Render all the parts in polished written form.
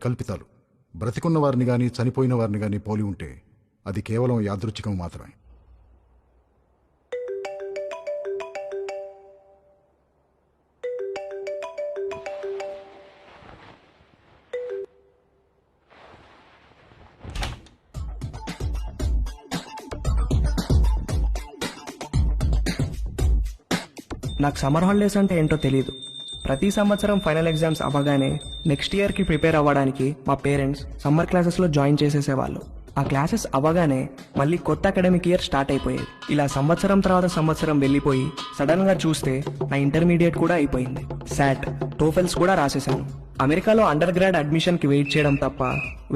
కల్పితాలు. బ్రతికున్న వారిని గాని చనిపోయిన వారిని గాని పోలి ఉంటే అది కేవలం యాదృచ్ఛికం మాత్రమే. నాకు సమ్మర్ హాలిడేస్ అంటే ఏంటో తెలియదు. ప్రతి సంవత్సరం ఫైనల్ ఎగ్జామ్స్ అవ్వగానే నెక్స్ట్ ఇయర్కి ప్రిపేర్ అవ్వడానికి మా పేరెంట్స్ సమ్మర్ క్లాసెస్లో జాయిన్ చేసేసేవాళ్ళు. ఆ క్లాసెస్ అవ్వగానే మళ్ళీ కొత్త అకాడమిక్ ఇయర్ స్టార్ట్ అయిపోయేది. ఇలా సంవత్సరం తర్వాత సంవత్సరం వెళ్ళిపోయి సడన్గా చూస్తే నా ఇంటర్మీడియట్ కూడా అయిపోయింది. శాట్, టోఫెల్స్ కూడా రాసేసాను. అమెరికాలో అండర్ గ్రాడ్ అడ్మిషన్కి వెయిట్ చేయడం తప్ప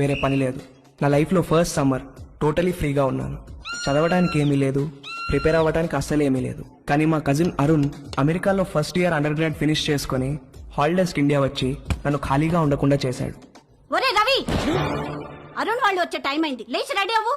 వేరే పని లేదు. నా లైఫ్లో ఫస్ట్ సమ్మర్ టోటలీ ఫ్రీగా ఉన్నాను. చదవడానికి ఏమీ లేదు, ప్రిపేర్ అవ్వడానికి అస్సలు ఏమీ లేదు. కానీ మా కజిన్ అరుణ్ అమెరికాలో first year under grad finish చేసుకుని హాలిడేస్కి ఇండియా వచ్చి నన్ను ఖాళీగా ఉండకుండా చేశాడు. ఒరే రవి, అరుణ్ వాళ్ళు వచ్చే టైం అయింది, లేచి రెడీ అవ్వు.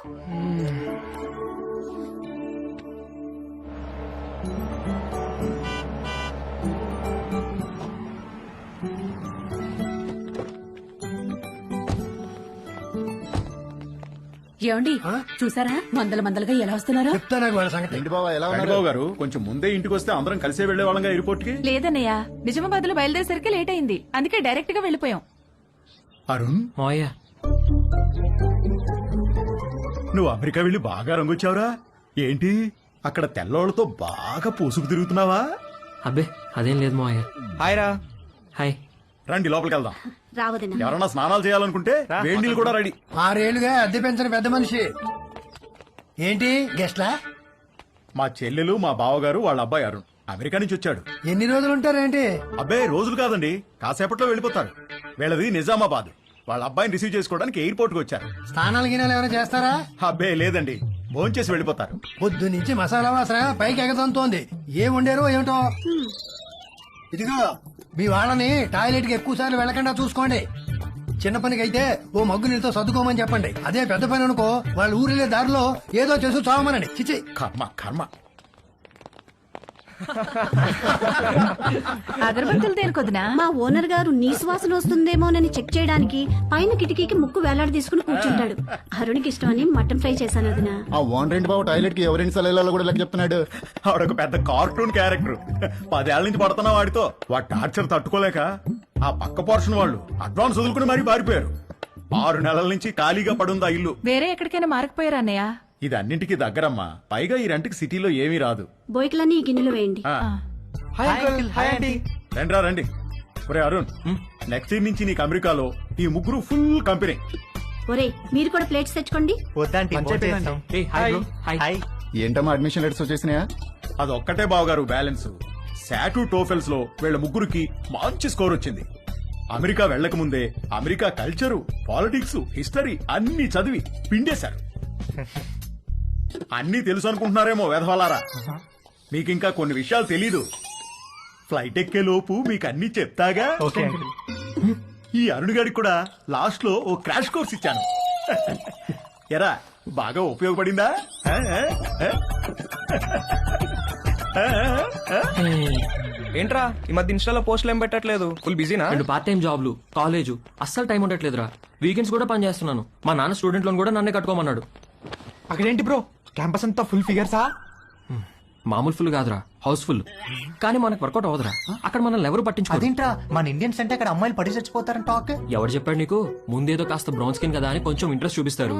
ఏమండి చూసారా మందలుగా ఎలా వస్తున్నారో? బాబు గారు కొంచెం ముందే ఇంటికి వస్తే అందరం కలిసే వెళ్లే వాళ్ళంగా ఎయిర్పోర్ట్ కి. లేదన్నయ్య, నిజామాబాద్ లో బయలుదేరేసరికి లేట్ అయింది, అందుకే డైరెక్ట్ గా వెళ్ళిపోయాం. అరుణ్, నువ్వు అమెరికా వెళ్లి బాగా రంగొచ్చావురా. ఏంటి అక్కడ తెల్లోళ్లతో బాగా పూసుకు తిరుగుతున్నావా? అబ్బే అదేం లేదు మావయ్య. హాయ్ రా. హాయ్. రండి లోపలికి వెళ్దాం. రావదనా ఎవరన్నా స్నానాలు చేయాలనుకుంటే వేడి నీళ్ళు కూడా రెడీ. 6 ఏళ్లుగా అద్దె పెంచిన పెద్ద మనిషి. ఏంటి గెస్ట్లా? మా చెల్లెలు, మా బావగారు, వాళ్ళ అబ్బాయి అరుణ్ అమెరికా నుంచి వచ్చాడు. ఎన్ని రోజులు ఉంటారేంటి? అబ్బాయి రోజులు కాదండి, కాసేపట్లో వెళ్ళిపోతారు. వీళ్ళది నిజామాబాద్. వాళ్ళ అబ్బాయిని రిసీవ్ చేసుకోవడానికి ఎయిర్పోర్ట్ కి వచ్చారు. స్నానాలు గినాలు ఏమైనా చేస్తారా? అబ్బాయి లేదండి, భోంచేసి వెళ్ళిపోతారు. పొద్దు నుంచి మసాలా వాసన పైకి ఎగదంతోంది. ఏం వండారో ఏమిటో. ఇదిగో మీ వాళ్ళని టాయిలెట్ కి ఎక్కువ సార్లు వెళ్ళకుండా చూసుకోండి. చిన్న పనికి అయితే ఓ మగ్గు నీళ్ళతో సర్దుకోమని చెప్పండి. అదే పెద్ద పని అనుకో, వాళ్ళ ఊరిలే దారిలో ఏదో చేసి చావమనండి. చిచి కర్మ కర్మ. అగరబత్తులు దేనికొద్దునా? మా ఓనర్ గారు నీ సువాసన వస్తుందేమోనని చెక్ చేయడానికి పైన కిటికీకి ముక్కు వేలాడి తీసుకుని కూర్చుంటాడు. అరుణ్కి ఇష్టమని మటన్ ఫ్రై చేశాను వదినా. ఆ ఓనర్ బాబు టాయిలెట్ కి ఎవరైనా సలహాలు కూడా లెక్క చెప్తున్నాడు. ఆవిడొక పెద్ద కార్టూన్ క్యారెక్టర్. 10 ఏళ్ల నుంచి పడుతున్నా వాడితో. వాడి టార్చర్ తట్టుకోలేక ఆ పక్క పోర్షన్ వాళ్ళు అడ్వాన్స్ వదులుకుని మరీ పారిపోయారు. 6 నెలల నుంచి ఖాళీగా పడుందా ఇల్లు. వేరే ఎక్కడికైనా మారకపోయారా అన్నయ్య? ఇది అన్నింటికి దగ్గరమ్మా. పైగా ఈ రెంట్కి సిటీలో ఏమీ రాదు. బోయికలన్నీ ఈ గిన్నెలు వేయండి. రండిరా రండి. ఒరే అరుణ్, నెక్స్ట్ ఇయర్ నుంచి నీకు అమెరికాలో ఈ ముగ్గురు ఫుల్ కంపెనీ. ఒరే మీరు కూడా ప్లేట్స్ తెచ్చుకోండి. ఏంటమ్మా అడ్మిషన్ లెటర్స్ వచ్చేసినాయా? అదొక్కటే బావగారు బ్యాలెన్స్. శాటు, టోఫెల్స్ లో వీళ్ళ ముగ్గురికి మంచి స్కోర్ వచ్చింది. అమెరికా వెళ్లక ముందే అమెరికా కల్చరు, పాలిటిక్స్, హిస్టరీ అన్ని చదివి పిండేశారు. అన్నీ తెలుసు అనుకుంటున్నారేమో వెధవలారా. మీకింకా కొన్ని విషయాలు తెలీదు. ఫ్లైట్ ఎక్కే లోపు మీకు అన్ని చెప్తాగా. ఈ అరుణ్ గారికి కూడా లాస్ట్ లో ఓ క్రాష్ కోర్స్ ఇచ్చాను. ఎరా బాగా ఉపయోగపడిందా? ఏంట్రా ఈ మధ్య ఇన్స్టాలో పోస్టులు ఏం పెట్టట్లేదు? ఫుల్ బిజీనా? 2 పార్ట్ టైం జాబ్లు, కాలేజ్, అస్సలు టైం ఉండట్లేదురా. వీకెండ్స్ కూడా పని చేస్తున్నాను. మా నాన్న స్టూడెంట్ లోన్ కూడా నన్నే కట్టుకోమన్నాడు. అక్కడేంటి బ్రో, క్యాంపస్ అంతా ఫుల్ ఫిగర్సా? మామూలు ఫుల్ కాదురా, హౌస్ ఫుల్. కానీ మనకు వర్కౌట్ అవదురా. అక్కడ మనల్ని ఎవరు పట్టించుకోరు. అదేంట్రా, మన ఇండియన్స్ అంటే అక్కడ అమ్మాయిలు పడి చచ్చిపోతారని టాక్. ఎవరు చెప్పాడు నీకు? ముందేదో కాస్త బ్రౌన్ స్కిన్ కదా అని కొంచెం ఇంట్రెస్ట్ చూపిస్తారు.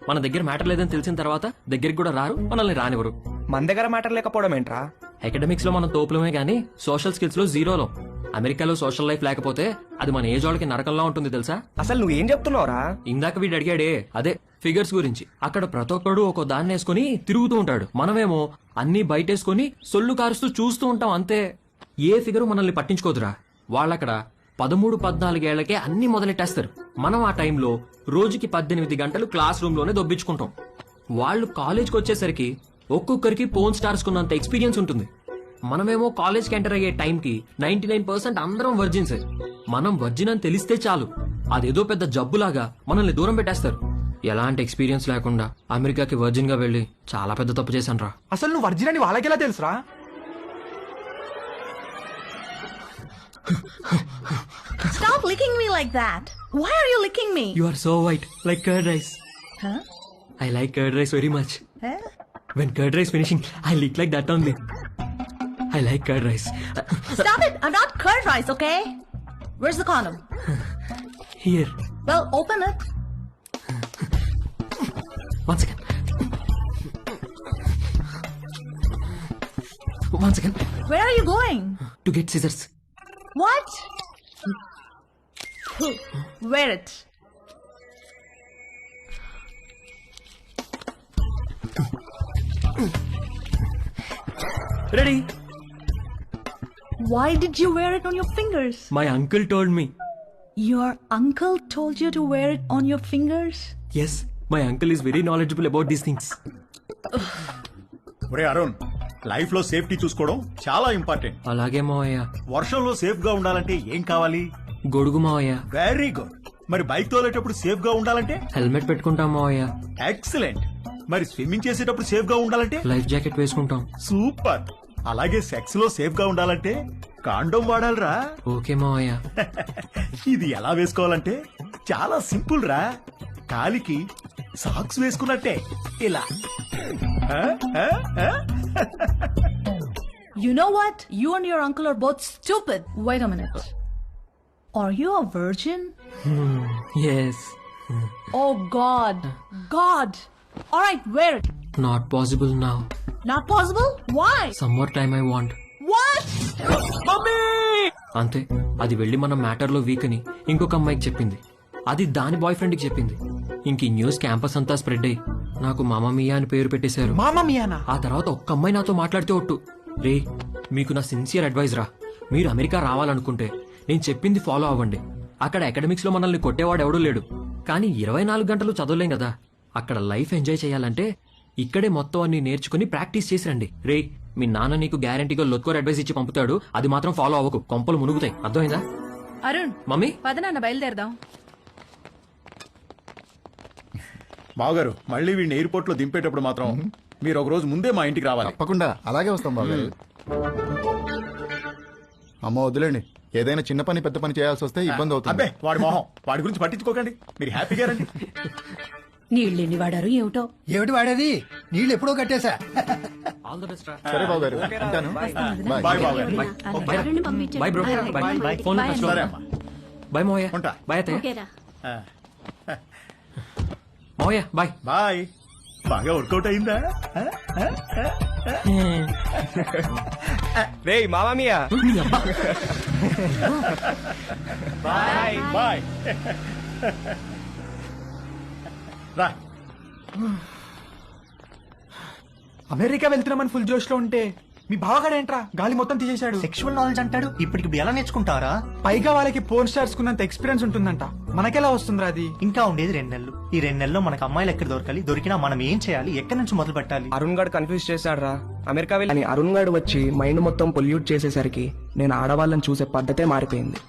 మన దగ్గర మ్యాటర్ లేదని తెలిసిన తర్వాత దగ్గరికి కూడా రారు, మనల్ని రానివ్వరు. మన దగ్గర మ్యాటర్ లేకపోవడం ఏంట్రా? అకాడమిక్స్ లో మనం తోపులమే గానీ సోషల్ స్కిల్స్ లో జీరోలో. అమెరికాలో సోషల్ లైఫ్ లేకపోతే అది మన ఏజ్ వాళ్ళకి నరకంలా ఉంటుంది తెలుసా? అసలు నువ్వేం చెప్తున్నావురా? ఇందాక వీడు అడిగాడే అదే ఫిగర్స్ గురించి. అక్కడ ప్రతి ఒక్కడు ఒక దాన్ని వేసుకుని తిరుగుతూ ఉంటాడు. మనమేమో అన్ని బయటేసుకుని సొల్లు కారుస్తూ చూస్తూ ఉంటాం అంతే. ఏ ఫిగరు మనల్ని పట్టించుకోదురా. వాళ్ళక్కడ 13-14 ఏళ్లకే అన్ని మొదలెట్టేస్తారు. మనం ఆ టైంలో రోజుకి 18 గంటలు క్లాస్ రూమ్ లోనే దొబ్బించుకుంటాం. వాళ్ళు కాలేజ్కి వచ్చేసరికి ఒక్కొక్కరికి పోన్ స్టార్స్ కున్నంత ఎక్స్పీరియన్స్ ఉంటుంది. మనమేమో కాలేజ్కి ఎంటర్ అయ్యే టైంకి 99% అందరం వర్జిన్సే. మనం వర్జిన్ అని తెలిస్తే చాలు, అదేదో పెద్ద జబ్బులాగా మనల్ని దూరం పెట్టేస్తారు. ఎలాంటి ఎక్స్పీరియన్స్ లేకుండా అమెరికాకి వర్జిన్ గా వెళ్లి చాలా పెద్ద తప్పు చేశాను రా. అసలు నువ్వు వర్జిన్ అని వాళ్ళకెలా తెలుసురా? Stop licking me like that. Why are you licking me? You are so white, like curd rice. Huh? I like curd rice very much. Huh? When curd rice finishing, I lick like that only. I like curd rice. Stop it! I'm not curd rice, okay? Where's the condom? Here, Well, open it. one second. One second. Where are you going? To get scissors. What? Wear it. Ready? Why did you wear it on your fingers? My uncle told me. Your uncle told you to wear it on your fingers? Yes, my uncle is very knowledgeable about these things. ఒరే Arun, life లో safety చూసుకోవడం చాలా important. అలాగే మావయ్య. వర్షంలో safe గా ఉండాలంటే ఏం కావాలి? గొడుగు మావయ్య. Very good. మరి బైక్ తోలేటప్పుడు సేఫ్ గా ఉండాలంటే? హెల్మెట్ పెట్టుకుంటాం మావయ్య. ఎక్సలెంట్. మరి స్విమ్మింగ్ చేసేటప్పుడు సేఫ్ గా ఉండాలంటే? లైఫ్ జాకెట్ వేసుకుంటాం. సూపర్. అలాగే సెక్స్ లో సేఫ్ గా ఉండాలంటే కాండోమ్ వాడాలిరా. ఓకే మావయ్య. ఇది ఎలా వేసుకోవాలంటే చాలా సింపుల్ రా. కాలికి సాక్స్ వేసుకున్నట్టే ఇలా. You know what? You and your uncle are both stupid. Wait a minute. Are you a virgin? Yes. Oh God. God. Alright, wear it. Not possible now. Not possible? Why? Some more time I want. What? అంతే, అది వెళ్ళి మన matter లో week అని ఇంకొక అమ్మాయికి చెప్పింది. అది దాని బాయ్ ఫ్రెండ్ కి చెప్పింది. ఇంక ఈ న్యూస్ క్యాంపస్ అంతా స్ప్రెడ్ అయ్యి నాకు మామా మియా అని పేరు పెట్టేశారు. మామా మియానా? ఆ తర్వాత ఒక్క అమ్మాయి నాతో మాట్లాడితే ఒట్టు, రే మీకు నా సిన్సియర్ అడ్వైజ్ రా, మీరు అమెరికా రావాలనుకుంటే నేను చెప్పింది ఫాలో అవ్వండి. అక్కడ అకాడమిక్స్ లో మనల్ని కొట్టేవాడు ఎవడూ లేడు, కానీ 24 గంటలు చదవలేం కదా. అక్కడ లైఫ్ ఎంజాయ్ చేయాలంటే ఇక్కడే మొత్తం అన్ని నేర్చుకుని ప్రాక్టీస్ చేసి రండి. రే మీ నాన్న నీకు గ్యారంటీగా లొత్కోర్ అడ్వైస్ ఇచ్చి పంపుతాడు, అది మాత్రం ఫాలో అవ్వకు, కొంపలు మునుగుతాయి. అర్థమైందా? అరుణ్, మమ్మీ పద నాన్న బయలుదేరదాం. బావగారు, మళ్ళీ వీడిని ఎయిర్పోర్ట్ లో దింపేటప్పుడు మాత్రం మీరు ఒక రోజు ముందే మా ఇంటికి రావాలి. తప్పకుండా అలాగే వస్తాం బాబు. అమ్మ వదిలేండి, ఏదైనా చిన్న పని పెద్ద పని చేయాల్సి వస్తే ఇబ్బంది అవుతుంది. అబ్బే వాడి మొహం, వాడి గురించి పట్టించుకోకండి, మీరు హ్యాపీగా రండి. నీళ్ళెన్ని వాడారు ఏమిటో. ఏమిటి వాడేది? నీళ్ళు ఎప్పుడో కట్టేశా. ఆల్ ద బెస్ట్ రా. సరే బాబు గారు, ఉంటాను. బాయ్ బావగారు. ఎవరిని పంపించండి. Bye bro. బాయ్. ఫోన్ లో టచ్ లో. సరే అమ్మా. బాయ్ మోయ. ఉంటా. బాయ్ అత్తయ్య. ఓకేరా. మోయ బాయ్. బాయ్. బాగా వర్కౌట్ అయిందా? రే మామా మియా. బాయ్ బాయ్. రా. అమెరికా వెళ్తున్నామని ఫుల్ జోష్ లో ఉంటే మీ బావగాడేంట్రా గాలి మొత్తం తీసేశాడు. సెక్షువల్ నాలెడ్జ్ అంటాడు. ఇప్పటికి ఎలా నేర్చుకుంటారా? పైగా వాళ్ళకి పోర్న్ స్టార్స్ కున్నంత ఎక్స్పీరియన్స్ ఉంటుందంట, మనకెలా వస్తుందిరా అది? ఇంకా ఉండేది 2 నెలలు. ఈ 2 నెలల్లో మనకు అమ్మాయిలు ఎక్కడ దొరకాలి, దొరికినా మనం ఏం చేయాలి, ఎక్కడి నుంచి మొదలు పెట్టాలి? అరుణ్ గారు కన్ఫ్యూజ్ చేశాడు రా. అమెరికా వెళ్ళి అని అరుణ్ గారు వచ్చి మైండ్ మొత్తం పొల్యూట్ చేసేసరికి నేను ఆడవాళ్ళని చూసే పద్ధతే మారిపోయింది.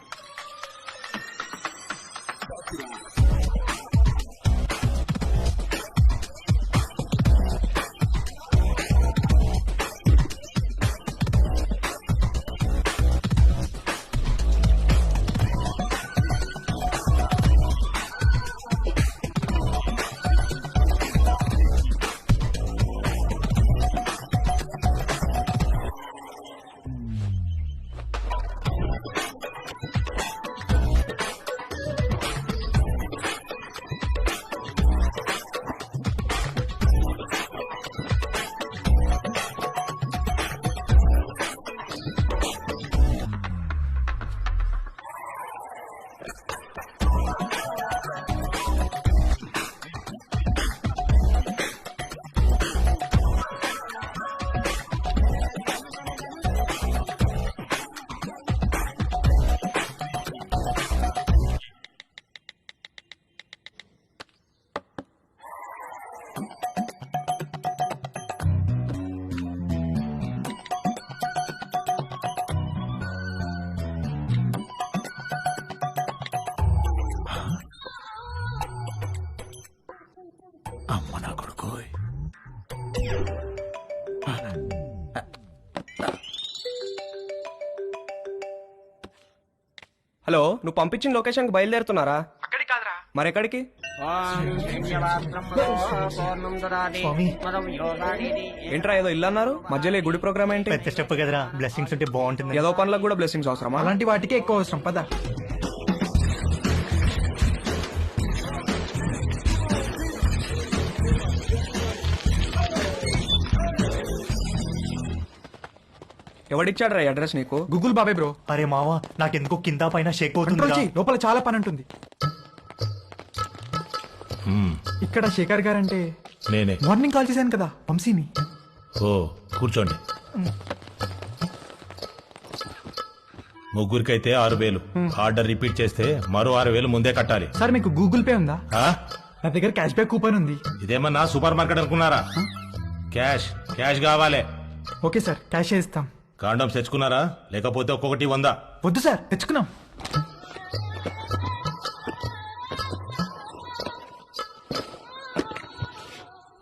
అమ్మ నా కొడుకు. హలో, నువ్వు పంపించిన లొకేషన్ కి బయలుదేరుతున్నారా? అక్కడికి మరెక్కడికి? స్వామి ఏంట్రా ఏదో ఇల్లు అన్నారు, మధ్యలో ఈ గుడి ప్రోగ్రామ్ ఏంటి? పెద్ద స్టెప్ కదరా, బ్లెస్సింగ్స్ ఉంటే బాగుంటుంది. ఏదో పనులకు కూడా బ్లెస్సింగ్స్ అవసరమా? అలాంటి వాటికే ఎక్కువ అవసరం పద. ఎవడిచ్చాడు రా అడ్రస్ నీకు? గూగుల్ బాబాయ్ బ్రో. అరే మావా, నాకెందుకో కింద పైన షేక్ కంట్రోల్ అవుతుంది. చెయ్యి, లోపల చాలా పని ఉంటుంది. ఇక్కడ శేఖర్ గారంటే నేనే. మార్నింగ్ కాల్ చేశాను కదా వంశీని. ఓ కూర్చోండి. ముగ్గురికైతే 6,000. ఆర్డర్ రిపీట్ చేస్తే మరో 6,000 ముందే కట్టాలి. సార్ మీకు గూగుల్ పే ఉందా? ఆ? నా దగ్గర క్యాష్ బ్యాక్ కూపన్ ఉంది. ఇదేమన్నా సూపర్ మార్కెట్ అనుకున్నారా? క్యాష్ క్యాష్ కావాలి. ఓకే సార్, క్యాష్ ఇస్తాం. కాండమ్స్ తెచ్చుకున్నారా? లేకపోతే ఒక్కొక్కటి 100. వద్దు సార్, తెచ్చుకున్నాం.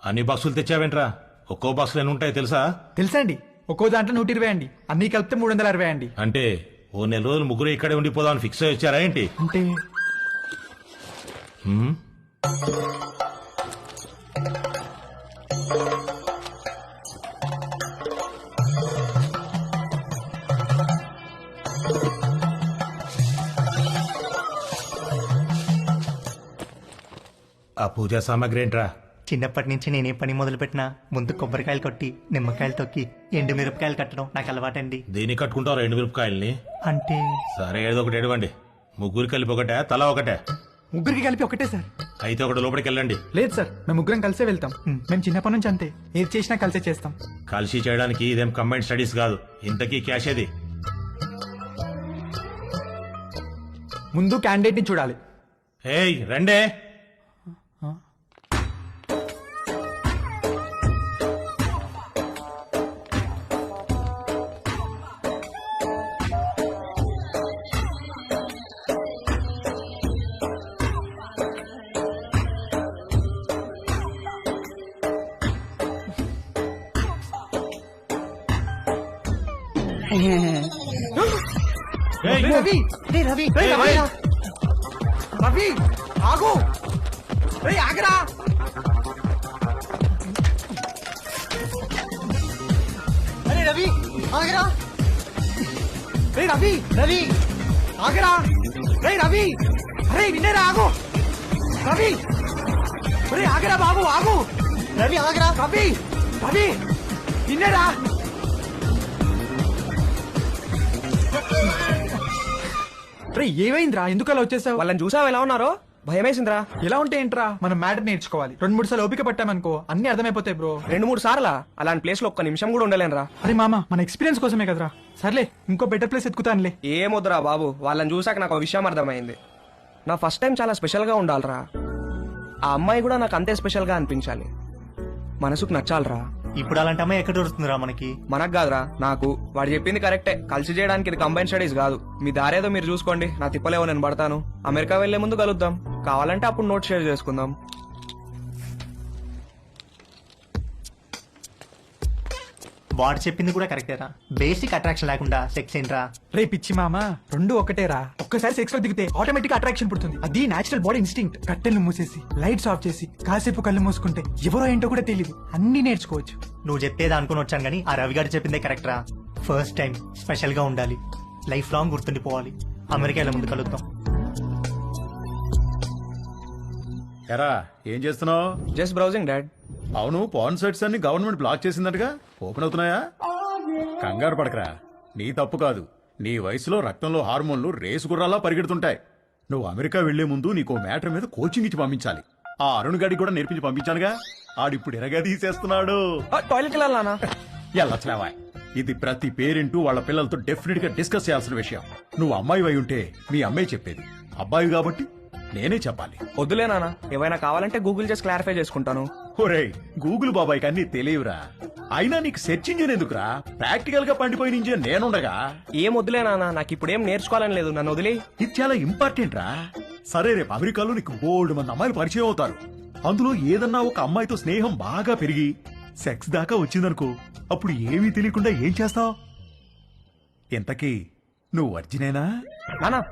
అన్ని బాక్సులు తెచ్చావేంట్రా? ఒక్కో బాక్సులు ఎన్ని ఉంటాయి తెలుసా? తెలుసా అండి, ఒక్కో దాంట్లో 120 అండి, అన్ని కలిపితే 360 అండి. అంటే ఓ నెల రోజులు ముగ్గురు ఇక్కడే ఉండిపోదామని ఫిక్స్ అయ్యి వచ్చారా ఏంటి? అంటే హ్మ్? ఆ పూజా సామాగ్రి ఏంట్రా? చిన్నప్పటి నుంచి నేనే పని మొదలు పెట్టినా ముందు కొబ్బరికాయలు కొట్టి నిమ్మకాయలు తొక్కి ఎండు మిరపకాయలు కట్టడం నాకు అలవాటండి. దీన్ని కట్టుకుంటారు 2 మిరపకాయల్ని. అంటే సరే ఏదో ఒకటి ఎడవండి. ముగ్గురు కలిపి ఒకటే, తలా ఒకటే? ముగ్గురికి కలిపి ఒకటే సార్. అయితే ఒకటి లోపలికి వెళ్ళండి. లేదు సార్, మేము ముగ్గురం కలిసే వెళ్తాం. మేము చిన్నప్పటి నుంచి అంతే, ఏది చేసినా కలిసే చేస్తాం. కలిసి చేయడానికి ఇదేం కంబైన్డ్ స్టడీస్ కాదు. ఇంతకీ క్యాష్ ఏది? ముందు క్యాండిడేట్ ని చూడాలి. ఏయ్ రండే. ఏయ్, రవి, రవి రవి ఆగు, ఆగరా. అరే రవి ఆగరా. రవి రవి ఆగరా. రవి, అరే వినేరా, ఆగు. రవి, ఆగరా బాబు, ఆగు. రవి ఆగరా. రవి, రవి వినేరా. ఏమైందిరా, ఎందుకు అలా వచ్చేసావు? వాళ్ళని చూసావు ఎలా ఉన్నారో? భయమేసిందిరా. ఎలా ఉంటే ఏంట్రా, మనం మ్యాటర్ నేర్చుకోవాలి. 2-3 సార్లు ఓపిక పట్టామనుకో అన్ని అర్థమైపోతాయి బ్రో. 2-3 సార్లా? అలాంటి ప్లేస్ లో ఒక్క నిమిషం కూడా ఉండలేనురా. అరే మామ, మన ఎక్స్పీరియన్స్ కోసమే కదరా. సర్లే, ఇంకో బెటర్ ప్లేస్ ఎత్తుకుతానులే. ఏమొద్దురా బాబు, వాళ్ళని చూసాక నాకు ఒక విషయం అర్థమైంది. నా ఫస్ట్ టైం చాలా స్పెషల్ గా ఉండాలిరా. ఆ అమ్మాయి కూడా నాకు అంతే స్పెషల్ గా అనిపించాలి. మనసుకు నచ్చాలిరా. ఇప్పుడు అలాంటి అమ్మాయి ఎక్కడ దొరుకుతుందిరా మనకి? మనకు కాదురా, నాకు. వాడు చెప్పింది కరెక్టే, కలిసి చేయడానికి ఇది కంబైన్ స్టడీస్ కాదు. మీ దారేదో మీరు చూసుకోండి, నా తిప్పలేవో నేను పడతాను. అమెరికా వెళ్లే ముందు కలుద్దాం, కావాలంటే అప్పుడు నోట్ షేర్ చేసుకుందాం. వాడు చెప్పింది కూడా కరెక్టేరా. బేసిక్ అట్రాక్షన్ లేకుండా సెక్స్ ఏంట్రా? రే పిచ్చి మామ, 2 ఒకటేరా. ఒక్కసారి సెక్స్ లో దిగితే ఆటోమేటిక్ అట్రాక్షన్ పుడుతుంది. అది నేచురల్ బాడీ ఇన్స్టింక్ట్. కట్టెలు మూసేసి లైట్స్ ఆఫ్ చేసి కాసేపు కళ్ళు మూసుకుంటే ఎవరో ఏంటో కూడా తెలియదు, అన్ని నేర్చుకోవచ్చు. నువ్వు చెప్పేది అనుకుని వచ్చాను కానీ ఆ రవి గారు చెప్పిందే కరెక్ట్ రా. ఫస్ట్ టైం స్పెషల్ గా ఉండాలి, లైఫ్ లాంగ్ గుర్తుండిపోవాలి. అమెరికాలో ముందు కలుద్దాం. ఎరా ఏం చేస్తున్నావు? Just browsing dad. అవును, పాన్ సైట్స్ అన్ని గవర్నమెంట్ బ్లాక్ చేసిందటగా, ఓపెన్ అవుతున్నాయా? కంగారు పడకరా, నీ తప్పు కాదు. నీ వయసులో రక్తంలో హార్మోన్లు రేసు గుర్రాలా పరిగెడుతుంటాయి. నువ్వు అమెరికా వెళ్లే ముందు నీకు మ్యాటర్ మీద కోచింగ్ ఇచ్చి పంపించాలి. ఆ అరుణ్ గడికి కూడా నేర్పించి పంపించానుగా, ఆడిప్పుడు ఎరగా తీసేస్తున్నాడు. టాయిలెట్ వెళ్ళాలనా? ఎల్లట్లేవా, ఇది ప్రతి పేరెంట్ వాళ్ళ పిల్లలతో డెఫినెట్ గా డిస్కస్ చేయాల్సిన విషయం. నువ్వు అమ్మాయి అయి ఉంటే మీ అమ్మాయి చెప్పేది, అబ్బాయి కాబట్టి నేనే చెప్పాలి. వద్దులే నాన్న, ఏమైనా కావాలంటే గూగుల్ చేసి క్లారిఫై చేసుకుంటాను. ఒరేయ్, గూగుల్ బాబాయ్కి అన్ని తెలియవురా. అయినా నీకు సెర్చ్ ఇంజిన్ ఎందుకురా? ప్రాక్టికల్ గా పండిపోయిన ఇంజిన్ నేనుండగా. ఏం వద్దులే నాన్న, నాకు ఇప్పుడు ఏం నేర్చుకోవాలని లేదు, నన్ను వదిలే. ఇది చాలా ఇంపార్టెంట్ రా. సరే, రేపు అమెరికాలో నీకు బోల్డ్ మంది అమ్మాయిలు పరిచయం అవుతారు. అందులో ఏదన్నా ఒక అమ్మాయితో స్నేహం బాగా పెరిగి సెక్స్ దాకా వచ్చిందనుకో, అప్పుడు ఏమీ తెలియకుండా ఏం చేస్తావు? ఇంతకీ నువ్వు వర్జినేనా? నానా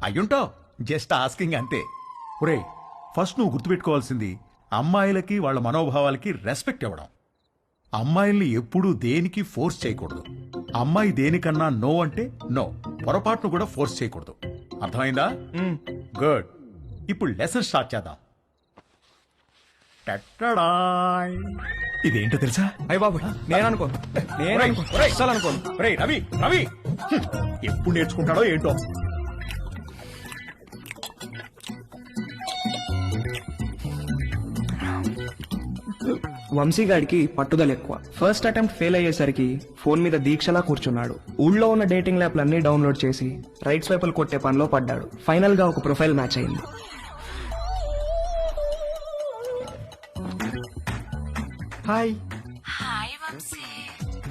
అయ్యుంటావు, జస్ట్ ఆస్కింగ్ అంతే. ఒరే ఫస్ట్ నువ్వు గుర్తుపెట్టుకోవాల్సింది అమ్మాయిలకి వాళ్ళ మనోభావాలకి రెస్పెక్ట్ ఇవ్వడం. అమ్మాయిల్ని ఎప్పుడూ దేనికి ఫోర్స్ చేయకూడదు. అమ్మాయి దేనికన్నా నో అంటే నో, పొరపాటును కూడా ఫోర్స్ చేయకూడదు. అర్థమైందా? గుడ్. ఇప్పుడు లెసన్ స్టార్ట్ చేద్దాం. టట్టడాయ్. ఇదేంటో తెలుసా? అయ్య బాబు నేను అనుకోను, అస్సలు అనుకోను. ఒరేయ్ రవి రవి, ఎప్పుడు నేర్చుకుంటాడో ఏంటో. వంశీగాడికి పట్టుదల ఎక్కువ. ఫస్ట్ అటెంప్ట్ ఫెయిల్ అయ్యేసరికి ఫోన్ మీద దీక్షలా కూర్చున్నాడు. ఊళ్ళో ఉన్న డేటింగ్ యాప్లన్నీ డౌన్లోడ్ చేసి రైట్ స్వైపులు కొట్టే పనిలో పడ్డాడు. ఫైనల్ గా ఒక ప్రొఫైల్ మ్యాచ్ అయింది. హాయ్.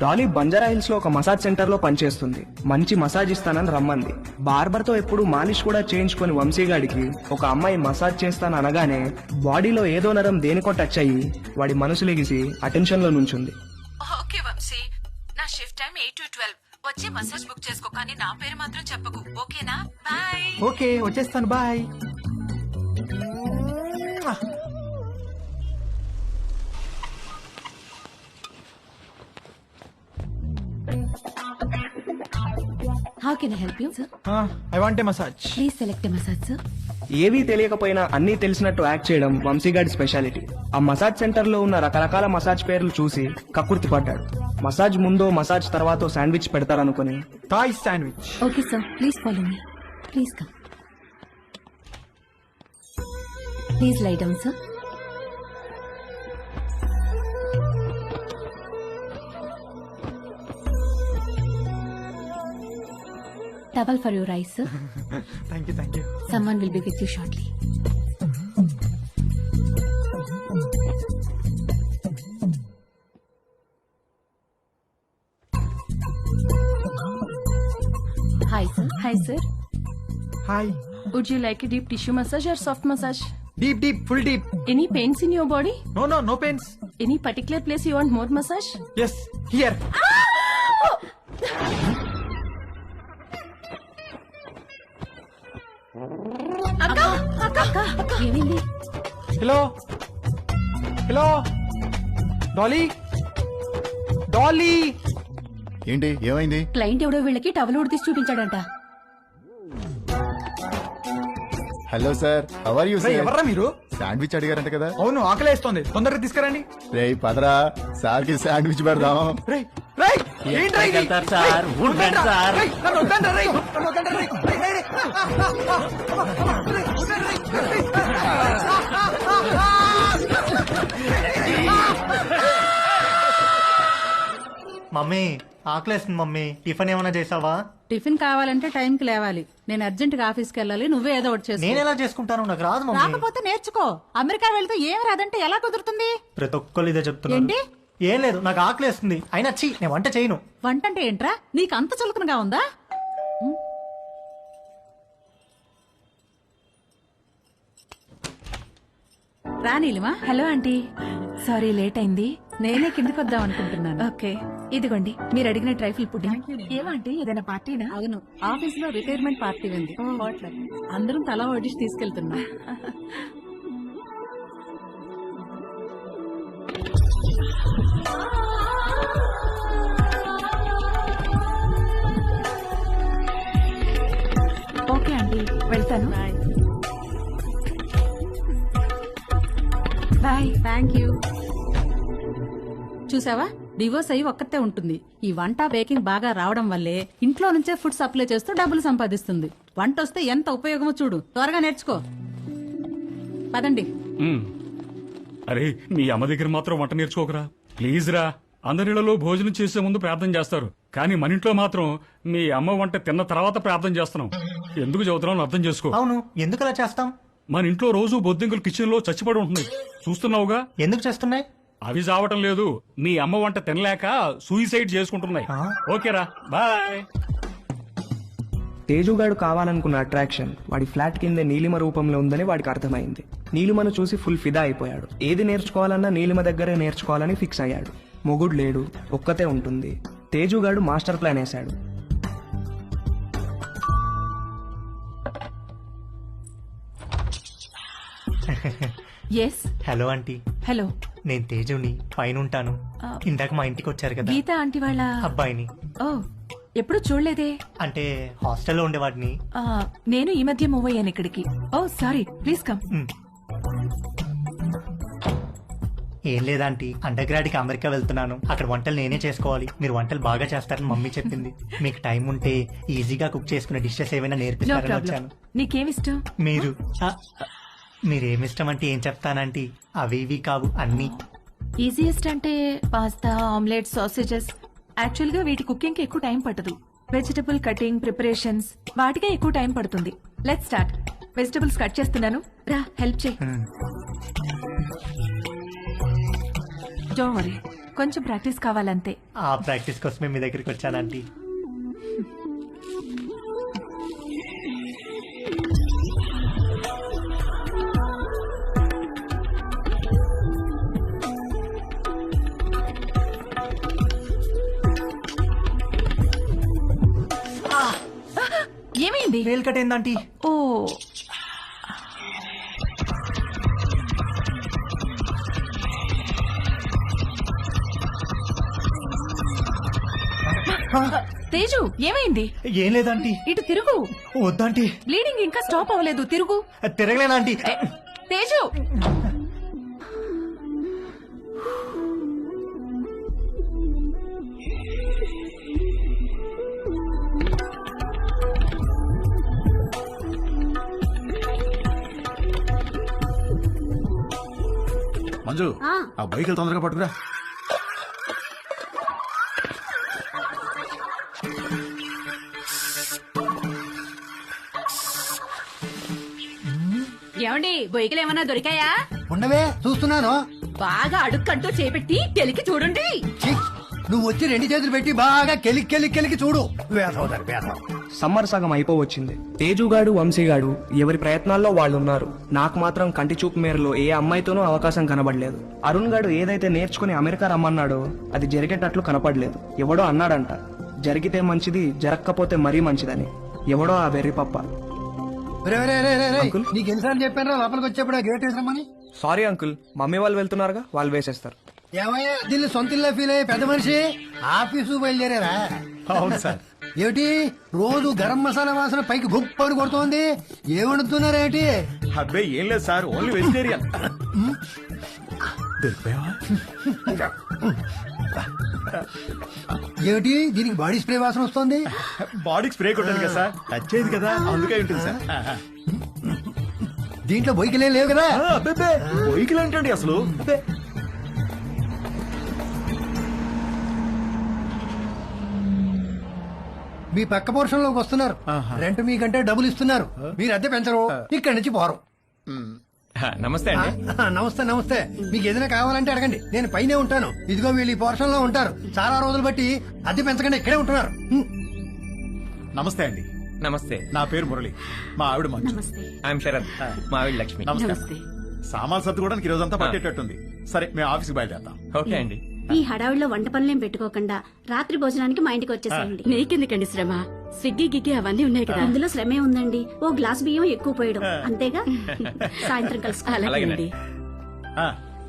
డాలీ బంజారా హిల్స్ లో ఒక మసాజ్ సెంటర్ లో పనిచేస్తుంది. మంచి మసాజ్ ఇస్తానని రమ్మంది. బార్బర్ తో ఎప్పుడు మాలిష్ కూడా చేయించుకొని వంశీగాడికి ఒక అమ్మాయి మసాజ్ చేస్తాను అనగానే బాడీలో ఏదో నరం దేనికో టచ్ అయ్యి వాడి మనసు లెగిసి అటెన్షన్ లో నుంచుంది. ఓకే వంశీ, నా షిఫ్ట్ టైం 8 to 12. వచ్చి మసాజ్ బుక్ చేసుకో, కానీ నా పేరు మాత్రం చెప్పకు, ఓకేనా? బాయ్. ఓకే వచ్చేస్తాను, bye. How can I help you sir? I want a massage. Please select a massage sir. ఏవీ తెలియకపోయినా అన్నీ తెలిసినట్టు యాక్ట్ చేయడం వంశీగాడి స్పెషాలిటీ. ఆ మసాజ్ సెంటర్ లో ఉన్న రకరకాల మసాజ్ పేర్లు చూసి కక్కుర్తి పడ్డాడు. మసాజ్ ముందో మసాజ్ తర్వాత శాండ్విచ్ పెడతారనుకుని Thai sandwich. Okay sir, please follow me. Please come. Please lie down sir. Towel for your eyes, sir. Thank you, thank you. Someone will be with you shortly. Hi, sir. Hi, sir. Hi. Would you like a deep tissue massage or soft massage? Deep deep, full deep. Any pains in your body? No pains. Any particular place you want more massage? Yes, here. ఏమైంది? Hello hello, Dolly Dolly. ఏంటి ఏమైంది? Client ఎవడో వీళ్ళకి towel ఉడితీసి చూపించాడంట. Hello sir, how are you sir? ఎవర్రా మీరు? Sandwich అడిగారంట కదా? అవును, ఆకలేస్తోంది, తొందరగా తీసుకురండి. రేయ్ పదరా, సార్ కి శాండ్విచ్ పెడదాం. రేయ్ రేయ్, ఏంట్రా ఇది? రేయ్, నన్ను వద్దండ్రా, రేయ్, నన్ను వద్దండ్రా, రేయ్, రేయ్, రేయ్, రేయ్. మమ్మీ ఆకలేస్తుంది మమ్మీ, టిఫిన్ ఏమైనా చేసావా? టిఫిన్ కావాలంటే టైంకి లేవాలి. నేను అర్జెంట్ గా ఆఫీస్కి వెళ్ళాలి. నువ్వే ఏదో ఒకటి చేసుకో. నేను ఎలా చేసుకుంటాను, నాకు రాదు మమ్మీ. రాకపోతే నేర్చుకో. అమెరికా వెళ్తే ఏం రాదంటే ఎలా కుదురుతుంది? ప్రతి ఒక్కరు ఇదే చెప్తున్నారు. ఏంటి? ఏం లేదు, నాకు ఆకలేస్తుంది. అయినా చీ, నేను వంట చేయను. వంట అంటే ఏంట్రా? నీకు అంత చులకనగా ఉందా? రా Neelima. Hello aunty, sorry late అయింది. నేనే కిందకి వద్దాం అనుకుంటున్నాను. ఓకే, ఇదిగోండి మీరు అడిగిన ట్రైఫుల్ పుడ్డింగ్. ఏమంటే ఏదైనా పార్టీనా? అవును, ఆఫీస్ లో రిటైర్మెంట్ పార్టీ ఉంది. అందరం తలా వడ్డిసి తీసుకెళ్తున్నా. ఓకే ఆంటీ, వెళ్తాను. బాయ్. Thank you. చూసావా, డివోర్స్ అయ్యి ఒక్కతే ఉంటుంది. ఈ వంట బేకింగ్ బాగా రావడం వల్లే ఇంట్లో నుంచే ఫుడ్ సప్లై చేస్తూ డబ్బులు సంపాదిస్తుంది. వంట వస్తే ఎంత ఉపయోగమో చూడు. త్వరగా నేర్చుకో. పదండి. అరే, మీ అమ్మ దగ్గర మాత్రం వంట నేర్చుకోకరా ప్లీజ్ రా. అందరిలో భోజనం చేసే ముందు ప్రార్థన చేస్తారు, కానీ మన ఇంట్లో మాత్రం మీ అమ్మ వంట తిన్న తర్వాత ప్రార్థన చేస్తున్నాం. ఎందుకు చదువుతున్నాం అర్థం చేసుకో. అవును, ఎందుకు అలా చేస్తాం? మన ఇంట్లో రోజు బొద్దింకలు కిచెన్ లో చచ్చిపడి ఉంటుంది, చూస్తున్నావుగా. ఎందుకు చేస్తున్నాయి? అవి చావటం లేదు, మీ అమ్మ వంట తినలేక సూయిసైడ్ చేసుకుంటున్నాయి. ఓకేరా, బాయ్. తేజుగాడు కావాలనుకున్న అట్రాక్షన్ వాడి ఫ్లాట్ కిందే నీలిమ రూపంలో ఉందని వాడికి అర్థమైంది. నీలిమను చూసి ఫుల్ ఫిదా అయిపోయాడు. ఏది నేర్చుకోవాలన్నా నీలిమ దగ్గరే నేర్చుకోవాలని ఫిక్స్ అయ్యాడు. మొగుడు లేడు, ఒక్కతే ఉంటుంది. తేజుగాడు మాస్టర్ ప్లాన్ వేశాడు. ఎస్ హలో ఆంటీ, హలో, నేను తేజుని, పైన ఉంటాను. ఇందాక మా ఇంటికి వచ్చారు కదా గీత ఆంటీ వాళ్ళ అబ్బాయిని. ఓ, ఎప్పుడు చూడలేదే. అంటే హాస్టల్లో ఉండేవాడిని. ఆ, నేను ఈ మధ్య మూవ్ అయ్యాను ఇక్కడికి. ఓ సారీ, ప్లీజ్ కమ్. ఏం లేదాంటీ, అండర్ గ్రాడ్ కి అమెరికా వెళ్తున్నాను. అక్కడ వంటలు నేనే చేసుకోవాలి. మీరు వంటలు బాగా చేస్తారని మమ్మీ చెప్పింది. మీకు టైం ఉంటే ఈజీగా కుక్ చేసుకునే డిషెస్ ఏమైనా నో నేర్పిస్తారని ప్రాబ్లం. వచ్చాను. నీకేమిష్టం? మీరు మీరేమిష్టం అంటే ఏం చెప్తానంటీ, అవి ఇవి కావు అన్నీ. ఈజియెస్ట్ అంటే పాస్తా, ఆమ్లెట్, సాసేజెస్. యాక్చువల్ గా వీటి కుకింగ్ కి ఎక్కువ టైం పట్టదు. వెజిటబుల్ కటింగ్, ప్రిపరేషన్స్ వాటికే ఎక్కువ టైం పడుతుంది. Let's start. వెజిటబుల్స్ కట్ చేస్తున్నాను, రా హెల్ప్ చేయి. డోంట్ వరీ, కొంచెం ప్రాక్టీస్ కావాలంతే. ఆ ప్రాక్టీస్ కోసమే మీ దగ్గరికి వచ్చానంటీ. ఏమైంది? వేలు కట్టేందంటీ. ఓ, తేజు ఏమైంది? ఏం లేదంటీ. ఇటు తిరుగు. వద్దంటీ. బ్లీడింగ్ ఇంకా స్టాప్ అవ్వలేదు, తిరుగు. తిరగలేనంటీ. తేజు, మంజు, ఆ బైక్ తొందరగా పట్టుకురా. ఏమండి, బొయ్యికలు ఏమన్నా దొరికాయా? ఉండవే చూస్తున్నాను. బాగా అడుక్కంటూ చేపెట్టి తెలికి చూడండి. ఛీ, నువ్వు వచ్చి 2 చేతులు పెట్టి బాగా కెలికి చూడు. వేసవుతారు వేసవ. సమ్మర్ సగం అయిపోవచ్చింది. తేజుగాడు, వంశీగాడు ఎవరి ప్రయత్నాల్లో వాళ్ళు ఉన్నారు. నాకు మాత్రం కంటి చూపు మేరలో ఏ అమ్మాయితోనూ అవకాశం కనబడలేదు. అరుణ్ గాడు ఏదైతే నేర్చుకుని అమెరికా రమ్మన్నాడో అది జరిగేటట్లు కనపడలేదు. ఎవడో అన్నాడంట, జరిగితే మంచిది, జరగకపోతే మరీ మంచిదని. ఎవడో ఆ వెర్రి పప్ప. నీకు ఎన్నిసార్లు చెప్పాను లోపలికి వచ్చేప్పుడు ఆ గేట్ వేసామని. సారీ అంకుల్, మమ్మీ వాళ్ళు వెళ్తున్నారుగా, వాళ్ళు వేసేస్తారు. ఏమయ్యా దీన్ని సొంత ఇల్లు ఫీల్ అయ్యే పెద్ద మనిషి ఆఫీసు బయలుదేరారా? అవును సార్. ఏమిటి రోజు గరం మసాలా వాసన పైకి గుప్పని కొడుతోంది? ఏమడుతున్నారేమిటి? అబ్బే ఏం లేదు సార్, ఓన్లీ వెజిటేరియన్. దొరికిపోయావా? ఏమిటి దీనికి బాడీ స్ప్రే వాసన వస్తుంది? బాడీకి స్ప్రే కొట్టాను కదా సార్, వచ్చేది కదా, అందుకే ఉంటుంది సార్. దీంట్లో బొయ్యికలే లేవు కదా? బొయ్యికలు ఏంటండి అసలు? మీ పక్క పోర్షన్ లోకి వస్తున్నారు. రెంట్ మీకంటే డబ్బులు ఇస్తున్నారు. మీరు అద్దె పెంచరు, ఇక్కడి నుంచి పోరు. నమస్తే అండి. నమస్తే నమస్తే. మీకు ఏదైనా కావాలంటే అడగండి, నేను పైనే ఉంటాను. ఇదిగో వీళ్ళు ఈ పోర్షన్ లో ఉంటారు. చాలా రోజులు బట్టి అద్దె పెంచకుండా ఇక్కడే ఉంటున్నారు. నమస్తే అండి. నమస్తే, నా పేరు మురళి, మా ఆవిడ మంజు. ఐఎమ్ శరత్, మా ఆవిడ లక్ష్మి. నమస్తే. సామాన్ సర్దుకోవడానికి ఈ రోజంతా పట్టేటట్టుంది. సరే, మేము ఆఫీస్కి బయలుదేరుతాం. ఓకే అండి. ఈ హడావిడిలో వంట పనులేం పెట్టుకోకుండా రాత్రి భోజనానికి మా ఇంటికి వచ్చేసేయండి. నీకెందుకండి శ్రమ? స్విగ్గీ గిగ్గి అవన్నీ ఉన్నాయి కదా. అందులో శ్రమే ఉందండి. ఓ గ్లాస్ బియ్యం ఎక్కువ పోయడం అంతేగా. సాయంత్రం కలుసుకోవాలి. అలాగేనండి.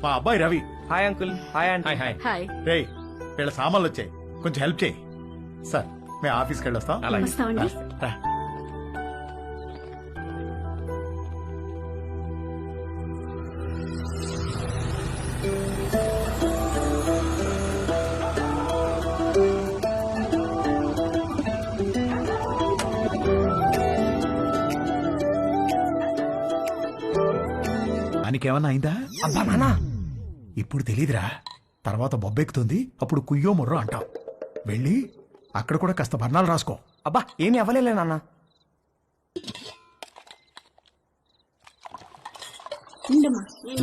మా అబ్బాయి Ravi. Hi uncle. Hi aunty. Hi. Hi. రేయ్, వీళ్ళ సామాన్లు వచ్చాయి, కొంచెం హెల్ప్ చేయి. సార్, మేము ఆఫీస్కి వెళ్ళొస్తాం. వస్తామండి. రా. దానికేమన్నా అయిందా? అబ్బా నాన్న, ఇప్పుడు తెలీదురా, తర్వాత బొబ్బెక్కుతుంది, అప్పుడు కుయ్యో ముర్రో అంటాం. వెళ్ళి అక్కడ కూడా కాస్త బర్ణాలు రాసుకో. అబ్బా ఏమి అవ్వలేలే నాన్న.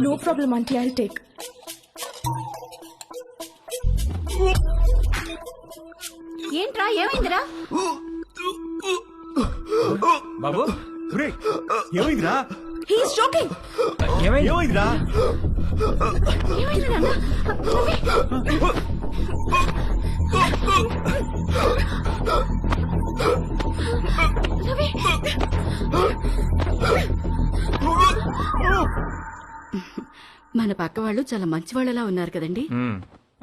No problem aunty, I take. ఏంట్రా ఏమైందిరా? బాబు, ఒరేయ్, ఏమైందిరా? He's joking. ఏమైందిరా? ఏమైంది నాన్న? రవి. మన పక్క వాళ్ళు చాలా మంచి వాళ్ళలా ఉన్నారు కదండి.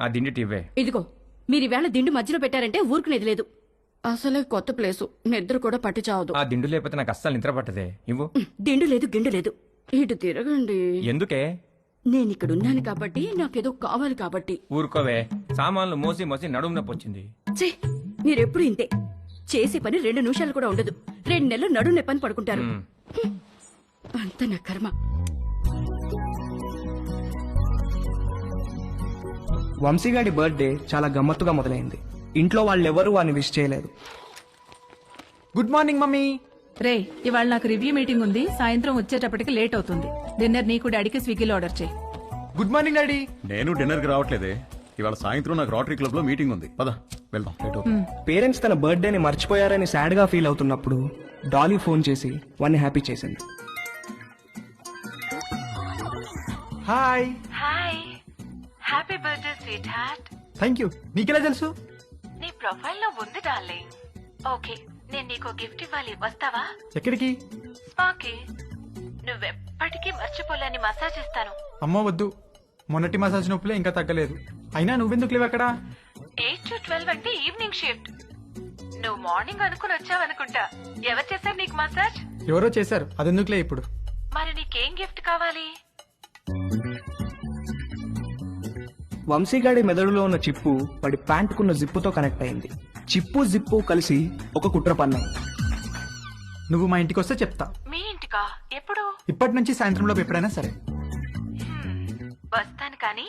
ఆ దిండి టీవే. ఇదిగో మీరు ఈవేళ దిండు మధ్యలో పెట్టారంటే ఊరుకునేది లేదు. అసలే కొత్త ప్లేసు, నిద్ర కూడా పట్టి చావదు. ఆ దిండు లేకపోతే నాకు అస్సలు నిద్ర పట్టదే. ఇవ్వు. దిండు లేదు గిండు లేదు, ఇటు తిరగండి. ఎందుకే? నేను ఇక్కడ ఉన్నాను కాబట్టి, నాకేదో కావాలి కాబట్టి. ఊరుకోవే, సామాన్లు మోసి మోసి నడుము నొప్పి వచ్చింది. ఛీ, మీరెప్పుడు ఇంతే. చేసే పని 2 నిమిషాలు కూడా ఉండదు. 2 నెలలు నడుము నొప్పని పడుకుంటారు. అంత నా కర్మ. వంశీగాడి బర్త్డే చాలా గమ్మత్తుగా మొదలైంది. ఇంట్లో వాళ్ళెవరూ వాడిని విష్ చేయలేదు. Good morning mummy. రే, ఇవాళ నాకు రివ్యూ మీటింగ్ ఉంది. సాయంత్రం వచ్చేటప్పటికి లేట్ అవుతుంది. డిన్నర్ నీకు డాడీకి స్విగ్గీలో ఆర్డర్ చేయి. Good morning daddy. నేను డిన్నర్ కి రావట్లేదే. ఇవాళ సాయంత్రం నాకు రోటరీ క్లబ్ లో మీటింగ్ ఉంది. పద వెళ్దాం. లేట్ అవుతుంది. పేరెంట్స్ తన బర్త్డేని మర్చిపోయారని సాడ్ గా ఫీల్ అవుతున్నప్పుడు డాలీ ఫోన్ చేసి వాడిని హ్యాపీ చేసింది. Hi. Hi, happy birthday sweet heart. Thank you. నీకెలా తెలుసు? నీ ప్రొఫైల్ లో ఉంది డార్లింగ్. ఓకే, నేను నీకు గిఫ్ట్ ఇవ్వాలి, వస్తావా? ఎక్కడికి? స్పాకి. నువ్వెప్పటికీ మర్చిపోలేని మసాజ్ ఇస్తాను. అమ్మో వద్దు, మొన్నటి మసాజ్ నొప్పులే ఇంకా తగ్గలేదు. అయినా నువ్వెందుకు లేవు అక్కడ? 8 to 12 అంటే ఈవినింగ్ షిఫ్ట్. నువ్వు మార్నింగ్ అనుకుని వచ్చావనుకుంటా. ఎవరు చేశారు నీకు మసాజ్? ఎవరో చేశారు, అదెందుకులే ఇప్పుడు. మరి నీకేం గిఫ్ట్ కావాలి? వంశీగాడి మెదడులో ఉన్న చిప్పు వాడి ప్యాంటుకున్న జిప్పుతో కనెక్ట్ అయింది. చిప్పు జిప్పు కలిసి ఒక కుట్ర పన్నాయి. నువ్వు మా ఇంటికి వస్తే చెప్తా. మీ ఇంటికా? ఎప్పుడు? ఇప్పటి నుంచి సాయంత్రంలో ఎప్పుడైనా సరే. వస్తాను, కానీ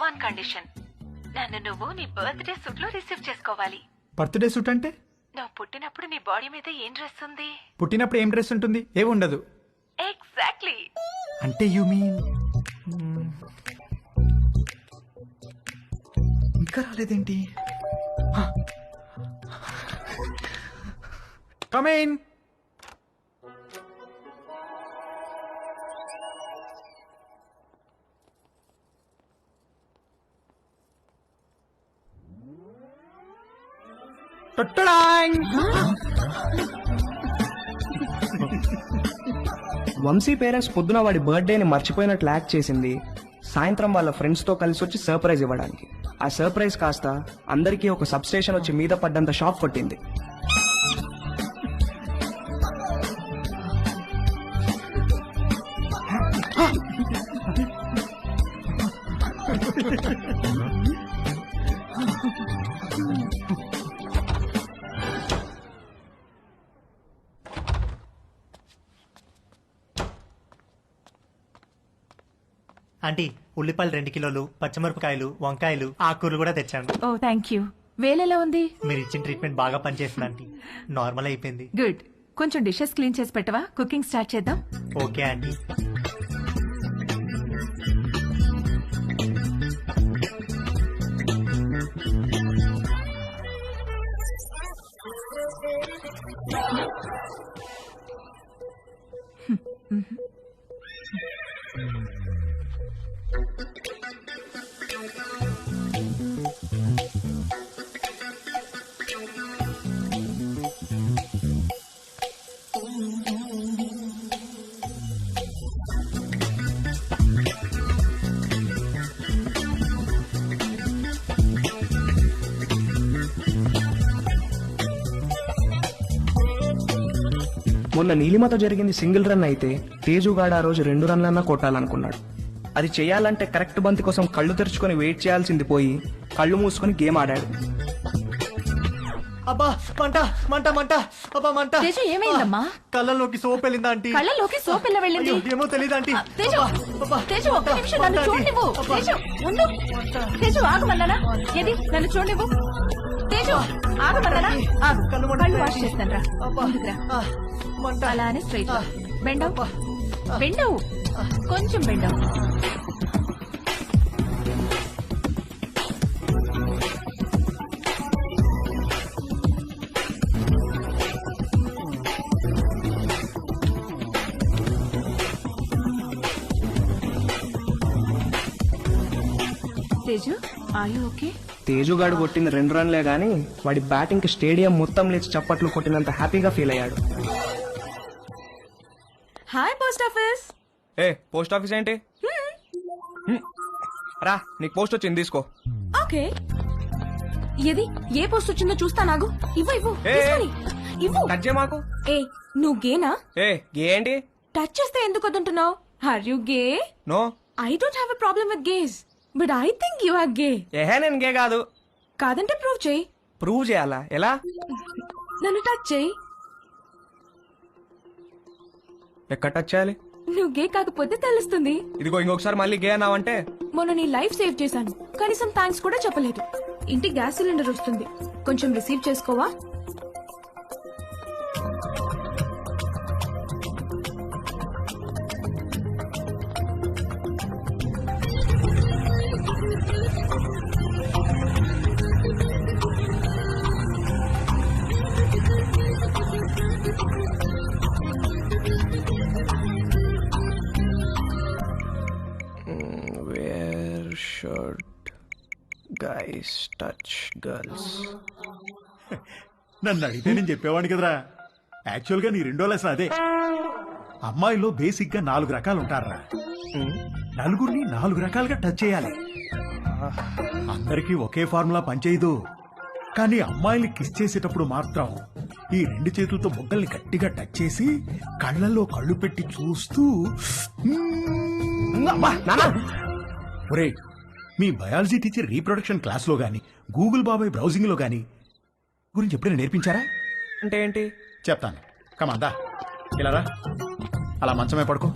1 కండిషన్. నన్ను నువ్వు నీ బర్త్డే సూట్ లో రిసీవ్ చేసుకోవాలి. బర్త్డే సూట్ అంటే? నువ్వు పుట్టినప్పుడు నీ బాడీ మీద ఏం డ్రెస్ ఉంది? పుట్టినప్పుడు ఏం డ్రెస్ ఉంటుంది? ఏమి ఉండదు. ఎగ్జాక్ట్లీ. అంటే యు మీన్ ఇంకా రాలేదేంటి? Come in. వంశీ పేరెంట్స్ పొద్దున వాడి బర్త్డేని మర్చిపోయినట్లు యాక్ట్ చేసింది. సాయంత్రం వాళ్ళ ఫ్రెండ్స్ తో కలిసి వచ్చి సర్ప్రైజ్ ఇవ్వడానికి. ఆ సర్ప్రైజ్ కాస్త అందరికీ ఒక సబ్ స్టేషన్ వచ్చి మీద పడ్డంత షాక్ కొట్టింది. ఆంటీ, ఉల్లిపాయలు 2 కిలోలు, పచ్చిమిరపకాయలు, వంకాయలు, ఆకుకూరలు కూడా తెచ్చాను. ఓ థ్యాంక్ యూ. వేలెలా ఉంది? మీరు ఇచ్చిన ట్రీట్మెంట్ బాగా పనిచేస్తుంది ఆంటీ. నార్మల్ అయిపోయింది. గుడ్. కొంచెం డిషెస్ క్లీన్ చేసి పెట్టవా? కుకింగ్ స్టార్ట్ చేద్దాం. Okay aunty. మొన్న నీలిమతో జరిగింది సింగిల్ రన్ అయితే తేజుగాడు ఆ రోజు 2 రన్లన్నా కొట్టాలనుకున్నాడు. అది చేయాలంటే కరెక్ట్ బంతి కోసం కళ్ళు తెరుచుకొని వెయిట్ చేయాల్సింది పోయి కళ్ళు మూసుకొని గేమ్ ఆడాడు. అబ్బా మంట మంట మంట, అబ్బా మంట. తేజు, ఏమైందమ్మా? కళ్ళలోకి సోప్ వెళ్ళిందా ఆంటీ? కళ్ళలోకి సోప్ ఎలా వెళ్ళింది? అయ్యో, ఏమో తెలియదు ఆంటీ. తేజు, తేజు, ఒక్క నిమిషం నన్ను చూడనివ్వు. తేజు, ఉండు. తేజు, ఆగమన్నానా? ఏది, నన్ను చూడనివ్వు. తేజు, ఆగమన్నానా? ఆగు. కళ్ళు వాష్ చేస్తాను రా. ముందుకురా. అలానే స్ట్రైట్. బెండవు, బెండవు, కొంచెం బెండవు. Teju, are you okay? తేజుగాడు కొట్టిన 2 రన్లే గాని వాడి బ్యాటింగ్ కి స్టేడియం మొత్తం లేచి చప్పట్లు కొట్టినంత హ్యాపీగా ఫీల్ అయ్యాడు. Hi post office. ఏ పోస్ట్ ఆఫీస్ ఏంటి? రా నీకు పోస్ట్ వచ్చింది తీసుకో. ఓకే, ఏది ఏ పోస్ట్ వచ్చిందో చూస్తా. నాగు ఇవ్వు ఇవ్వు ఏ, తీసుకొని. ఇవ్వు. టచ్ చేయ మాకు. ఏ నువ్వు గేనా? ఏ ఏంటి? టచ్ చేస్తే ఎందుకు వద్దంటున్నావు? Are you gay? No. I don't have a problem with gays, but I think you are gay. ఏహే నేను గే కాదు. కాదంటే ప్రూవ్ చేయి. ప్రూవ్ చేయాలా? ఎలా? నన్ను టచ్ చేయి. ఎక్కడ టచ్ చేయాలి? నువ్వు గే కాకపోతే తెలుస్తుంది. ఇదిగో ఇంకొకసారి మళ్ళీ గే అన్నావంటే. మొన్న నీ లైఫ్ సేవ్ చేశాను, కనీసం థ్యాంక్స్ కూడా చెప్పలేదు. ఇంటికి గ్యాస్ సిలిండర్ వస్తుంది, కొంచెం receive చేసుకోవా? Where should guys touch girls? నన్ను అడిగితే నేను చెప్పేవాడిని కదరా. యాక్చువల్గా నీ రెండో లెసన్ అదే. అమ్మాయిలో బేసిక్ గా 4 రకాలు ఉంటారా. నలుగురిని 4 రకాలుగా టచ్ చేయాలి. అందరికీ ఒకే ఫార్ములా పనిచేయదు. కానీ అమ్మాయిని కిస్ చేసేటప్పుడు మాత్రం ఈ 2 చేతులతో బొగ్గల్ని గట్టిగా టచ్ చేసి కళ్ళల్లో కళ్ళు పెట్టి చూస్తూ ఒరే, మీ బయాలజీ టీచర్ రీప్రొడక్షన్ క్లాస్ లో గాని గూగుల్ బాబాయ్ బ్రౌజింగ్ లో గాని గురించి ఎప్పుడైనా నేర్పించారా? అంటే ఏంటి? చెప్తాను. కమాందా ఇలా రా. అలా మంచమే పడుకో.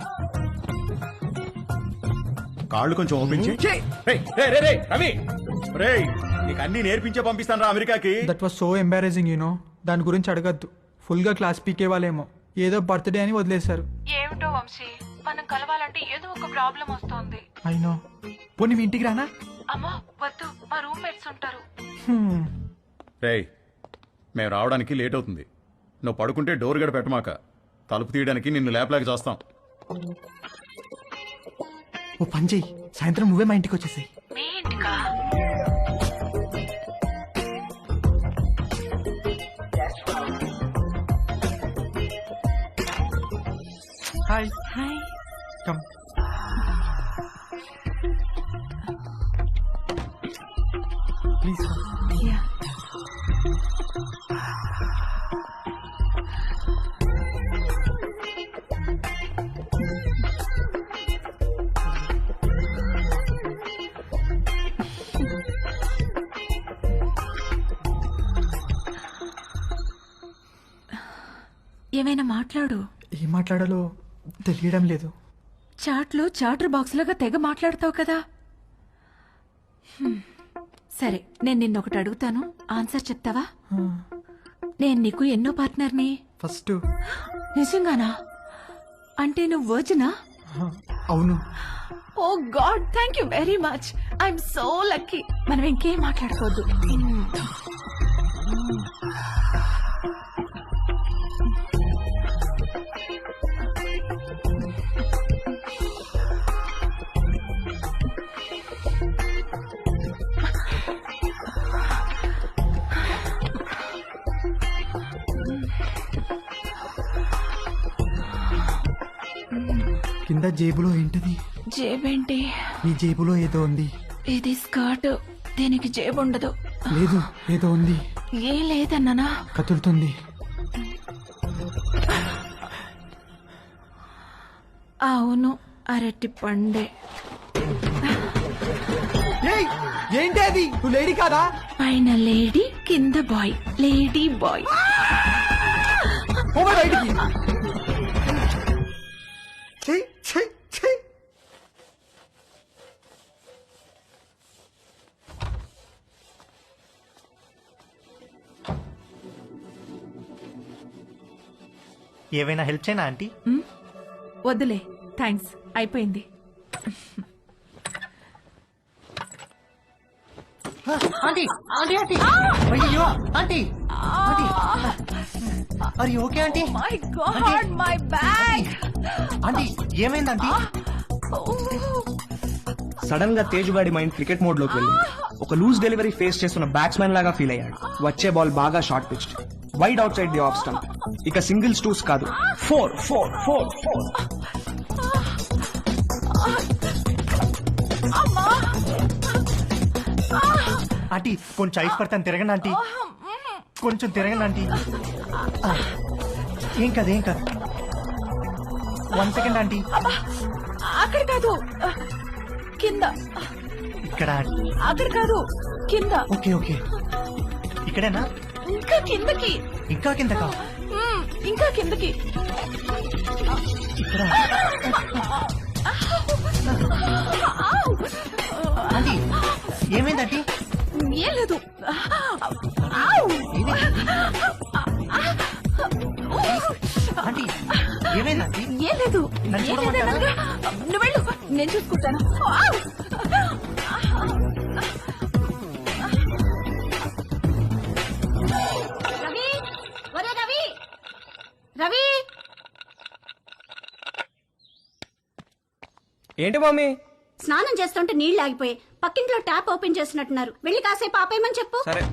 కాళ్ళు కొంచెం ఓపెన్ చేయి. రవి రేయ్, నీకు అన్ని నేర్పించే పంపిస్తాను రా అమెరికాకి. That was so embarrassing you know. దాని గురించి అడగద్దు. ఫుల్ గా క్లాస్ పీకే వాళ్ళేమో ఏదో బర్త్డే అని వదిలేశారు. ఏమిటో వంశీ, మనం కలవాలంటే ఏదో ఒక ప్రాబ్లం వస్తోంది. అయినో. పోనీ మీ ఇంటికి రానా? అమ్మా వద్దు, మా రూమ్మేట్స్ ఉంటారు. రేయ్, మేము రావడానికి లేట్ అవుతుంది. నువ్వు పడుకుంటే డోర్ గడ పెట్టమాక. తలుపు తీయడానికి నిన్ను లేపలేక చేస్తాం. ఓ పని చెయ్యి, సాయంత్రం నువ్వే మా ఇంటికి వచ్చేసాయి. మీ ఇంటికా? Hi hi. Come. Please. Yeah. ఏమైనా మాట్లాడు. ఏం మాట్లాడాలో తెలియడం లేదు. చాట్లో చాటర్ బాక్స్ లాగా తెగ మాట్లాడతావు కదా. సరే, నేను నిన్నొకటి అడుగుతాను, ఆన్సర్ చెప్తావా? నేను నీకు ఎన్నో పార్ట్నర్ని? ఫస్ట్. నిజంగానా? అంటే నువ్వు వర్జినా? అవును. Oh god, thank you very much. I'm so lucky. మనం ఇంకేం మాట్లాడుకోవద్దు. కింద జేబులో ఏంటిది? జేబేంటి? నీ జేబులో ఏదో ఉంది. ఇది స్కర్ట్, దీనికి జేబు ఉండదు. లేదు, ఏదో ఉంది. ఏం లేదన్నానా? కదులుతుంది. అవును, అరటి పండే. ఏంటి అది? నువ్వు లేడీ కాదా? పైన లేడీ, కింద బాయ్. Lady bye. బయటికి. ఏవైనా హెల్ప్ చేయనా ఆంటీ? వద్దులే, థ్యాంక్స్, అయిపోయింది. ఆంటీ ఆంటీ ఆంటీ అయ్యో ఆంటీ ఆంటీ అరే okay aunty? My God, my bag. Aunty ఏమైంది ఆంటీ? సడన్ గా తేజ్ గాడి మైండ్ క్రికెట్ మోడ్ లోకి వెళ్ళి ఒక లూజ్ డెలివరీ ఫేస్ చేస్తున్న బ్యాట్స్మెన్ లాగా ఫీల్ అయ్యాడు. వచ్చే బాల్ బాగా short pitch, wide out side the off stump. ఇక సింగిల్స్ టూస్ కాదు, 4 4 4 4. ఆంటీ కొంచెం ఐస్ పడతాను, తిరగండి ఆంటీ, కొంచెం తిరగండి ఆంటీ. ఏం కాదు ఏం కాదు, 1 సెకండ్ ఆంటీ. అక్కడ కాదు, కింద. ఇక్కడ అక్కడ కాదు, కింద. ఓకే ఓకే, ఇక్కడేనా? ఇంకా కిందకి. ఇంకా కిందకా? ఇంకా కిందకి. ఇక్కడ ఆంటీ ఏమైంది ఆంటీ? ఏం లేదు. ఆంటీ ఏమైంది ఆంటీ? ఏం లేదు. నన్ను ఏం చూడమంటారా? లేదనగా. నువ్వు వెళ్ళు, నేను చూసుకుంటాను. రవి ఒరే రవి రవి ఏంటి మమ్మీ? స్నానం చేస్తుంటే నీళ్లు ఆగిపోయి పక్కింట్లో ట్యాప్ ఓపెన్ చేసినట్టున్నారు. వెళ్ళి కాసేపు ఆపేయమని చెప్పు. సరే.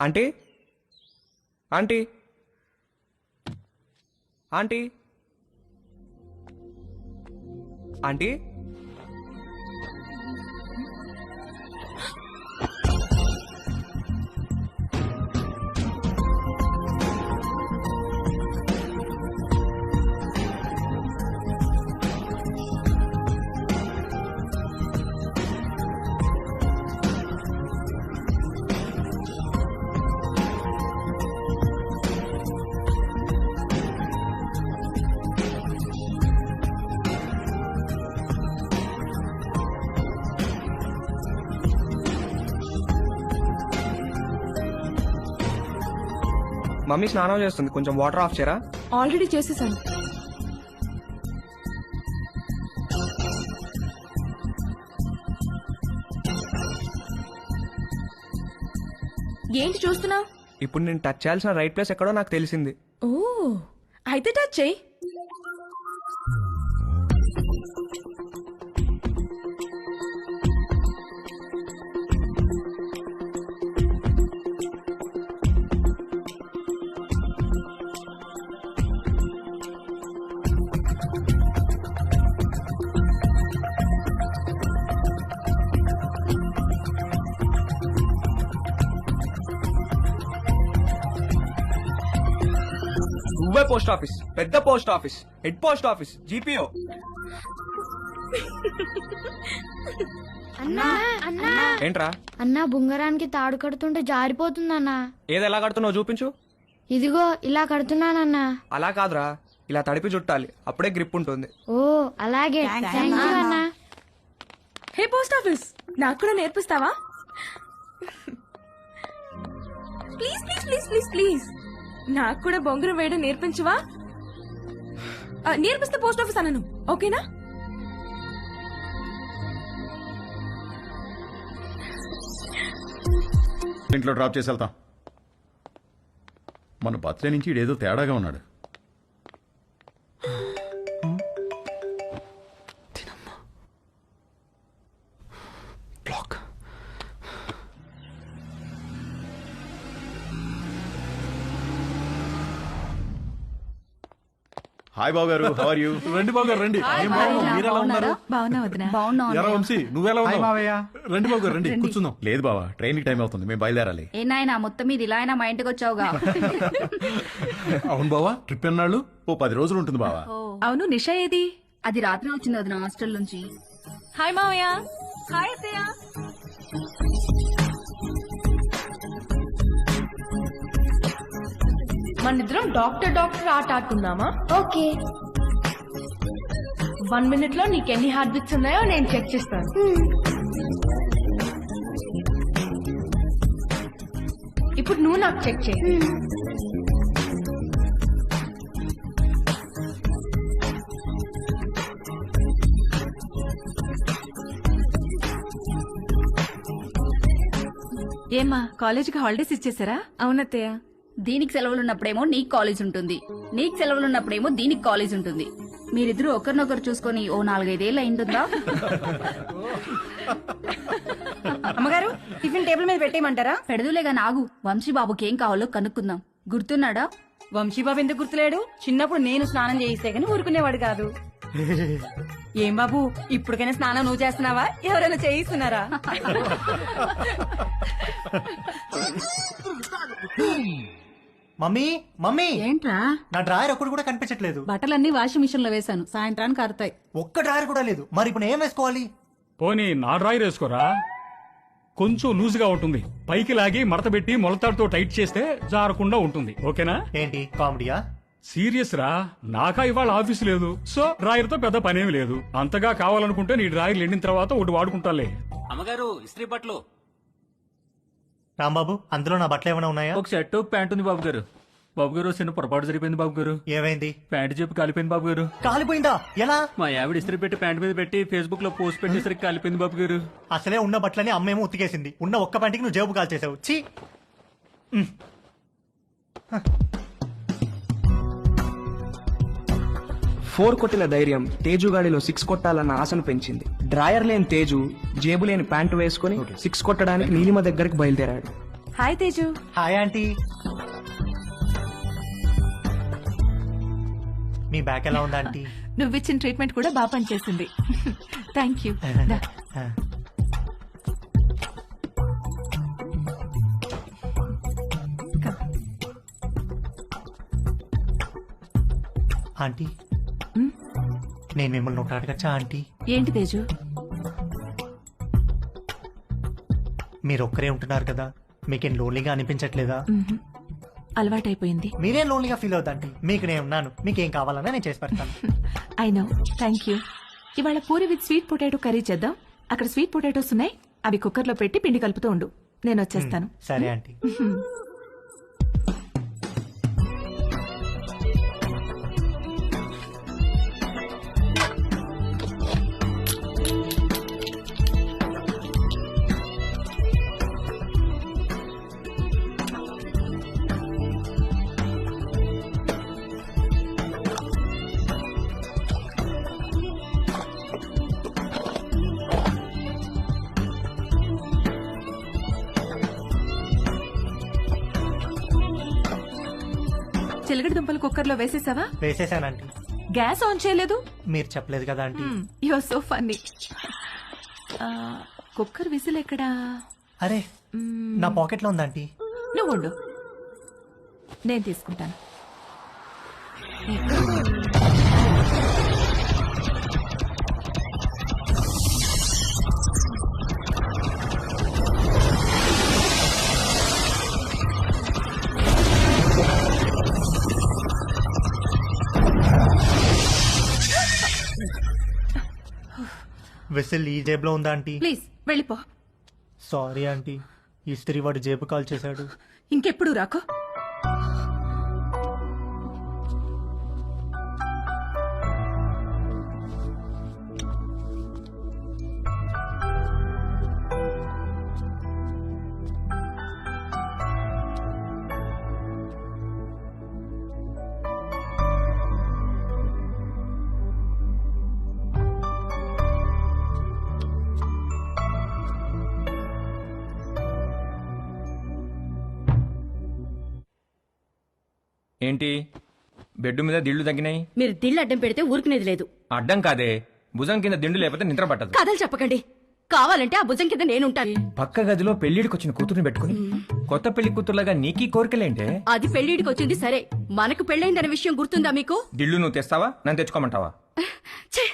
Aunty aunty aunty aunty mummy స్నానం చేస్తుంది, కొంచెం వాటర్ ఆఫ్ చేయరా? ఆల్రెడీ చేసేసాను. ఏంటి చూస్తున్నా? ఇప్పుడు నేను టచ్ చేయాల్సిన రైట్ ప్లేస్ ఎక్కడో నాకు తెలిసింది. ఓ, అయితే టచ్ చేయి. నువ్వే పోస్ట్ ఆఫీస్, పెద్ద post office, head post office, GPO. ఏంట్రా? అన్నా బుంగరానికి తాడు కడుతుంటే జారిపోతుందన్నా. ఏది ఎలా కడుతున్నావు చూపించు. ఇదిగో ఇలా కడుతున్నానన్నా. అలా కాదురా, ఇలా తడిపి చుట్టాలి, అప్పుడే గ్రిప్ ఉంటుంది. ఓ అలాగే, థ్యాంక్ యూ అన్నా. హే పోస్ట్ ఆఫీస్, నాకు కూడా నేర్పిస్తావా? Please please please please please, నాకు కూడా బొంగరం వేయడం నేర్పించవా? నేర్పిస్తే పోస్ట్ ఆఫీస్ అన్నాను, ఓకేనా? ఇంట్లో డ్రాప్ చేసి వెళ్తాం. మన బర్త్డే నుంచి ఇడేదో తేడాగా ఉన్నాడు. హాయ్ బాబు గారు, హౌ ఆర్ యు? రండి బాబు గారు రండి. ఏం బాగున్నావు, మీరు ఎలా ఉన్నారు? బాగున్నా వదినా. ఎరా వంశీ, నువ్వెలా ఉన్నావు? రండి బాబు గారు రండి, కూర్చుందాం. లేదు బావా, ట్రైన్ కి టైం అవుతుంది, మేము బయలుదేరాలి. ఏ నాయనా మొత్తం మీద ఇలా అయినా మా ఇంటికి వచ్చావుగా. అవును బావా, ట్రిప్ ఎన్నాళ్ళు? ఓ 10 రోజులు ఉంటుంది బావా. అవును, నిషా ఏది? అది రాత్రి వచ్చింది వదిన హాస్టల్ నుంచి. హాయ్ మావయ్య. హాయ్ అత్తయ్య. మనిద్దరం డాక్టర్ డాక్టర్ ఆట ఆడుకుందామా? ఓకే. 1 minute లో నీకు ఎన్ని హార్ట్ బీట్స్ ఉన్నాయో నేను చెక్ చేస్తాను. ఇప్పుడు నువ్వు నాకు చెక్ చేయి. ఏమ్మా కాలేజీకి హాలిడేస్ ఇచ్చేసారా? అవునత్తయ్య. దీనికి సెలవులున్నప్పుడేమో నీకు కాలేజ్ ఉంటుంది, నీకు సెలవులున్నప్పుడేమో దీనికి కాలేజ్ ఉంటుంది. మీరిద్దరూ ఒకరినొకరు చూసుకొని ఓ 4-5 ఏళ్ళు అయింటుందా? అమ్మగారు, టిఫిన్ టేబుల్ మీద పెట్టేయమంటారా? పెడదులేగా నాగు, వంశీ బాబుకి ఏం కావాలో కనుక్కుందాం. గుర్తున్నాడా? వంశీబాబు ఎందుకు గుర్తులేడు? చిన్నప్పుడు నేను స్నానం చేయిస్తే గానీ ఊరుకునేవాడు కాదు. ఏం బాబు, ఇప్పటికైనా స్నానం నువ్వు చేస్తున్నావా, ఎవరైనా చేయిస్తున్నారా? మమ్మీ మమ్మీ ఏంట్రా? నా డ్రాయర్ ఒక్కడు కూడా కనిపించట్లేదు. బట్టలన్నీ వాషింగ్ మిషన్ లో వేశాను, సాయంత్రానికి ఆరుతాయి. ఒక్క డ్రాయర్ కూడా లేదు. మరి ఇప్పుడు ఏం వేసుకోవాలి? పోనీ నా డ్రాయర్ వేసుకోరా, కొంచెం లూజ్ గా ఉంటుంది. పైకి లాగి మడత పెట్టి మొలతాడుతో టైట్ చేస్తే జారకుండా ఉంటుంది. ఓకేనా? ఏంటి కామెడీయా? సీరియస్ రా, నాకా ఇవాళ ఆఫీస్ లేదు, సో డ్రాయర్ తో పెద్ద పనేమి లేదు. అంతగా కావాలనుకుంటే నీ డ్రాయర్ ఎండిన తర్వాత ఒకటి వాడుకుంటాలే. అమ్మగారు ఇస్త్రీ బట్టలు. రాంబాబు, అందులో నా బట్టలు ఏమైనా ఉన్నాయా? ఒక షర్ట్ ఒక ప్యాంట్ ఉంది బాబు గారు. బాబు గారు చిన్న పొరపాటు జరిపోయింది బాబు గారు. ఏమైంది? ప్యాంట్ చెప్పి కాలిపోయింది బాబు గారు. కాలిపోయిందా? ఎలా? మా ఆవిడ ఇస్త్రీ పెట్టి ప్యాంట్ మీద పెట్టి ఫేస్బుక్ లో పోస్ట్ పెట్టేసరికి కాలిపోయింది బాబు గారు. అసలే ఉన్న బట్టలని అమ్మేమో ఉతికేసింది. ఉన్న ఒక్క ప్యాంటుకి నువ్వు జేబు కాల్చేసావు. ఛీ! 4 కొట్టిన ధైర్యం తేజుగాడిలో 6 కొట్టాలన్న ఆశను పెంచింది. డ్రాయర్ లేని తేజు జేబు లేని ప్యాంటు వేసుకుని 6 కొట్టడానికి నీలిమ దగ్గరికి బయలుదేరాడు. హాయ్ తేజు. Hi aunty. మీ బ్యాక్ ఎలా ఉందా ఆంటీ? నువ్విచ్చిన ట్రీట్మెంట్ కూడా బాగా పనిచేసింది. Thank you. ఆంటీ, నేను మిమ్మల్ని ఒకటి అడగచ్చా ఆంటీ? ఏంటి తేజు? మీరు ఒక్కరే ఉంటున్నారు కదా, మీకేం లోన్లీగా అనిపించట్లేదా? అలవాటైపోయింది. మీరేం లోన్లీగా ఫీల్ అవుతాంటీ, మీకు నేను ఉన్నాను. మీకేం కావాలన్నా నేను చేసి పెడతాను. I know. Thank you. ఇవాళ puri with sweet potato curry చేద్దాం. అక్కడ స్వీట్ పొటాటోస్ ఉన్నాయి, అవి కుక్కర్లో పెట్టి పిండి కలుపుతూ ఉండు, నేను వచ్చేస్తాను. సరే ఆంటీ. చిలకడ దుంపలు కుక్కర్లో వేసేసావా? వేసేసానంటీ. గ్యాస్ ఆన్ చేయలేదు? మీరు చెప్పలేదు కదా aunty. You are so funny. Cooker whistle ఎక్కడా? అరే, నా పాకెట్ లో ఉందంటీ. నువ్వు ఉండు, నేను తీసుకుంటాను. విసిల్ ఈ జేబులో ఉందా ఆంటీ? ప్లీజ్ వెళ్ళిపో. సారీ ఆంటీ, ఇస్త్రీ వాడు జేబు కాల్ చేశాడు. ఇంకెప్పుడు రాకో. ఏంటి బెడ్ మీద దిళ్లు తగ్గినాయి? మీరు దిళ్ళు అడ్డం పెడితే ఊరుకునేది లేదు. అడ్డం కాదే, భుజం కింద దిండు లేకపోతే నిద్ర పట్టదు. కథలు చెప్పకండి, కావాలంటే ఆ భుజం కింద నేనుంటాను. పక్క గదిలో పెళ్లిడికి వచ్చిన కూతుర్ని పెట్టుకుని కొత్త పెళ్లి కూతురులాగా నీకీ కోరికలేంటే? అది పెళ్లిడికి వచ్చింది సరే, మనకు పెళ్ళైందనే విషయం గుర్తుందా మీకు? దిళ్ళు నువ్వు తెస్తావా, నన్ను తెచ్చుకోమంటావా? ఛే!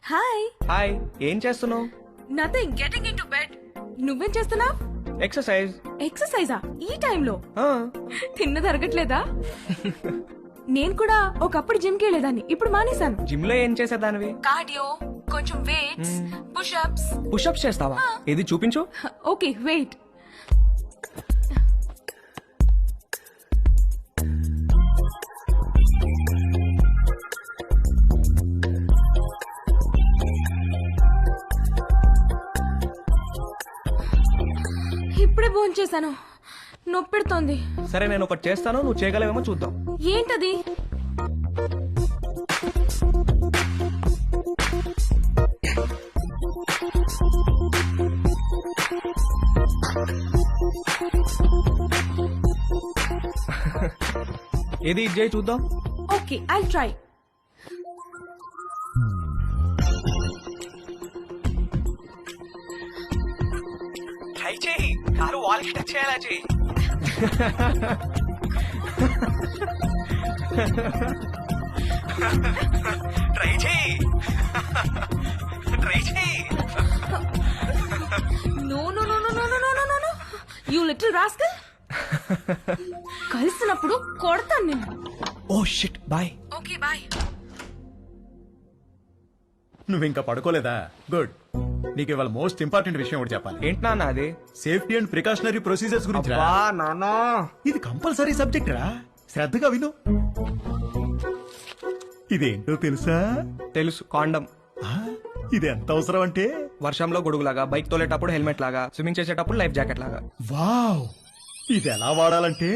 హాయ్. హాయ్, ఏం చేస్తున్నావు? Nothing, getting in to bed. నువ్వేం చేస్తున్నావు? ఎక్సర్సైజ్. ఎక్సర్సైజా ఈ టైంలో? తిన్న తరగట్లేదా? నేను కూడా ఒకప్పుడు జిమ్ కి వెళ్ళేదాన్ని, ఇప్పుడు మానేశాను. జిమ్ లో ఏం చేసేదానివి? కార్డియో, కొంచెం వెయిట్స్, పుషప్స్. పుషప్స్ చేస్తావా? ఏది చూపించు. Okay wait. చేశాను, నొప్పి పెడుతోంది. సరే నేను ఒకటి చేస్తాను, నువ్వు చేయగలవేమో చూద్దాం. ఏంటది? ఏది ఇది చేయి చూద్దాం. Okay, I try. ట్రై చేయి, కారు వాల్కి టచ్ చేయాలా చేయి. ట్రై చేయి, ట్రై చేయి. No no no no no no no no no, you little rascal. కలిసినప్పుడు కొడతాను నిన్ను. Oh shit, bye. Okay bye. నువ్వు ఇంకా పడుకోలేదా? గుడ్. నీకు ఇవాళ మోస్ట్ ఇంపార్టెంట్ విషయం ఒకటి చెప్పాలి. ఏంటి నాన్న అది? సేఫ్టీ అండ్ ప్రికాషనరీ ప్రొసీజర్స్ గురించి రా. అబ్బా నాన్నా, ఇది కంపల్సరీ సబ్జెక్ట్ రా, శ్రద్ధగా విను. ఇదేంటో తెలుసా? తెలుసు, కాండం. ఆ, ఇది ఎంత అవసరం అంటే వర్షంలో గొడుగులాగా, బైక్ తోలేటప్పుడు హెల్మెట్ లాగా, స్విమ్మింగ్ చేసేటప్పుడు లైఫ్ జాకెట్ లాగా. వావ్, ఇది ఎలా వాడాలంటే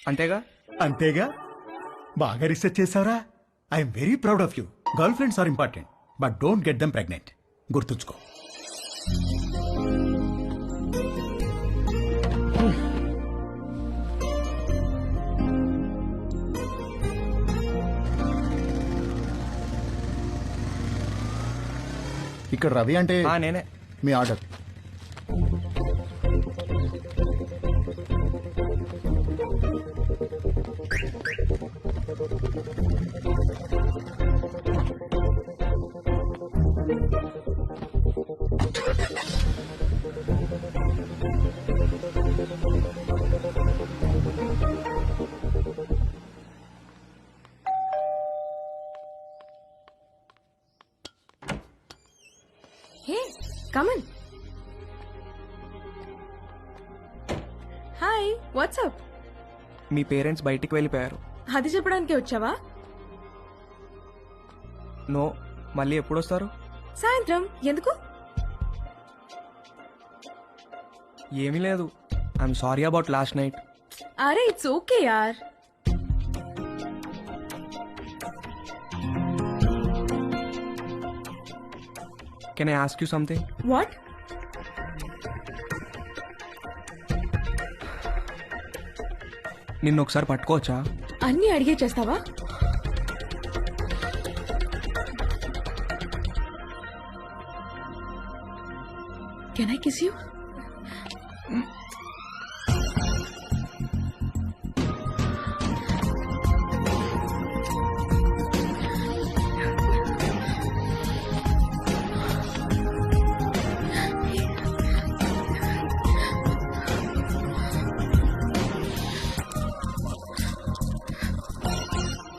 అంతేగా? అంతేగా. బాగా రీసెర్చ్ చేసావరా? I'm very proud of you. Girl friends are important, but don't get them pregnant. గుర్తుంచుకో. ఇక్కడ రవి అంటే నేనే. మీ order. Hey, come in. Hi, what's up? మీ పేరెంట్స్ బయటికి వెళ్ళిపోయారు. అది చెప్పడానికి వచ్చావా? నో, మళ్ళీ ఎప్పుడు వస్తారు? సాయంత్రం. ఎందుకు? ఏమీ లేదు. I'm sorry about last night. అరే ఇట్స్ ఓకే యార్. Can I ask you something? What? నిన్ను ఒకసారి పట్టుకోవచ్చా? అన్నీ అడిగే చేస్తావా? Can I kiss you?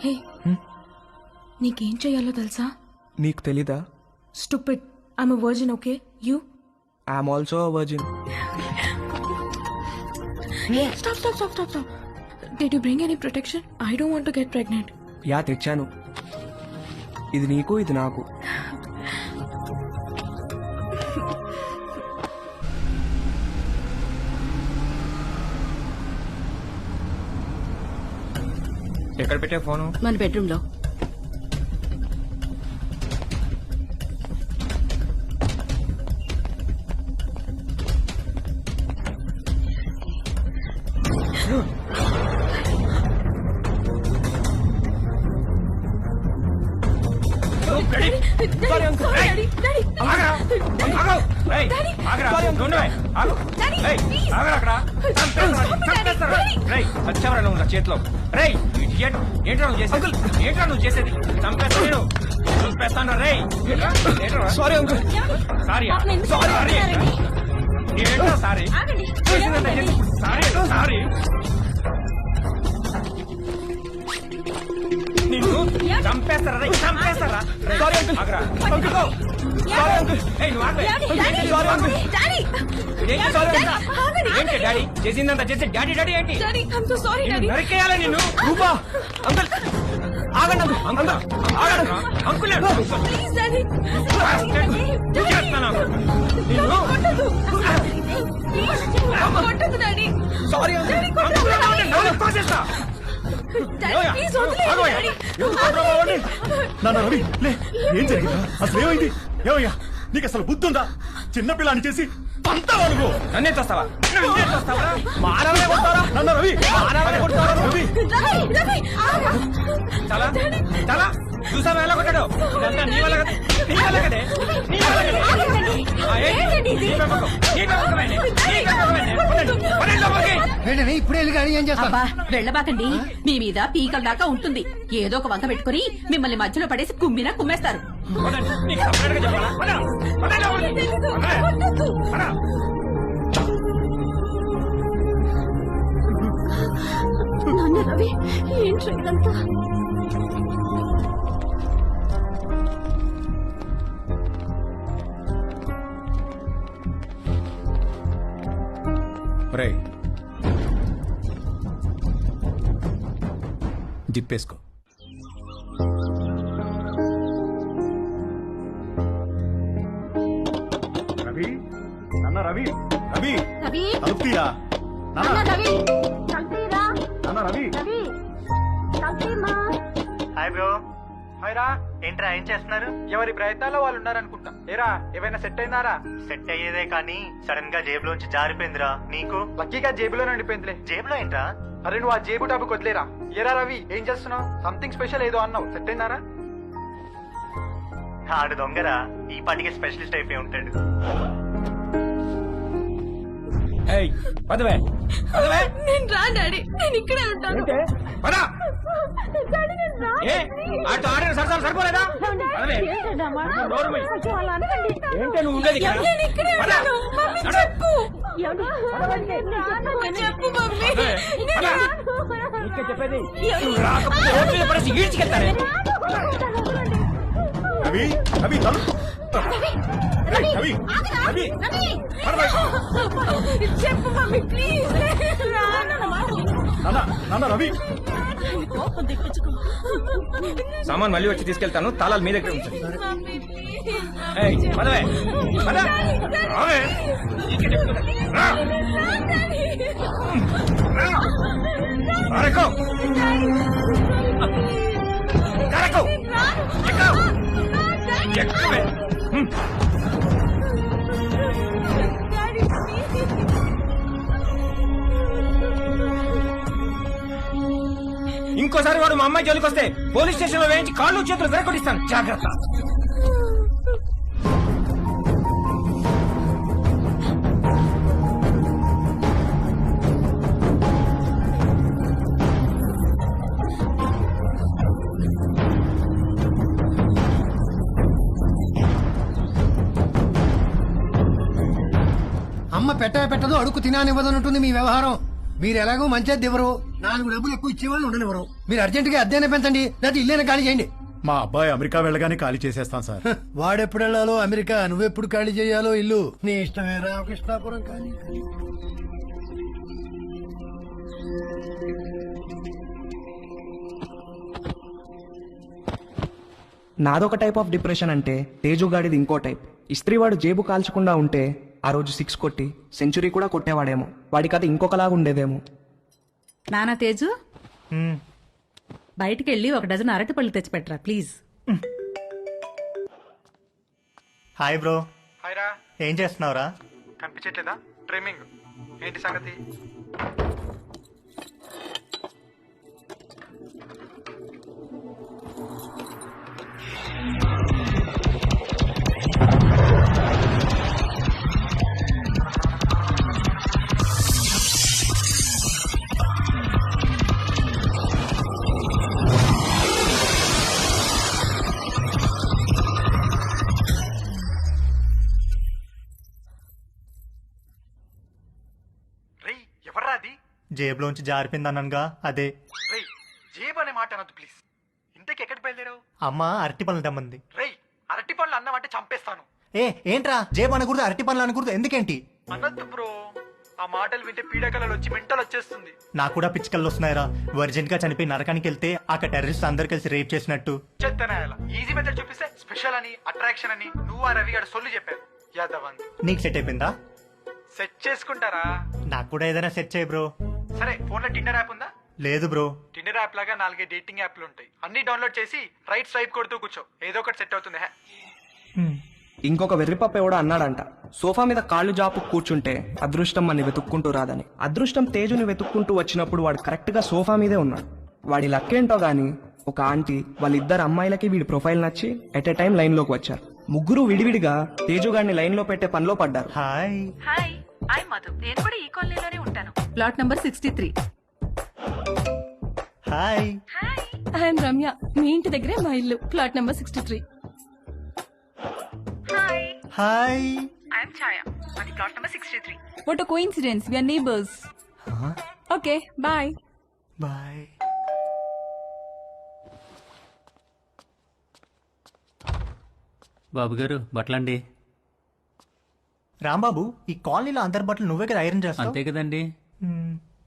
Hey, నీకేం చెయ్యాలో తెలుసా? నీకు తెలీదా? Stupid. I'm a virgin, okay? You? I'm also virgin. Hey, stop. Did you bring any protection? I don't want to get pregnant. Yeah, తెచ్చాను. ఇది నీకు, ఇది నాకు. ఎక్కడ పెట్టే ఫోను? మన బెడ్రూమ్ లో. చేతిలో ఏంట్రా నువ్వు చేసేది? చంపేస్తాను రే. Sorry uncle. సారీ ఏంటో సారీ సారీ నిన్ను చంపేస్తారా రే, చంపేస్తారా? Sorry uncle. Sorry uncle. ఏంటి డాడీ చేసిందంతా చేసి డాడీ ఏంటి? Daddy, I'm so sorry, Daddy. నరికేయాలా నిన్ను? రూపా అంకుల్. ఆగండి అంకుల్ ఆగండి అంకుల్ ప్లీజ్ డాడీ కొట్టదు డాడీ సారీ నాన్న రవి లే, ఏం జరిగిందా? అసలు ఏమైంది? ఏమయ్యా నీకు అసలు బుద్ధి ఉందా? చిన్నపిల్లని చేసి పంతావా నువ్వు? నన్నే చూస్తావా మానవే కొడతారా నాన్న రవి, మానవే కొడతారా రవి చాలా చాలా చూసావా ఎలా కొట్టాడు? ఇదంతా నీ వల్ల కదే, నీ వల్ల కదే, నీ వల్ల కదే. ఆ, ఏంటి? నీ పెంపకం, నీ పెంపకమేనే, నీ పెంపకమేనే. పదండి, పదండి లోపలికి. ఏంటని ఇప్పుడే వెళ్ళి కానీ ఏం చేస్తా? అబ్బా వెళ్ళబాకండి, మీ మీద పీకల దాకా ఉంటుంది. ఏదో ఒక వంక పెట్టుకుని మిమ్మల్ని మధ్యలో పడేసి కుమ్మినా కుమ్మేస్తారు. పదండి, నీకు సపరేట్గా చెప్పాలా? పద, పదండి లోపలికి. పద, పద. నాన్న రవి ఏంట్రా ఇదంతా? రేయ్ జిప్పేసుకో. రవి నాన్న రవి రవి రవి తలుపు తీరా. నాన్న రవి తలుపుతీరా. నాన్న రవి రవి తలుపుతీయమ్మా. Hi bro. హాయ్ రా. ఏంట్రా ఏం చేస్తున్నారు? ఎవరి ప్రయత్నాల్లో వాళ్ళు ఉన్నారనుకుంటా. ఏరా ఏమైనా సెట్ అయినారా? సెట్ అయ్యేదే కానీ సడన్ గా జేబులోంచి జారిపోయిందిరా. నీకు? లక్కీగా జేబులో ఉండిపోయిందిలే. జేబులో ఏంట్రా? అరే నువ్వు ఆ జేబు టాపిక్ వదిలేరా. ఏరా రవి ఏం చేస్తున్నావు? సంథింగ్ స్పెషల్ ఏదో అన్నావు, సెట్ అయినారా? ఆడు దొంగరా, ఈ పాటికి స్పెషలిస్ట్ అయిపోయి ఉంటాడు. ఏయ్ పదవే పదవే. నేను రా డాడీ, నేను ఇక్కడే ఉంటాను. పద. డాడీ నేను రా. ఏ ఆటో ఆడిన సరసాలు సరిపోలేదా? పదవే. నోరు మూయి. ఏంటే నువ్వు ఉండేది ఇక్కడ? నేను ఇక్కడే పద. ఉంటాను. మమ్మీ నడు. చెప్పు. చెప్పు మమ్మీ. పదవే. పద. నీకే చెప్పేది. నువ్వు రాకపోతే రోడ్డు మీద పడేసి ఈడ్చుకెళ్తారే. రవి రవి తలుపు. రేయ్, రవి రవి చెప్పు మమ్మీ ప్లీజ్. నాన్న నాన్న రవి సామాన్ మళ్ళీ వచ్చి తీసుకెళ్తాను, తాళాలు మీ దగ్గర ఉంచండి. Mummy please. ఏయ్ పదవే పద. రావే. నీకే చెప్తున్నా. రా. అరెక్కో కరెక్కో ఎక్కో ఎక్కువే. ఇంకోసారి వాడు మా అమ్మాయి జోలికి వస్తే పోలీస్ స్టేషన్ లో వేయించి కాళ్ళు చేతులు విరగొట్టిస్తాను, జాగ్రత్త. అమ్మ పెట్టదు అడుగు తినానివ్వదన్నట్టుంది మీ వ్యవహారం. మీరు ఎలాగో మంచిది ఇవ్వరు, 4 డబ్బులు ఎక్కువ ఇచ్చేవాళ్ళు ఉండనివ్వరు. మీరు అర్జెంటుగా అద్దెనే పెంచండి, లేదా ఇల్లేనే ఖాళీ చేయండి. మా అబ్బాయి అమెరికా వెళ్ళగానే ఖాళీ చేసేస్తాం సార్. వాడెప్పుడు వెళ్ళాలో అమెరికా, నువ్వెప్పుడు ఖాళీ చేయాలో ఇల్లు నీ ఇష్టమేరా. కృష్ణాపురం ఖాళీ. నాదొక టైప్ ఆఫ్ డిప్రెషన్ అంటే తేజు గాడిది ఇంకో టైప్. ఇస్త్రీవాడు జేబు కాల్చకుండా ఉంటే ఆ రోజు 6 కొట్టి సెంచురీ కూడా కొట్టేవాడేమో. వాడి కథ ఇంకొకలాగా ఉండేదేమో. నానా తేజు, బయటికి వెళ్ళి 1 డజన్ అరటిపళ్ళు తెచ్చిపెట్టరా ప్లీజ్. Hi bro. హాయ్ రా. ఏం చేస్తున్నావురా? కనిపించట్లేదా? డ్రీమింగ్. ఏంటి సంగతి? ఎవర్రా అది? జేబులోంచి జారిపోయింది అన్నానుగా, అదే. రేయ్ జేబు అనే మాట అనొద్దు ప్లీజ్. ఇంతకి ఎక్కడికి బయలుదేరావు? అమ్మ అరటి పనులు తెమ్మంది. రేయ్ అరటి పండ్లు అన్నావంటే చంపేస్తాను. ఏంట్రా జేబు అనకూడదు, అరటి పనులు అనకూడదు, ఎందుకేంటి? అనొద్దు బ్రో, ఆ మాటలు వింటే పీడకలలు వచ్చి మెంటల్ వచ్చేస్తుంది. నాకు కూడా పిచ్చికల్లో వస్తున్నాయిరా. వర్జిన్ గా చనిపోయి నరకానికి వెళ్తే అక్కడ టెర్రరిస్ట్ అందరు కలిసి రేప్ చేసినట్టు. చెత్తనాయాల ఈజీ మెథడ్ చూపిస్తే స్పెషల్ అని అట్రాక్షన్ అని నువ్వు ఆ రవి గారు సొల్లు చెప్పారు. యాదవంది నీకు సెట్ అయిపోయిందా? సెట్ చేసుకుంటారా? నాకు కూడా ఏదైనా సెట్ చేయి బ్రో. సరే ఫోన్ లో టిండర్ యాప్ ఉందా? లేదు బ్రో. టిండర్ యాప్ లాగా 4 డేటింగ్ యాప్లు ఉంటాయి. అన్ని డౌన్లోడ్ చేసి రైట్ స్వైప్ కొడుతూ కూర్చో, ఏదో ఒకటి సెట్ అవుతుంది. ఇంకొక వెర్రిపప్ప ఎవడో అన్నాడంట, సోఫా మీద కాళ్ళు జాపు కూర్చుంటే అదృష్టం అని వెతుక్కుంటూ రాదని. అదృష్టం తేజుని వెతుక్కుంటూ వచ్చినప్పుడు వాడు కరెక్ట్ గా సోఫా మీదే ఉన్నాడు. వాడి లక్కేంటో గాని ఒక ఆంటీ వాళ్ళిద్దరు అమ్మాయిలకి వీడి ప్రొఫైల్ నచ్చి ఎట్ ఎ టైం లైన్ లోకి వచ్చారు. ముగ్గురు విడివిడిగా తేజుగాడిని లైన్ లో పెట్టే పనిలో పడ్డారు. Hi hi, I Madhu. నేను కూడా ఈ కాలనీలోనే ఉంటాను. Plot number 63. Hi I'm Ramya. మీ ఇంటి దగ్గరే మా ఇల్లు, plot number 63. Hi, hi I'm Chaya. అది plot number 63. What a coincidence, we are neighbours. Okay bye. Bye. బాబు గారు బట్టలండి. రాంబాబు, ఈ కాలనీలో అందరి బట్టలు నువ్వే కదా ఐరన్ చేస్తావు? అంతే కదండి.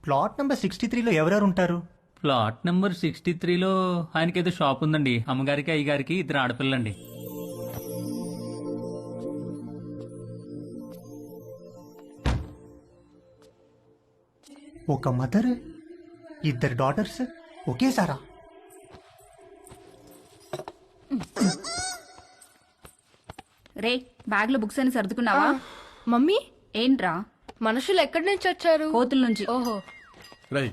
ప్లాట్ నెంబర్ 63లో ఎవరెవరు ఉంటారు? ప్లాట్ నెంబర్ 63లో ఆయనకి ఏదో షాప్ ఉందండి. అమ్మగారికి అయ్యగారికి 2 ఆడపిల్లండి. ఒక మదర్, 2 డాటర్స్ ఒకేసారా? రే, బ్యాగ్ లో బుక్స్ అని సర్దుకున్నావా? మమ్మీ, ఏంట్రా? మనుషులు ఎక్కడి నుంచి వచ్చారు? కోతుల నుంచి. ఓహో. రై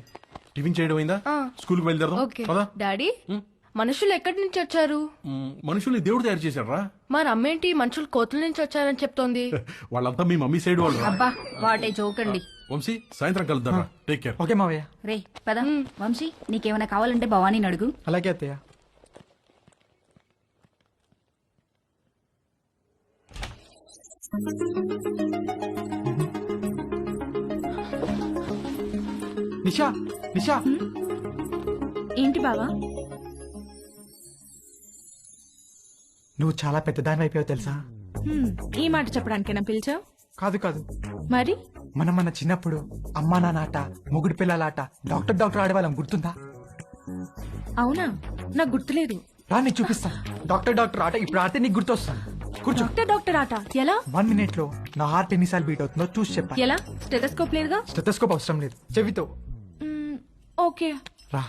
టిఫిన్ చేయడం అయిందా? స్కూల్కి బయలుదేరదాం. ఓకే. పదా. డాడీ, మనుషులు ఎక్కడి నుంచి వచ్చారు? మనుషుల్ని దేవుడు తయారు చేశాడు రా. మరి అమ్మేంటి మనుషులు కోతుల నుంచి వచ్చారని చెప్తోంది? వాళ్ళంతా మీ మమ్మీ సైడ్ వాళ్ళు. అబ్బా, వాటే జోకండి. వంశీ సాయంత్రం కలుద్దాం. Take care. ఓకే మావయ్య. రే పద. వంశీ, నీకేమైనా కావాలంటే భవానీని అడుగు. అలాగే అత్తయ్య. నిషా, నిషా. ఏంటి బావా? నువ్వు చాలా పెద్దదాని అయిపోయావు తెలుసా? ఈ మాట చెప్పడానికైనా పిలిచావు? కాదు కాదు, మరి మనం మన చిన్నప్పుడు అమ్మా నాన్న, మొగుడు పిల్లలాట, డాక్టర్ ఆడేవాళ్ళం, గుర్తుందా? అవునా, నాకు గుర్తులేదు. రా నీకు చూపిస్తా. డాక్టర్ ఆట ఇప్పుడు ఆడితే నీకు గుర్తొస్తా. కూర్చో. డాక్టర్ ఆట ఎలా? 1 minute లో నా హార్ట్ ఎన్నిసార్లు బీట్ అవుతుందో చూసి చెప్పా. ఎలా? స్టెథోస్కోప్ లేదుగా? స్టెథోస్కోప్ అవసరం లేదు, చెవితో. ఓకే రా.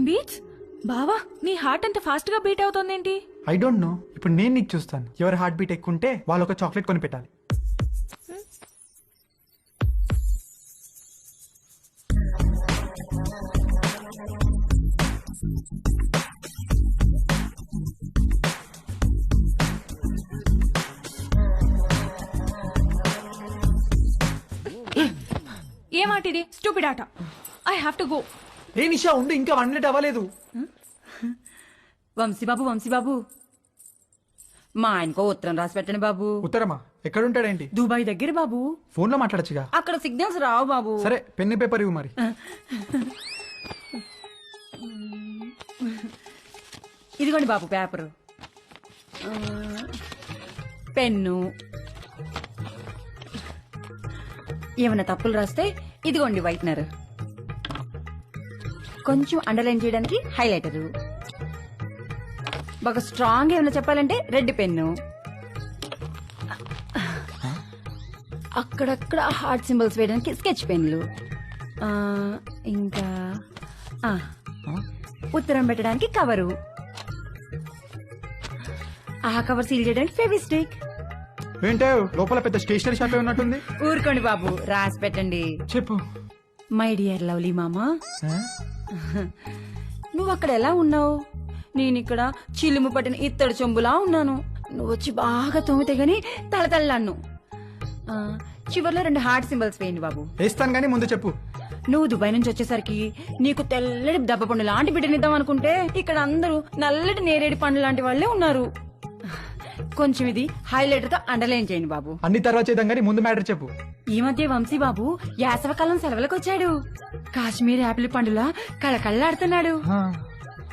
బీట్స్. బావా, నీ హార్ట్ అంత ఫాస్ట్ గా బీట్ అవుతోందేంటి? I don't know. ఇప్పుడు నేను నీకు చూస్తాను. ఎవరి హార్ట్ బీట్ ఎక్కువ ఉంటే వాళ్ళు ఒక చాక్లెట్ కొని పెట్టాలి. ఏం ఆట ఇది? స్టూపిడ్ ఆట. I have to go. ఏ నిషా ఉండు, ఇంకా 1 minute అవ్వలేదు. వంశీబాబు, మా ఆయనకో ఉత్తరం రాసి పెట్టండి బాబు. ఉత్తరమా? ఎక్కడుంటాడేంటి? దుబాయ్ దగ్గర బాబు. ఫోన్ లో మాట్లాడచ్చుగా. అక్కడ సిగ్నల్స్ రావు బాబు. సరే, పెన్ను పేపర్ ఇవ్వు మరి. ఇదిగోండి బాబు పేపరు, పెన్ను. ఏమైనా తప్పులు రాస్తే ఇదిగోండి వైట్నర్, కొంచెం అండర్లైన్ చేయడానికి హైలైటరు, బాగా స్ట్రాంగ్ ఏమైనా చెప్పాలంటే రెడ్ పెన్ను, అక్కడక్కడ హార్ట్ సింబల్స్ వేయడానికి స్కెచ్ పెన్లు, ఇంకా ఉత్తరం పెట్టడానికి కవరు, ఆ కవర్ సీల్ చేయడానికి ఫెవిస్టిక్. ఏంటో లోపల పెద్ద స్టేషనరీ షాప్ ఉన్నట్టుంది. ఊరుకోండి బాబు, రాసి పెట్టండి. చెప్పు. మై డియర్ లవ్లీ మామా, నువ్వు అక్కడ ఎలా ఉన్నావు? నేను ఇక్కడ చిల్లుము పట్టిన ఇత్తడి చెంబులా ఉన్నాను. నువ్వు వచ్చి బాగా తోమితే గాని తలతల్లాను. చివర్లో 2 హార్ట్ సింబల్స్ వేయండి బాబు. వేస్తాను గానీ ముందు చెప్పు. నువ్వు దుబాయ్ నుంచి వచ్చేసరికి నీకు తెల్లటి దెబ్బ పండు లాంటి బిడ్డనిద్దాం అనుకుంటే ఇక్కడ అందరూ నల్లటి నేరేడు పండు లాంటి వాళ్ళే ఉన్నారు. కొంచెం ఇది హైలైటర్ తో అండర్లైన్ చేయండి బాబు. అన్ని తర్వాత చేద్దాం కానీ ముందు మ్యాటర్ చెప్పు. ఈ మధ్య వంశీ బాబు యాసవకాలం సెలవులకు వచ్చాడు. కాశ్మీర్ యాపిల్ పండులా కళకళ్ళాడుతున్నాడు.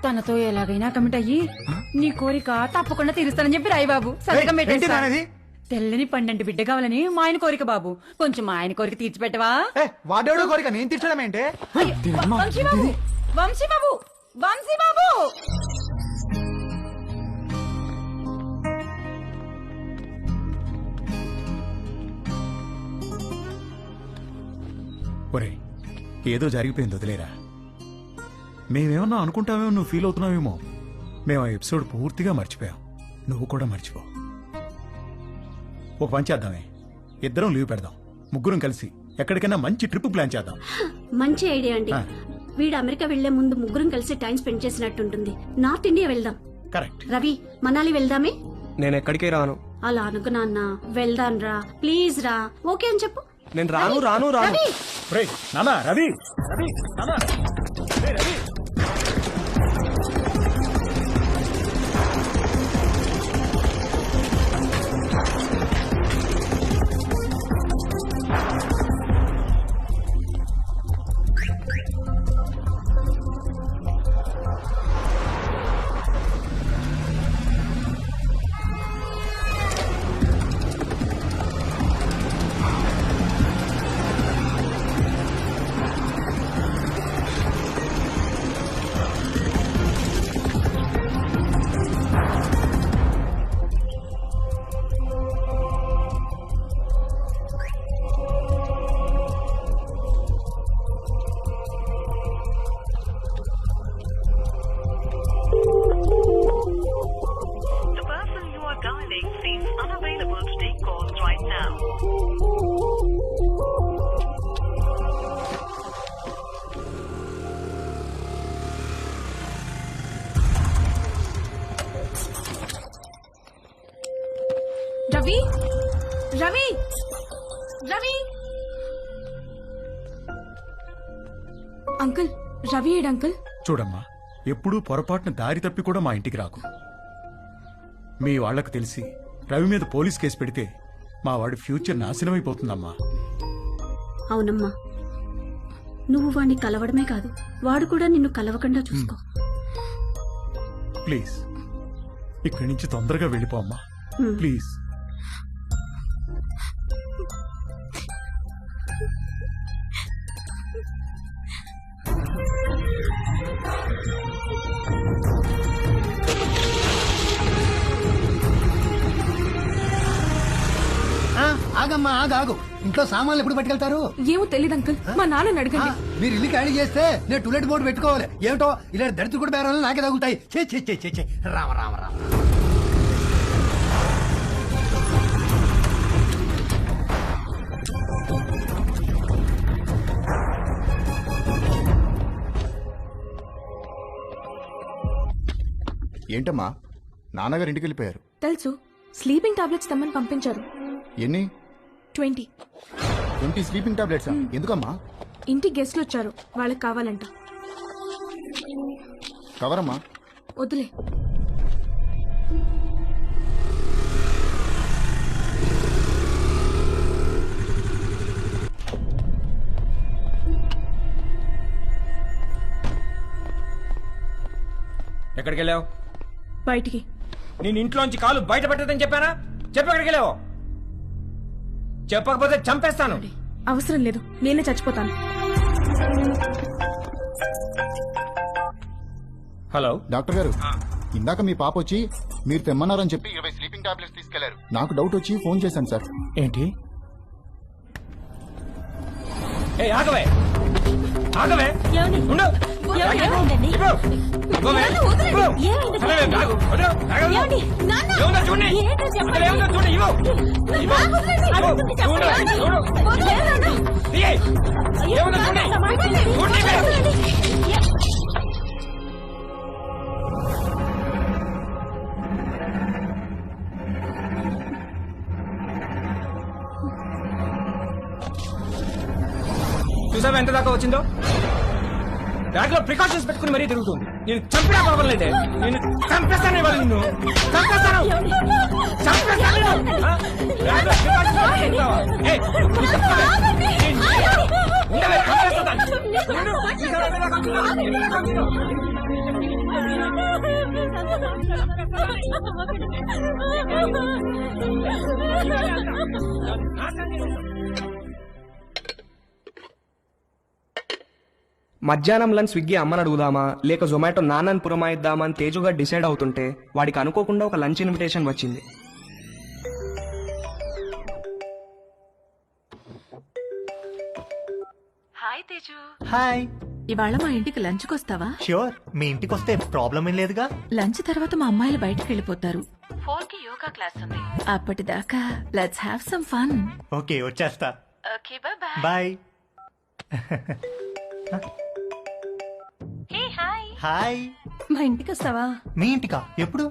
తనతో ఎలాగైనా కమిట్ అయ్యి నీ కోరిక తప్పకుండా తీరుస్తానని చెప్పి రాయి బాబు. సంతకం పెట్టేసి తెల్లని పండంటి బిడ్డ కావాలని మా ఆయన కోరిక బాబు. కొంచెం మా ఆయన కోరిక తీర్చిపెట్టవా? వాడేవాడో కోరిక నేను తీర్చడం ఏంటే? వంశీ బాబు, వంశీ బాబు, వంశీ బాబు. ఒరే ఏదో జరిగిపోయింది, వదిలేరా. మేమేమన్నా అనుకుంటామేమో, నువ్వు ఫీల్ అవుతున్నావేమో. మేము ఆ ఎపిసోడ్ పూర్తిగా మర్చిపోయాం. నువ్వు కూడా మర్చిపో. ఒక పని చేద్దామే, ఇద్దరం లీవ్ పెడదాం, ముగ్గురం కలిసి ఎక్కడికైనా మంచి ట్రిప్ ప్లాన్ చేద్దాం. మంచి ఐడియా అండి. వీడు అమెరికా వెళ్లే ముందు ముగ్గురం కలిసి టైం స్పెండ్ చేసినట్టుంటుంది. నార్త్ ఇండియా వెళ్దాం. కరెక్ట్. రవి, మనాలి వెళ్దామే. నేను ఎక్కడికి రాను. అలా అనుకు నాన్న. వెళ్దాం రా, ప్లీజ్ రా. ఓకే అని చెప్పు. నేను రాను రాను రాను. రవి, నానా, రవి, రవి, నానా, రవి. రవి, రవి, రవి. అంకుల్, రవి ఏడు అంకుల్? చూడమ్మా, ఎప్పుడూ పొరపాటున దారి తప్పి కూడా మా ఇంటికి రాకు. మీ వాళ్లకు తెలిసి రవి మీద పోలీస్ కేసు పెడితే మా వాడి ఫ్యూచర్ నాశనమైపోతుందమ్మా. అవునమ్మా, నువ్వు వాడిని కలవడమే కాదు, వాడు కూడా నిన్ను కలవకుండా చూసుకో. ప్లీజ్ ఇక్కడి నుంచి తొందరగా వెళ్ళిపో అమ్మా, ప్లీజ్. ఆగమ్మా, ఆగు. ఇంట్లో సామాన్లు ఎప్పుడు పట్టుకెళ్తారు? ఏమో తెలియదు అంకుల్, మా నాన్నని అడగండి. మీరు ఇల్లు ఖాళీ చేస్తే నేను టూలెట్ బోర్డు పెట్టుకోవాలి. ఏమిటో ఇలా దరిద్ర కూడా బేరాలు నాకే తగులుతాయి. చే రామ రామ రామ. ఏంటమ్మా, నాన్నగారు ఇంటికి వెళ్ళిపోయారు. తెలుసు, స్లీపింగ్ టాబ్లెట్స్ తెమ్మని పంపించారు. ఎన్ని? 20. 20 స్లీపింగ్ టాబ్లెట్స్? ఎందుకమ్మా? ఇంటికి గెస్ట్లు వచ్చారు, వాళ్ళకి కావాలంట. కవరమ్మా. వద్దులే. ఎక్కడికి వెళ్ళావు? బయటికి. నేను ఇంట్లోంచి కాలు బయట పెట్టదని చెప్పానా? చెప్పు, ఎక్కడికి వెళ్ళావు? చెప్పకపోతే చంపేస్తాను. అవసరం లేదు, నేనే చచ్చిపోతాను. హలో డాక్టర్ గారు, ఇందాక మీ పాప వచ్చి మీరు తెమ్మన్నారని చెప్పి 20 స్లీపింగ్ టాబ్లెట్స్ తీసుకెళ్లారు. నాకు డౌట్ వచ్చి ఫోన్ చేశాను సార్. ఏంటి? ఆగవే, ఆగవే, ఉండు. చూసావా ఎంత దాకా వచ్చిందో? బ్యాగ్ లో ప్రికాషన్స్ పెట్టుకుని మరీ తిరుగుతుంది. నేను చంపినా పర్వాలేదే, నేను చంపేస్తాను ఇవాళ, నిన్ను చంపేస్తాను, చంపేస్తాను నిన్ను. ఆ? బ్యాగ్ లో precautions పెట్టుకుంటావా? ఏయ్, నువ్వు చంపవే. ఉండవే, చంపేస్తాను. ఉండు, చూసావా ఎంత దాకా వచ్చిందో? ఎంత దాకా వచ్చిందో? మధ్యాహ్నం లంచ్ స్విగ్గీ అమ్మని అడుగుదామా లేక జొమాటో నాన్నని పురమాయిద్దామా అని తేజుగా డిసైడ్ అవుతుంటే వాడికి అనుకోకుండా ఒక లంచ్ ఇన్విటేషన్ వచ్చింది. హాయ్ తేజు. హాయ్. ఇవాళ మా ఇంటికి లంచ్కి వస్తావా? ష్యూర్, మీ ఇంటికి వస్తే ప్రాబ్లం ఏం లేదుగా. లంచ్ తర్వాత మా అమ్మాయిలు బయటకు వెళ్ళిపోతారు. 4 కి యోగా క్లాస్ ఉంది. అప్పటిదాకా let's have some fun. Okay, వచ్చేస్తా. Okay, bye. Bye. Hey hi. Hi. మా ఇంటికి వస్తావా? మీ ఇంటికా? ఎప్పుడు?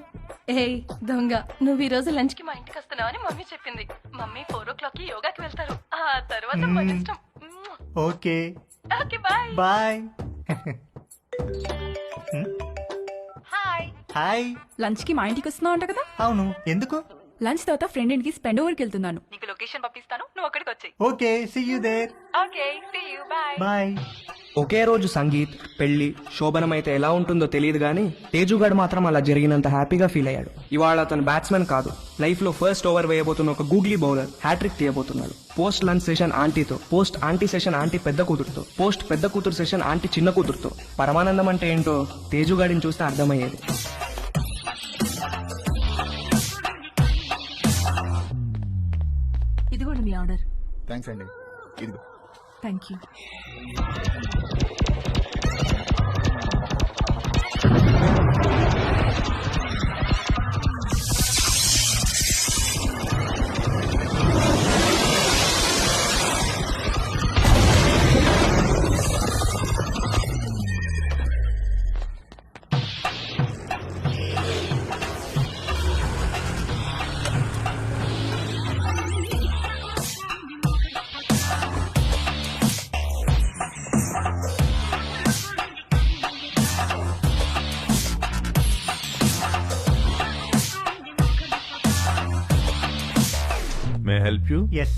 ఏయ్ దొంగ, నువ్వు ఈ రోజు లంచ్ కి మా ఇంటికి వస్తున్నావని మమ్మీ చెప్పింది. మమ్మీ 4 o'clock కి యోగాకి వెళ్తారు. ఆ తర్వాత మన ఇష్టం. Okay. Okay, bye. Bye. Hi. Hi. Lunch కి మా ఇంటికి వస్తున్నావు అంట కదా? అవును, ఎందుకు? లంచ్ తర్వాత ఫ్రెండ్ ఇంటికి స్పెండ్ ఓవర్కి వెళ్తున్నాను. నీకు లొకేషన్ పంపిస్తాను, నువ్వు అక్కడికి వచ్చేయ్. Okay, see you there. Okay, see you, bye. Bye. ఒకే రోజు సంగీత్, పెళ్లి, శోభనం అయితే ఎలా ఉంటుందో తెలియదు కానీ తేజుగాడు మాత్రం అలా జరిగినంత హ్యాపీగా ఫీల్ అయ్యాడు. ఇవాళ అతను బ్యాట్స్మెన్ కాదు, లైఫ్ లో ఫస్ట్ ఓవర్ వేయబోతున్న ఒక గూగ్లీ బౌలర్ హ్యాట్రిక్ తీయబోతున్నాడు. పోస్ట్ లంచ్ సెషన్ ఆంటీతో, పోస్ట్ ఆంటీ సెషన్ ఆంటీ పెద్ద కూతురుతో, పోస్ట్ పెద్ద కూతురు సెషన్ ఆంటీ చిన్న కూతురుతో. పరమానందం అంటే ఏంటో తేజుగాడిని చూస్తే అర్థమయ్యేది. ఇదిగోండి మీ ఆర్డర్. థ్యాంక్స్ అండి. ఇదిగో. Thank you. May help you? Yes,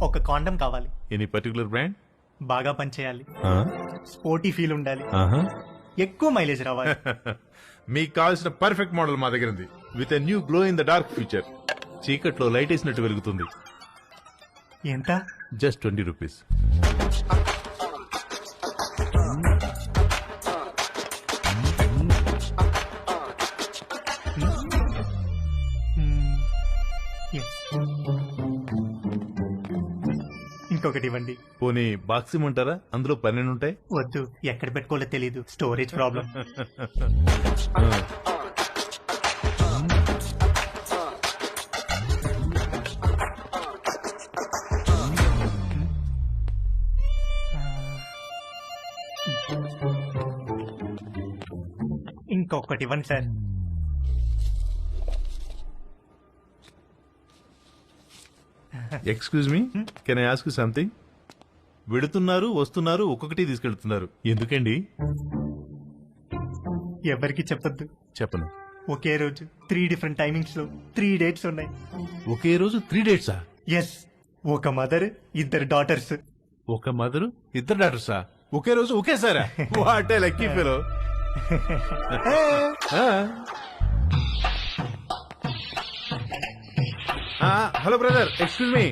ఒక కాండం కావాలి. Any particular brand? బాగా పనిచేయాలి, స్పోర్టీ ఫీల్ ఉండాలి, ఎక్కువ మైలేజ్ రావాలి. మీకు కావాల్సిన పర్ఫెక్ట్ మోడల్ మా దగ్గర ఉంది. With a new glow in the dark feature. చీకట్లో లైట్ వేసినట్టు వెలుగుతుంది. ఎంత? Just 20 rupees. ఇంకొకటి ఇవ్వండి. పోనీ బాక్స్ ఇమ్మంటారా? అందులో 12 ఉంటాయి. వద్దు, ఎక్కడ పెట్టుకోవాలో తెలీదు, స్టోరేజ్ ప్రాబ్లం. ఇంకొకటి ఇవ్వండి sir. Excuse me, can I ask you something? వెడుతున్నారు, వస్తున్నారు, ఒక్కొక్కటి తీసుకెళ్తున్నారు, ఎందుకండి? ఎవరికి చెప్పొద్దు. చెప్పను. ఒకే రోజు 3 డిఫరెంట్ టైమింగ్స్ లో 3 డేట్స్ ఉన్నాయి. ఒకే రోజు 3 డేట్సా? ఎస్, ఒక మదర్, 2 డాటర్స్. ఒక మదరు, 2 డాటర్సా? ఒకే రోజు ఒకేసారా? What a lucky fellow. Hello brother, excuse me.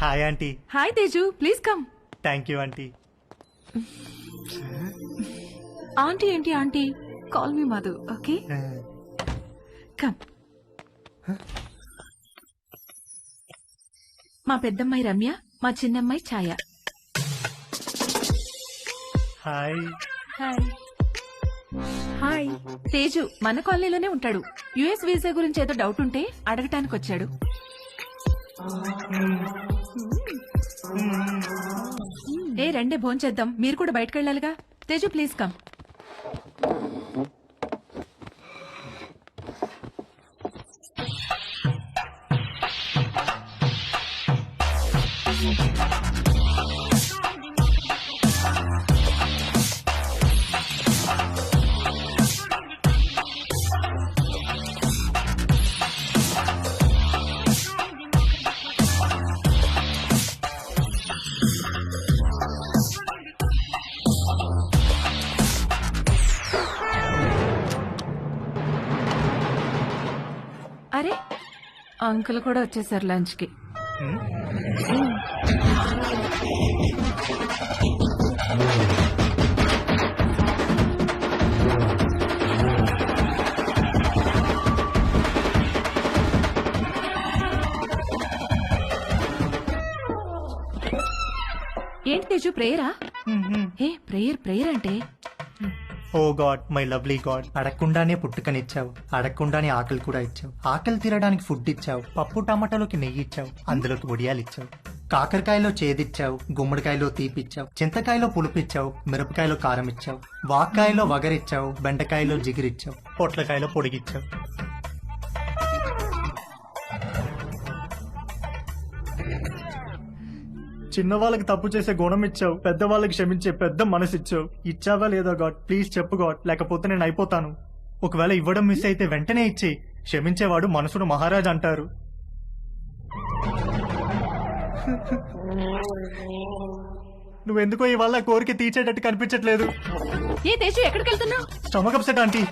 Hi aunty. Hi Teju, please come. Thank you aunty. Aunty ఏంటి aunty? Call me Madhu, okay? Come. మా పెద్దమ్మాయి రమ్య, మా చిన్నమ్మాయి Chaya. Hi. Hi. Hi. Teju మన కాలనీలోనే ఉంటాడు. యుఎస్ వీసా గురించి ఏదో డౌట్ ఉంటే అడగటానికి వచ్చాడు. ఏ రండి భోంచేద్దాం, మీరు కూడా బయటకు వెళ్ళాలిగా. Teju please come. అరే అంకుల్ కూడా వచ్చేసారు లంచ్ కి. ఏంటి తేజు ప్రేయరా? ఏ ప్రేయర్ అంటే? ఓ గాడ్, మై లవ్లీ గాడ్, అడగకుండానే పుట్టుకనిచ్చావు, అడగకుండానే ఆకలి కూడా ఇచ్చావు, ఆకలి తీరడానికి ఫుడ్ ఇచ్చావు, పప్పు టమాటాలోకి నెయ్యి ఇచ్చావు, అందులోకి వడియాలు ఇచ్చావు, కాకరకాయలో చేదిచ్చావు, గుమ్మడికాయలో తీపిచ్చావు, చింతకాయలో పులుపిచ్చావు, మిరపకాయలో కారం ఇచ్చావు, వాక్కాయలో వగరిచ్చావు, బెండకాయలో జిగిరిచ్చావు, పొట్లకాయలో పొడిగిచ్చావు. చిన్నవాళ్ళకి తప్పు చేసే గుణం ఇచ్చావు, పెద్దవాళ్ళకి క్షమించే పెద్ద మనసు ఇచ్చావు. ఇచ్చావా లేదా గాడ్? ప్లీజ్ చెప్పు గాడ్, లేకపోతే నేను అయిపోతాను. ఒకవేళ ఇవ్వడం మిస్ అయితే వెంటనే ఇచ్చి, క్షమించేవాడు మనసును మహారాజ్ అంటారు. నువ్వెందుకో ఇవాళ కోరిక తీర్చేటట్టు కనిపించట్లేదు. ఏ తేజు ఎక్కడికి వెళ్తున్నావు? Stomach upset aunty.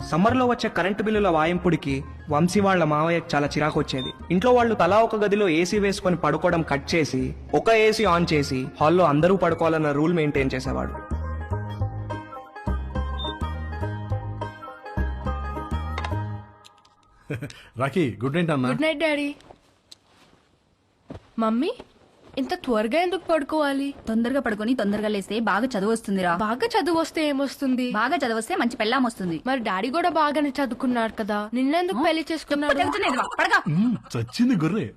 సమ్మర్లో వచ్చే కరెంటు బిల్లుల వాయింపుడికి వంశీ వాళ్ళ మావయ్యకు చాలా చిరాకు వచ్చేది. ఇంట్లో వాళ్ళు తలా ఒక గదిలో ఏసీ వేసుకొని పడుకోవడం కట్ చేసి ఒక ఏసీ ఆన్ చేసి హాల్లో అందరూ పడుకోవాలన్న రూల్ మెయింటైన్ చేసేవాడు. రాఖీ, గుడ్ నైట్ అన్న. Good night daddy. మమ్మీ ఇంత త్వరగా ఎందుకు పడుకోవాలి? తొందరగా పడుకొని తొందరగా లేస్తే బాగా చదువు వస్తుందిరా. బాగా చదువు వస్తే ఏమొస్తుంది? బాగా చదివస్తే మంచి పెళ్ళాం వస్తుంది. మరి డాడీ కూడా బాగానే చదువుకున్నాడు కదా, నిన్నెందుకు పెళ్లి చేసుకున్నాడు? చచ్చింది గుర్రే.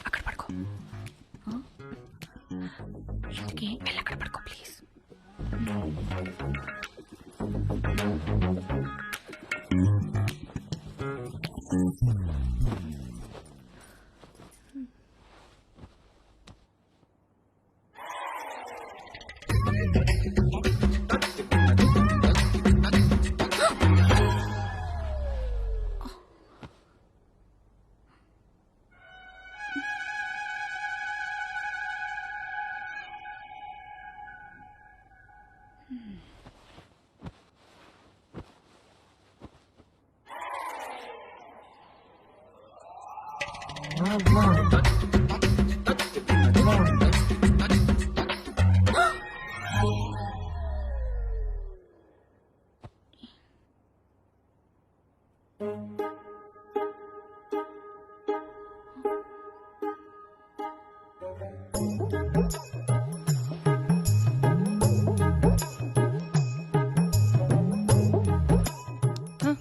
అక్కడ పడుకో. ఇంటికి వెళ్ళి అక్కడ పడుకో ప్లీజ్.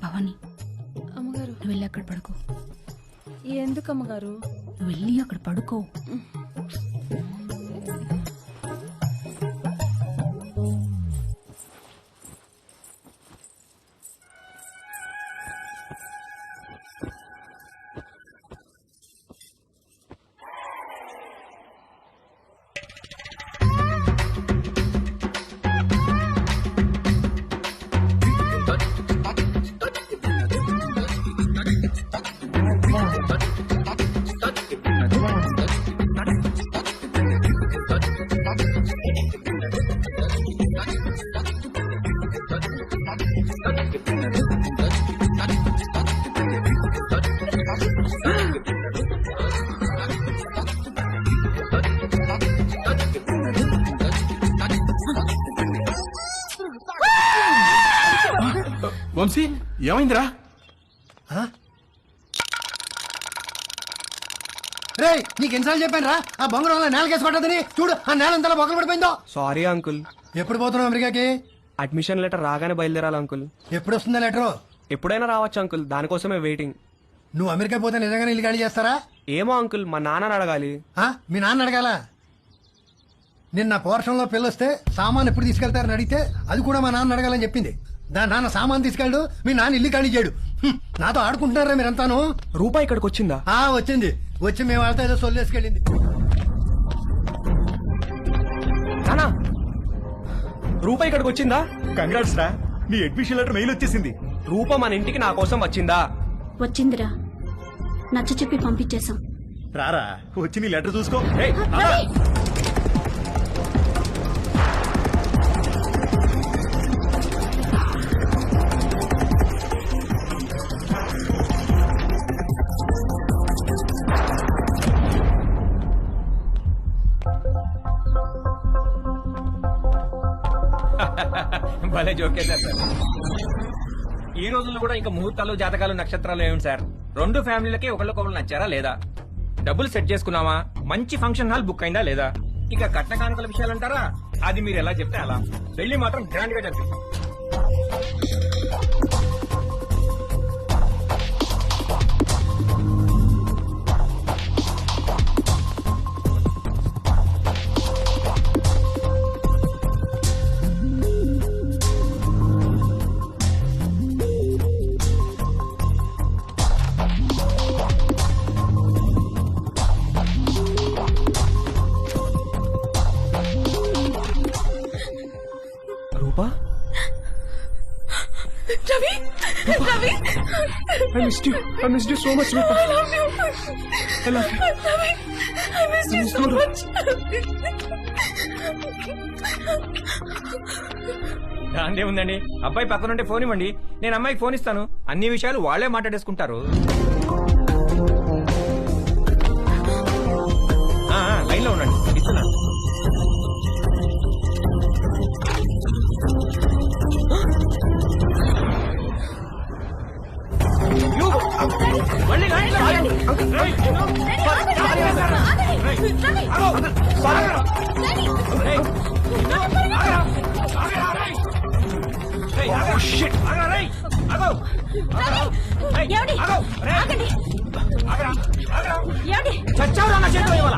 భవాని, అమ్మగారు నువ్వు వెళ్ళి అక్కడ పడుకో. ఎందుకు అమ్మగారు? నువ్వు వెళ్ళి అక్కడ పడుకో. వంశీ ఏమైందిరా? రే నీకు ఎన్నిసార్లు చెప్పాను రా ఆ బొంగరంలో నేలకేసి పట్టదని. చూడు ఆ నేల ఎంతలా బొక్కలు పడిపోయిందో. Sorry uncle. ఎప్పుడు పోతున్నావు అమెరికాకి? అడ్మిషన్ లెటర్ రాగానే బయలుదేరాలి అంకుల్. ఎప్పుడు వస్తుందా లెటరు? ఎప్పుడైనా రావచ్చు అంకుల్, దానికోసమే వెయిటింగ్. నువ్వు అమెరికా పోతే నిజంగానే ఇల్లు ఖాళీ చేస్తారా? ఏమో అంకుల్, మా నాన్నని అడగాలి. మీ నాన్న అడగాల? నిన్న పోర్షన్లో పిల్లొస్తే సామాన్ ఎప్పుడు తీసుకెళ్తారని అడిగితే అది కూడా మా నాన్న అడగాలని చెప్పింది. దాని నాన్న సామాన్ తీసుకెళ్ళడు, మీ నాన్న ఇల్లు ఖాళీ చేయడు. నాతో ఆడుకుంటున్నారా మీరంతాను? రూపాయి ఇక్కడికి వచ్చిందా? వచ్చింది. వచ్చి మేము వాళ్ళతో ఏదో సొల్లేసుకెళ్ళింది. రూపాయి ఇక్కడికి వచ్చిందా? కంగ్రాట్స్ రా, నీ అడ్మిషన్ లెటర్ మెయిల్ వచ్చేసింది. రూప మన ఇంటికి నా కోసం వచ్చిందా? వచ్చిందిరా, నచ్చ చెప్పి పంపించేశాం. రారా వచ్చి నీ లెటర్ చూసుకో. భలే జోకేశారు సార్. ఈ రోజుల్లో కూడా ఇంకా ముహూర్తాలు, జాతకాలు, నక్షత్రాలు ఏమిటి సార్? రెండు ఫ్యామిలీలకి ఒకళ్ళకొకళ్ళు నచ్చారా లేదా? డబ్బులు సెట్ చేసుకున్నావా? మంచి ఫంక్షన్ హాల్ బుక్ అయిందా లేదా? ఇక కట్న కానుకల విషయాలు అంటారా? అది మీరు ఎలా చెప్తే అలా. పెళ్లి మాత్రం గ్రాండ్ గా జరిగింది. రూపా, Ravi, Ravi, I missed you. I missed you so much, Rupa. I love you. I love you. Ravi, I missed you so much. దాందే ఉందండి, అబ్బాయి పక్కనుంటే ఫోన్ ఇవ్వండి, నేను అమ్మాయికి ఫోన్ ఇస్తాను. అన్ని విషయాలు వాళ్లే మాట్లాడేసుకుంటారు. లైన్ లో ఉండండి, ఇస్తున్నాను. చచ్చావురా నా చేతిలో ఇవాళ.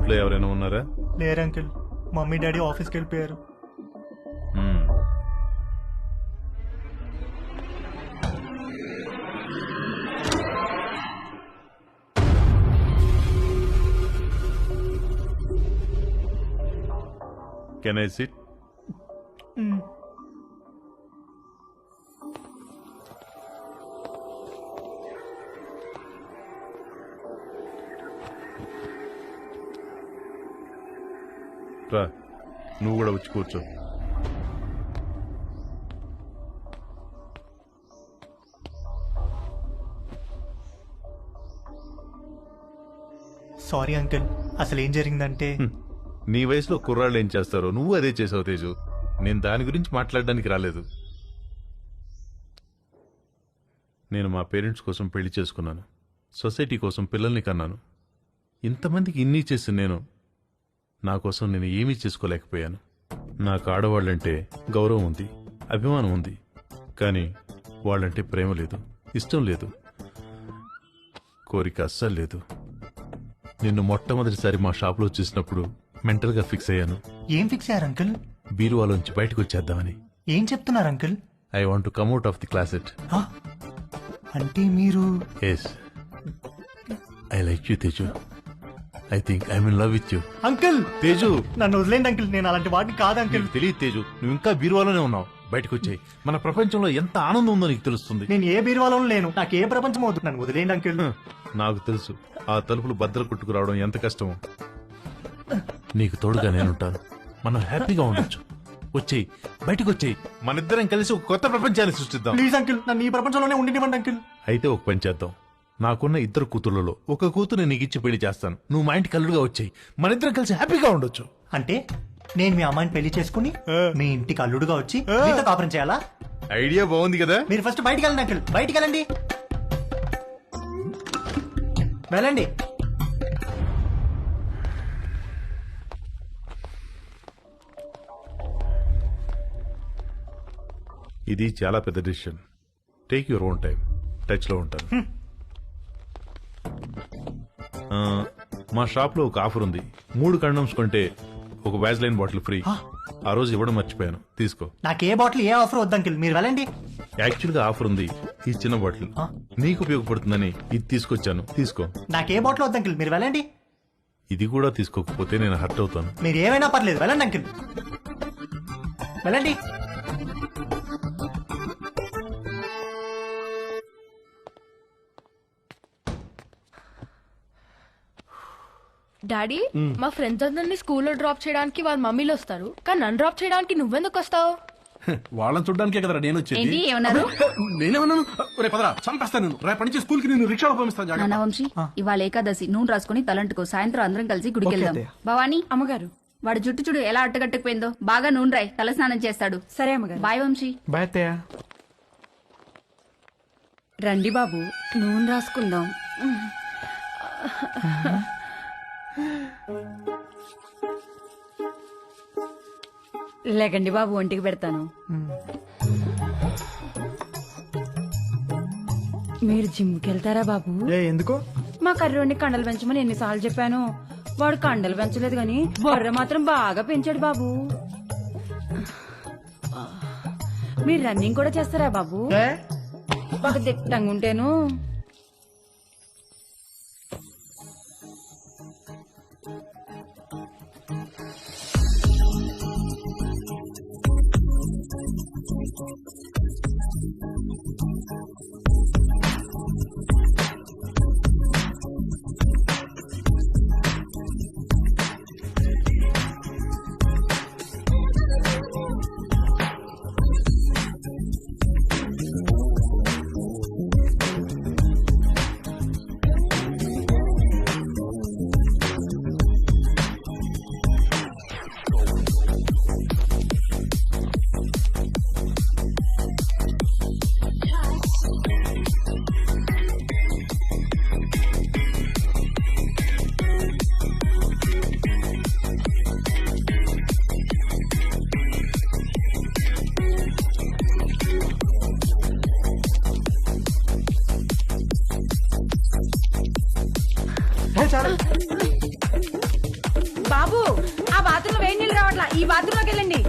ఇంట్లో ఎవరైనా ఉన్నారా? లేరు అంకుల్, మమ్మీ డాడీ ఆఫీస్కి వెళ్ళిపోయారు. మ్మ్. Can I sit? రా, నువ్వు కూడా వచ్చి కూర్చో. సారీ అంకుల్, అసలు ఏం జరిగిందంటే నీ వయసులో కుర్రాళ్ళు ఏం చేస్తారో నువ్వు అదే చేసావు తేజు. నేను దాని గురించి మాట్లాడడానికి రాలేదు. నేను మా పేరెంట్స్ కోసం పెళ్లి చేసుకున్నాను, సొసైటీ కోసం పిల్లల్ని కన్నాను. ఇంతమందికి ఇన్ని చేసి నేను నా కోసం నేను ఏమీ చేసుకోలేకపోయాను. నాకు ఆడవాళ్ళంటే గౌరవం ఉంది, అభిమానం ఉంది, కానీ వాళ్ళంటే ప్రేమ లేదు, ఇష్టం లేదు, కోరిక అస్సలు లేదు. నిన్ను మొట్టమొదటిసారి మా షాప్లో చూసినప్పుడు మెంటల్గా ఫిక్స్ అయ్యాను. ఏం ఫిక్స్ అయ్యారు అంకుల్? బీరువాలోంచి బయటకు వచ్చేద్దామని. ఏం చెప్తున్నారు uncle? I want to come out of the closet. అంటే మీరు? Yes, I like you Teju. I think I'm in love with you. Uncle Teju, నన్ను వదిలేండి అంకుల్, నేను అలాంటి వాడిని కాదు అంకుల్. నీకు తెలియదు తేజు, నువ్వు ఇంకా బీరువాలోనే ఉన్నావు. బయటకు వచ్చాయి, మన ప్రపంచంలో ఎంత ఆనందం ఉందో నీకు తెలుస్తుంది. నేను ఏ బీరువాలోనూ లేను, నాకు ఏ ప్రపంచం అవుతుంది. నన్ను వదిలేండి అంకుల్. నాకు తెలుసు ఆ తలుపులు బద్దలు కొట్టుకు రావడం ఎంత కష్టమో. నీకు తోడుగా నేనుంటాను, మనం హ్యాపీగా ఉండొచ్చు. వచ్చేయి, బయటకు వచ్చేయి, మనిద్దరం కలిసి ఒక కొత్త ప్రపంచాన్ని సృష్టిద్దాం. ప్లీజ్ అంకుల్, నన్ను ఈ ప్రపంచంలోనే ఉండినివ్వండి అంకుల్. అయితే ఒక పని చేద్దాం. నాకున్న 2 కూతుళ్లలో ఒక కూతురు నీకు ఇచ్చి పెళ్లి చేస్తాను. నువ్వు మా ఇంటికి అల్లుడుగా వచ్చేయి, మనిద్దరం కలిసి హ్యాపీగా ఉండొచ్చు. అంటే నేను మీ అమ్మాయిని పెళ్లి చేసుకుని మీ ఇంటికి అల్లుడుగా వచ్చి మీతో కాపురం చేయాలా? ఐడియా బాగుంది కదా. మీరు ఫస్ట్ బయటికి వెళ్ళండి అంకుల్, బయటికి వెళ్ళండి, వెళ్ళండి. ఇది చాలా పెద్ద decision. Take your own time. Touch లో ఉంటాను. మా షాప్ లో ఒక ఆఫర్ ఉంది. 3 కండమ్స్ కొంటే ఒక వ్యాజ్లైన్ బాటిల్ ఫ్రీ. ఆ రోజు ఇవ్వడం మర్చిపోయాను, తీసుకో. నాకు ఏ బాటిల్ ఏ ఆఫర్ వద్దు అంకుల్, మీరు వెళ్ళండి. యాక్చువల్ గా ఆఫర్ ఉంది. ఈ చిన్న బాటిల్ నీకు ఉపయోగపడుతుందని ఇది తీసుకొచ్చాను, తీసుకో. నాకు ఏ బాటిల్ వద్దు అంకుల్, మీరు వెళ్ళండి. ఇది కూడా తీసుకోకపోతే నేను హర్ట్ అవుతాను. మీరు ఏమైనా పర్లేదు, వెళ్ళండి అంకుల్, వెళ్ళండి. డాడీ, మా ఫ్రెండ్స్ అందరినీ స్కూల్లో డ్రాప్ చేయడానికి వాళ్ళ మమ్మీలు వస్తారు, కానీ నన్ను డ్రాప్ చేయడానికి నువ్వెందుకు వస్తావు? వాళ్ళని చూడడానికే కదరా నేను వచ్చేది. ఏంటి, ఏమన్నారు? నేనేమన్నాను? రే పదరా, చంపేస్తాను నేను. రేపటి నుంచి స్కూల్ కి నేను రిక్షాలో పంపిస్తాను. జాగ్రత్త. వంశీ, ఇవాళ ఏకాదశి, నూనె రాసుకుని తలంటుకో. సాయంత్రం అందరం కలిసి గుడికి వెళ్దాం. భవానీ, అమ్మగారు, వాడు జుట్టు చూడు ఎలా అట్టగట్టుకుపోయిందో. బాగా నూనె రాయి, తల స్నానం చేస్తాడు. సరే అమ్మగారు. బాయ్ వంశీ. బాయ్ అత్తయ్య. రండి బాబు, నూనె రాసుకుందాం. లేకండి బాబు, ఒంటికి పెడతాను. మీరు జిమ్కి వెళ్తారా బాబు? ఎందుకు? మా కర్రోడిని కండలు పెంచమని ఎన్నిసార్లు చెప్పాను. వాడు కండలు పెంచలేదు గాని బొర్ర మాత్రం బాగా పెంచాడు బాబు. మీరు రన్నింగ్ కూడా చేస్తారా బాబు? ఒక దిట్టంగా ఉంటేను. బాత్రూంలోకి వెళ్ళండి.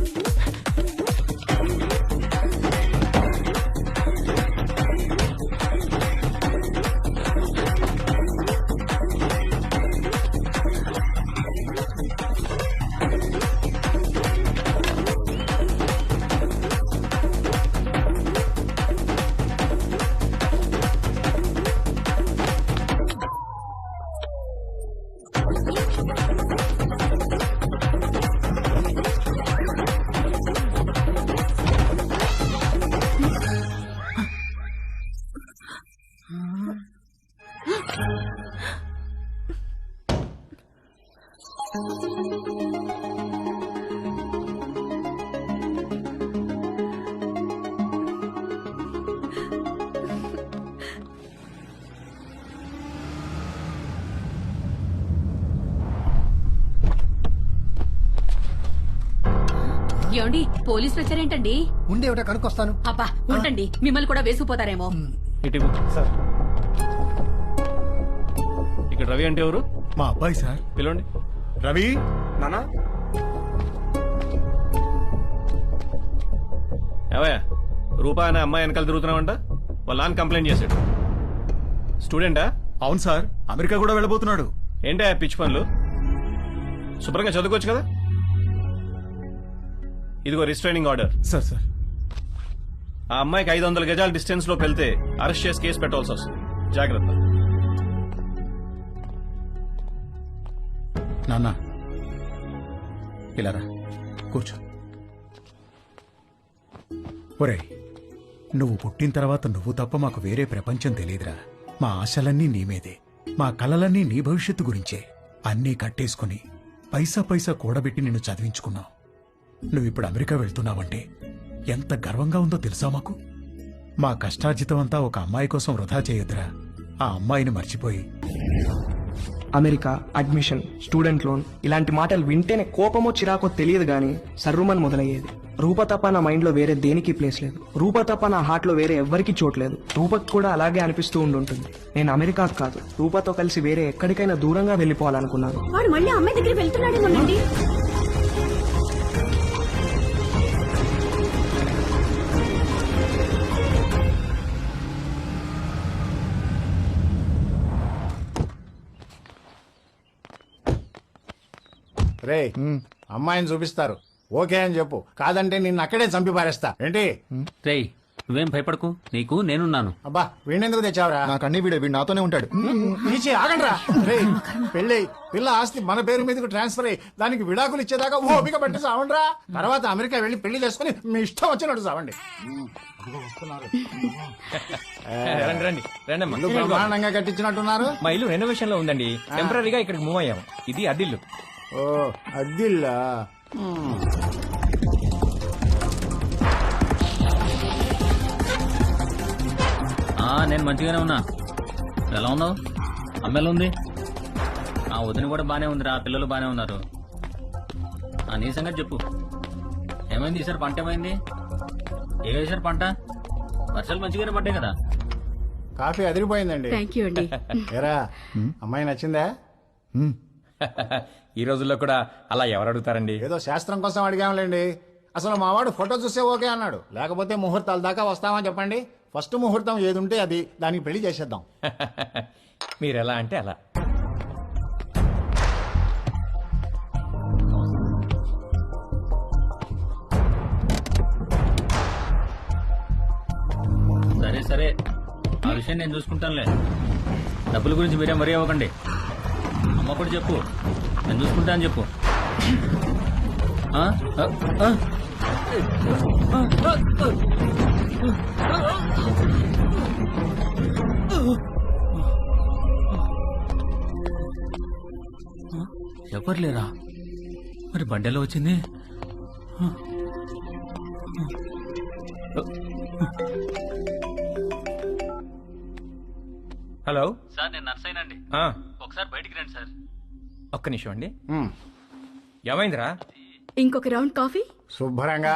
ఏమండి పోలీసులు వచ్చారేంటండి? ఉండే ఒకటి కనుక్కొస్తాను. అబ్బా ఉండండి, మిమ్మల్ని కూడా వేసుకుపోతారేమో. ఇటు ఇక్కడ రవి అంటే ఎవరు? మా అబ్బాయి సార్. పిలవండి. రవి నానా ఏవయ్యా, రూపా అనే అమ్మాయి వెనకాల తిరుగుతున్నావంట. వాళ్ళ నాన్న కంప్లైంట్ చేశాడు. స్టూడెంటా? అవును సార్, అమెరికా కూడా వెళ్ళబోతున్నాడు. ఏంటా పిచ్చి పనులు? శుభ్రంగా చదువుకోవచ్చు కదా. ఇదిగో రిస్ట్రైనింగ్ ఆర్డర్. సార్ సార్ ఆ అమ్మాయికి 500 గజాల డిస్టెన్స్ లోకి వెళ్తే అరెస్ట్ చేసి కేసు పెట్టాల్సి వస్తుంది. జాగ్రత్త. నాన్న ఇలా రా, కూర్చో. ఒరేయ్, నువ్వు పుట్టిన తర్వాత నువ్వు తప్ప మాకు వేరే ప్రపంచం తెలియదురా. మా ఆశలన్నీ నీ మీదే, మా కలలన్నీ నీ భవిష్యత్తు గురించే. అన్నీ కట్టేసుకుని పైసా పైసా కూడబెట్టి నిన్ను చదివించుకున్నావు. నువ్విప్పుడు అమెరికా వెళ్తున్నావంటే ఎంత గర్వంగా ఉందో తెలుసా మాకు. మా కష్టార్జితం అంతా ఒక అమ్మాయి కోసం వృధా చేయొద్దురా. ఆ అమ్మాయిని మర్చిపోయి అమెరికా, అడ్మిషన్, స్టూడెంట్ లోన్ ఇలాంటి మాటలు వింటేనే కోపమో చిరాకో తెలియదు గానీ సర్రుమని మొదలయ్యేది. రూప తప్ప నా మైండ్లో వేరే దేనికి ప్లేస్ లేదు. రూప తప్ప నా హార్ట్లో వేరే ఎవ్వరికీ చోట్లేదు. రూపకు కూడా అలాగే అనిపిస్తూ ఉండుంటుంది. నేను అమెరికాకు కాదు, రూపతో కలిసి వేరే ఎక్కడికైనా దూరంగా వెళ్ళిపోవాలనుకున్నాను. వాడు మళ్ళీ అమ్మాయి దగ్గర వెళ్తున్నాడేమోనండి. రే, అమ్మాయిని చూపిస్తారు, ఓకే అని చెప్పు. కాదంటే నిన్ను అక్కడే చంపి పారేస్తా. ఏంటి? రేయ్, నువ్వేం భయపడకు, నీకు నేనున్నాను. అబ్బా, వీణెందుకు తెచ్చావురా? నాకు అన్ని వీడు నాతోనే ఉంటాడు. తీసి ఆగండ్రా. రే, పెళ్ళై పిల్ల ఆస్తి మన పేరు మీదకి ట్రాన్స్ఫర్ అయ్యి దానికి విడాకులు ఇచ్చేదాకా ఓపిక పట్టి సావండ్రా. తర్వాత అమెరికా వెళ్ళి పెళ్లి చేసుకుని మీ ఇష్టం వచ్చినట్టు సావండి. రండి రండి రండి అమ్మా. ఇల్లు బ్రహ్మాండంగా కట్టించినట్టున్నారు. మా ఇల్లు రెనోవేషన్ లో ఉందండి. టెంపరీగా ఇక్కడికి మూవ్ అయ్యాము. ఇది అద్దిల్లు. ఓ, అద్దిల్లా? నేను మంచిగానే ఉన్నా. ఎలా ఉన్నావు? అమ్మ ఎలా ఉంది? ఆ వదిన కూడా బానే ఉందిరా, పిల్లలు బానే ఉన్నారు. నీ సంగతి చెప్పు. ఏమైంది ఈసారి? పంట ఏమైంది? ఏ వేసారు పంట? వర్షాలు మంచిగానే పడ్డాయి కదా. కాఫీ అదిరిపోయిందండి. థ్యాంక్ యూ అండి. ఏరా, అమ్మాయి నచ్చిందా? ఈ రోజుల్లో కూడా అలా ఎవరు అడుగుతారండి? ఏదో శాస్త్రం కోసం అడిగాంలేండి. అసలు మావాడు ఫోటో చూస్తే ఓకే అన్నాడు. లేకపోతే ముహూర్తాల దాకా వస్తామని చెప్పండి. ఫస్ట్ ముహూర్తం ఏది ఉంటే అది, దానికి పెళ్లి చేసేద్దాం. మీరు ఎలా అంటే అలా. సరే సరే, ఆ విషయం నేను చూసుకుంటానులే. డబ్బుల గురించి మీరే మరీ అవ్వకండి. అమ్మ కూడా చెప్పు, నేను చూసుకుంటా అని చెప్పు. ఎవరు లేరా? మరి బండెలో వచ్చింది? హలో సార్, నేను నర్సైనండి. ఒకసారి బయటికి రండి సార్. ఒక్క నిమిషం అండి. ఏమైందిరా? ఇంకొక రౌండ్ కాఫీ. శుభ్రంగా.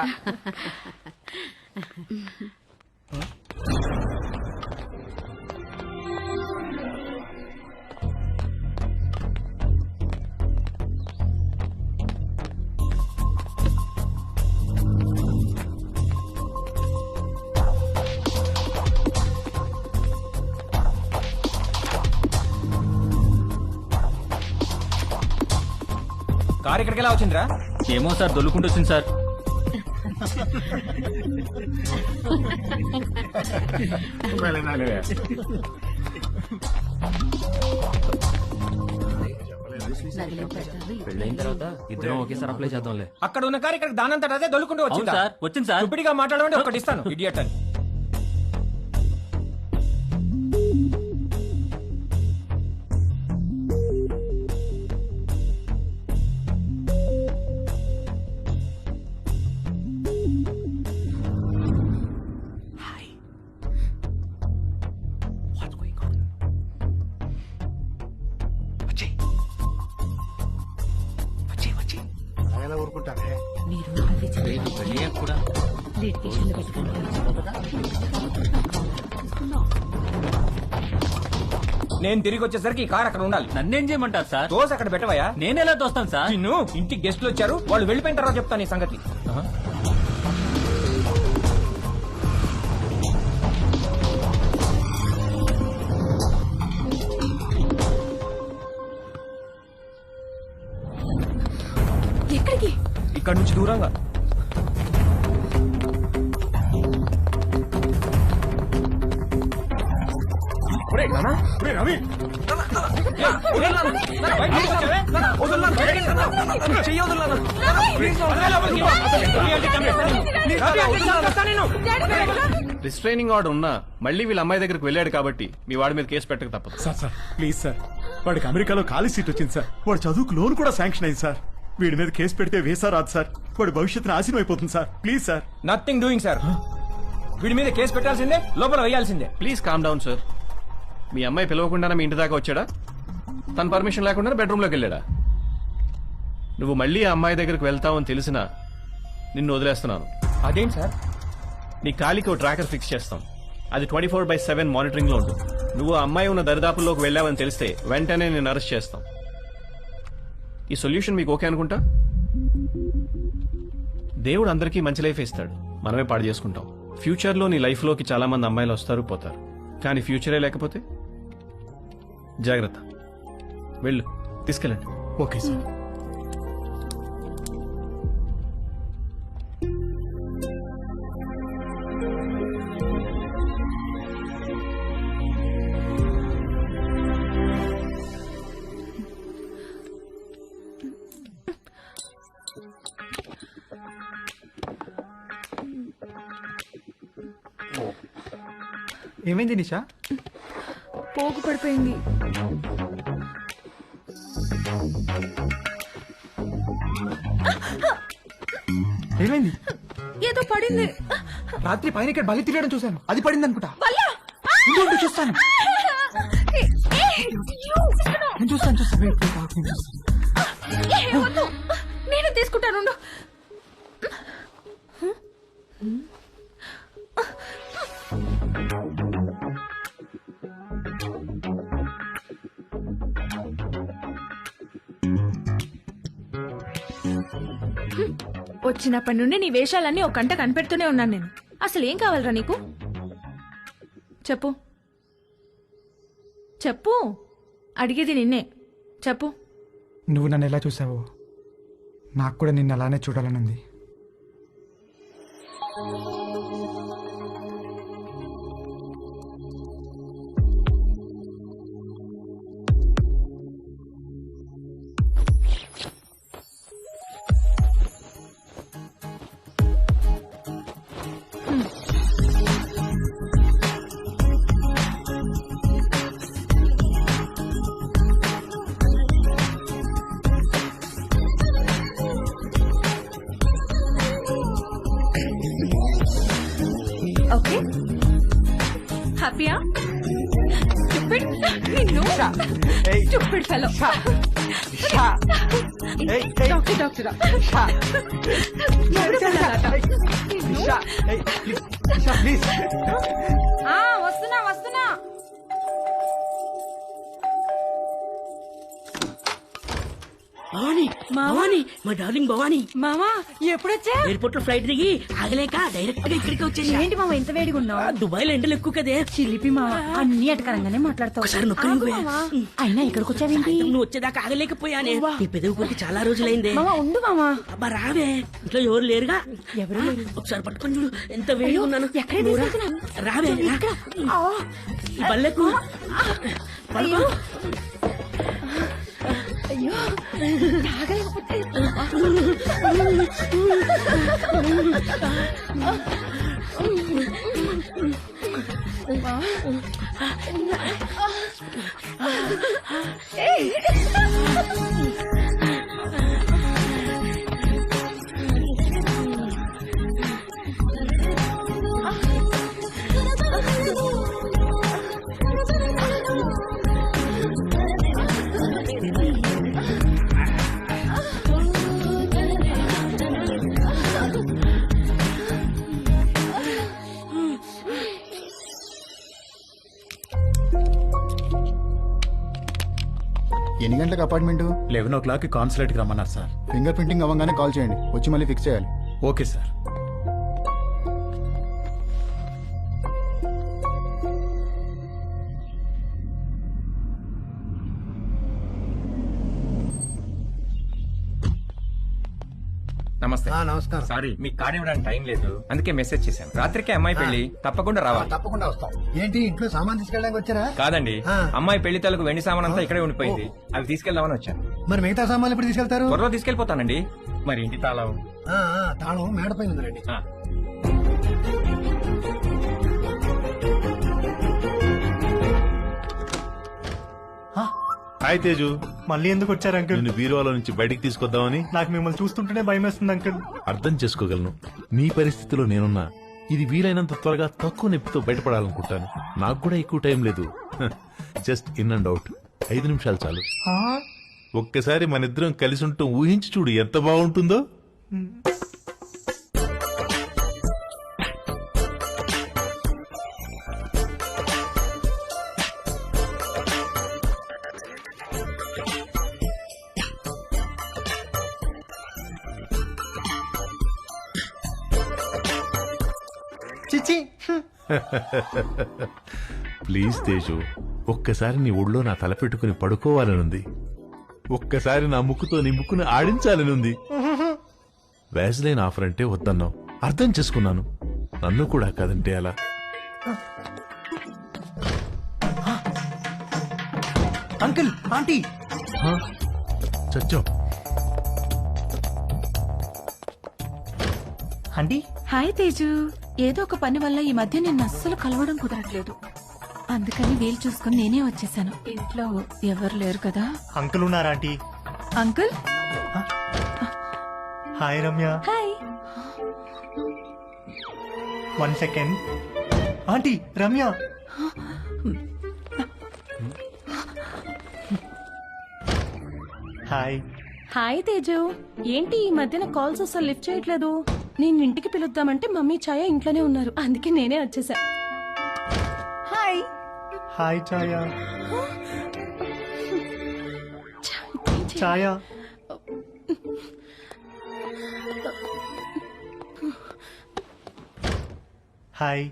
కారు ఇక్కడికి ఎలా వచ్చిందిరా? ఏమో సార్ దొల్లుకుంటూ వచ్చింది సార్. పెళ్ళైన తర్వాత ఇద్దరం ఒకేసారి అప్లై చేద్దాంలే. అక్కడ ఉన్న కారు ఇక్కడ దానంతట అదే దొల్లుకుంటూ వచ్చింది అవును సార్, వచ్చింది సార్. ఇప్పటిగా మాట్లాడమంటే ఒకటి ఇస్తాను, ఇడియట్ అని. ఎలా ఊరుకుంటారే? కూడా నేను తిరిగి వచ్చేసరికి ఈ కారు అక్కడ ఉండాలి. నన్నేం చేయమంటారు సార్? దోశ అక్కడ పెట్టవయ్యా. నేను ఎలా తోస్తాను సార్? నిన్ను ఇంటికి గెస్టులు వచ్చారు, వాళ్ళు వెళ్ళిపోయిన తర్వాత చెప్తాను ఈ సంగతి. ఎక్కడికి? ఇక్కడ నుంచి దూరంగా. రిస్ట్రైనింగ్ ఆర్డర్ ఉన్నా మళ్ళీ వీళ్ళ అమ్మాయి దగ్గరికి వెళ్ళాడు కాబట్టి మీ వాడి మీద కేసు పెట్టక తప్పదు. సార్ సార్ ప్లీజ్ సార్, వాడికి అమెరికాలో ఖాళీ సీట్ వచ్చింది సార్. వాడు చదువుకు లోన్ కూడా శాంక్షన్ అయింది సార్. వీడి మీద కేసు పెడితే వేసా రాదు సార్. వాడి భవిష్యత్తు నాశనం అయిపోతుంది sir. Please sir. Nothing doing sir. వీడి మీద కేసు పెట్టాల్సిందే, లోపల వేయాల్సిందే. Please calm down sir. మీ అమ్మాయి పిలవకుండానే మీ ఇంటి దాకా వచ్చాడా? తన పర్మిషన్ లేకుండా బెడ్రూమ్లోకి వెళ్ళాడా? నువ్వు మళ్ళీ ఆ అమ్మాయి దగ్గరికి వెళ్తావని తెలిసినా నిన్ను వదిలేస్తున్నాను. అదేంటి సార్? నీ కాలికి ఓ ట్రాకర్ ఫిక్స్ చేస్తాం. అది 24/7 మానిటరింగ్ లో ఉంటుంది. నువ్వు ఆ అమ్మాయి ఉన్న దరిదాపుల్లోకి వెళ్ళావని తెలిస్తే వెంటనే నేను అరెస్ట్ చేస్తాం. ఈ సొల్యూషన్ మీకు ఓకే అనుకుంటా? దేవుడు అందరికీ మంచి లైఫ్ ఇస్తాడు, మనమే పాడు చేసుకుంటాం. ఫ్యూచర్లో నీ లైఫ్లోకి చాలా మంది అమ్మాయిలు వస్తారు పోతారు, కానీ ఫ్యూచరే లేకపోతే జాగ్రత్త. వెళ్ళు, తీసుకెళ్ళండి. Okay sir. ఏమైంది నిషా? పోగు పడిపోయింది. ఏమైంది? ఏదో పడింది. రాత్రి పైన ఇక్కడ బలి తిరగడం చూశాను, అది పడింది అనుకుంటా. చూస్తాను నేను చూస్తాను. నేను తీసుకుంటాను. వచ్చినప్పటి నుండి నీ వేషాలన్నీ ఒక గంట కనిపెడుతూనే ఉన్నాను నేను. అసలు ఏం కావాలరా నీకు? చెప్పు చెప్పు, అడిగేది నిన్నే. చెప్పు. నువ్వు నన్ను ఎలా చూసావో నాకు కూడా నిన్ను అలానే చూడాలనుంది. ఓకే, హ్యాపీయా? స్టూపిడ్ నిన్ను, స్టూపిడ్ ఫెలో. డాక్టర్ వస్తున్నా వస్తున్నా. భవాని భవాని మా డార్లింగ్ భవాని మామా ఎప్పుడొచ్చా? ఎయిర్పోర్ట్ లో ఫ్లైట్ దిగి ఆగలేక డైరెక్ట్ గా ఇక్కడికి వచ్చేసి. ఏంటి మామ ఇంత వేడిగా ఉన్నావు? దుబాయ్ లో ఎండలు ఎక్కువ కదే. చిలిపి మామ అన్ని అటకరంగానే మాట్లాడతావు. ఒకసారి నొక్కని అయినా ఇక్కడికి వచ్చావేంటి? నువ్వు వచ్చేదాకా ఆగలేకపోయానే. నీ పెదవి కొరికి చాలా రోజులైందే. మామ ఉండు మామ. అబ్బా రావే, ఇంట్లో ఎవరు లేరుగా. ఎవరు లేరు. ఒకసారి పట్టుకొని చూడు ఎంత వేడిగా ఉన్నాను. ఎక్కడ తీసుకెళ్తున్నా? రావే ఈ బల్లెకు అయ్యో అయ్యో తాగలేకపోతే. ఎన్ని గంటలకు అపార్ట్మెంట్? 11 కాన్సులేట్కి రమ్మన్నారు సార్. ఫింగర్ ప్రింటింగ్ అవ్వగానే కాల్ చేయండి, వచ్చి మళ్ళీ ఫిక్స్ చేయాలి. Okay sir. నమస్తే. నమస్కారం. సారీ మీకు కార్డు ఇవ్వడానికి టైం లేదు, అందుకే మెసేజ్ చేశాను. రాత్రికి అమ్మాయి పెళ్లి, తప్పకుండా రావాలి. తప్పకుండా వస్తాం. ఏంటి ఇంట్లో సామాన్ తీసుకెళ్ళడానికి వచ్చారా? కాదండి, అమ్మాయి పెళ్లి తాలూకు వెండి సామాన్ అంతా ఇక్కడే ఉండిపోయింది, అవి తీసుకెళ్దామని వచ్చాను. మరి మిగతా సామాన్లు ఎప్పుడు తీసుకెళ్తారు? త్వరలో తీసుకెళ్లిపోతానండి. మరి ఇంటి తాళం? తాళం మేడ పైన ఉందండి. హాయ్ తేజు, మళ్ళీ ఎందుకు వచ్చారు అంకుల్? నిన్ను బీరువాలో నుంచి బయటికి తీసుకొద్దామని. నాకు మిమ్మల్ని చూస్తుంటేనే భయం వేస్తుంది అంకుల్. అర్థం చేసుకోగలను, నీ పరిస్థితిలో నేనున్నా. ఇది వీలైనంత త్వరగా తక్కువ నొప్పితో బయటపడాలనుకుంటాను. నాకు కూడా ఎక్కువ టైం లేదు. జస్ట్ ఇన్ అండ్ అవుట్ 5 నిమిషాలు చాలు. ఒక్కసారి మన ఇద్దరం కలిసి ఉంటాం ఊహించి చూడు, ఎంత బాగుంటుందో. చిచి ప్లీజ్ తేజు, ఒక్కసారి నీ ఒళ్ళో నా తల పెట్టుకుని పడుకోవాలనుంది. ఒక్కసారి నా ముక్కుతో నీ ముక్కుని ఆడించాలనుంది. వ్యాజ్లైన్ ఆఫర్ అంటే వద్దన్నావు, అర్థం చేసుకున్నాను. నన్ను కూడా కాదంటే అలా. అంకుల్, ఆంటీ చచ్చావు. ఆంటీ. హాయ్ తేజు. ఏదో ఒక పని వల్ల ఈ మధ్య నిన్ను అస్సలు కలవడం కుదరట్లేదు, అందుకని వీలు చూసుకుని నేనే వచ్చేసాను. ఇంట్లో ఎవరు లేరు కదా? అంకుల్ ఉన్నారా aunty? Uncle. Hi Ramya. Hi. 1 second. Aunty Ramya. Hi. Hi Teju. ఏంటి ఈ మధ్యన కాల్స్ అసలు లిఫ్ట్ చేయట్లేదు? నేను ఇంటికి పిలుద్దామంటే మమ్మీ ఛాయ ఇంట్లోనే ఉన్నారు, అందుకే నేనే వచ్చేసా. Hi. Hi Chaya. Chaya. Hi.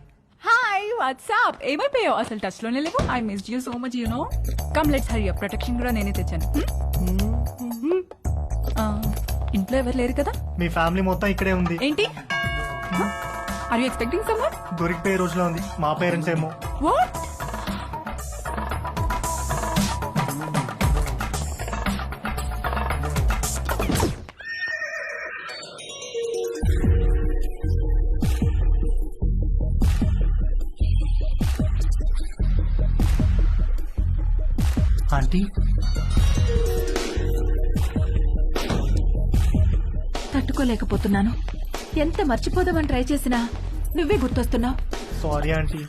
Hi, what's up. ఏమైపోయావు? అసలు టచ్ లోనే లేవు. I miss you so much, you know. Come let's hurry up. Protection కూడా నేనే తెచ్చాను. ఇంట్లో ఎవరు లేరు కదా? మీ ఫ్యామిలీ మొత్తం ఇక్కడే ఉంది. ఏంటి? Are you expecting someone? దొరికిపోయే రోజులో ఉంది. మా పేరెంట్స్ ఏమో. వాట్? ఆంటీ. తట్టుకోలేకపోతున్నాను. ఎంత మర్చిపోదామని ట్రై చేసినా నువ్వే గుర్తొస్తున్నావు. Sorry aunty.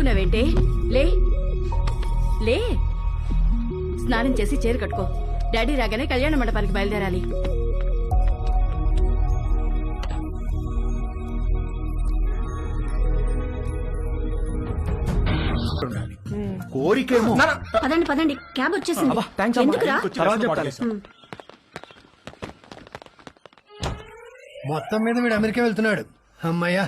పడుకున్నావేంటే? లే లే, స్నానం చేసి చీర కట్టుకో. డాడీ రాగానే కళ్యాణ మండపానికి బయలుదేరాలి. కోరికేమో. పదండి పదండి, క్యాబ్ వచ్చేసింది. ఎందుకురా? మొత్తం మీద వీడు అమెరికా వెళ్తున్నాడు. అమ్మయ్యా,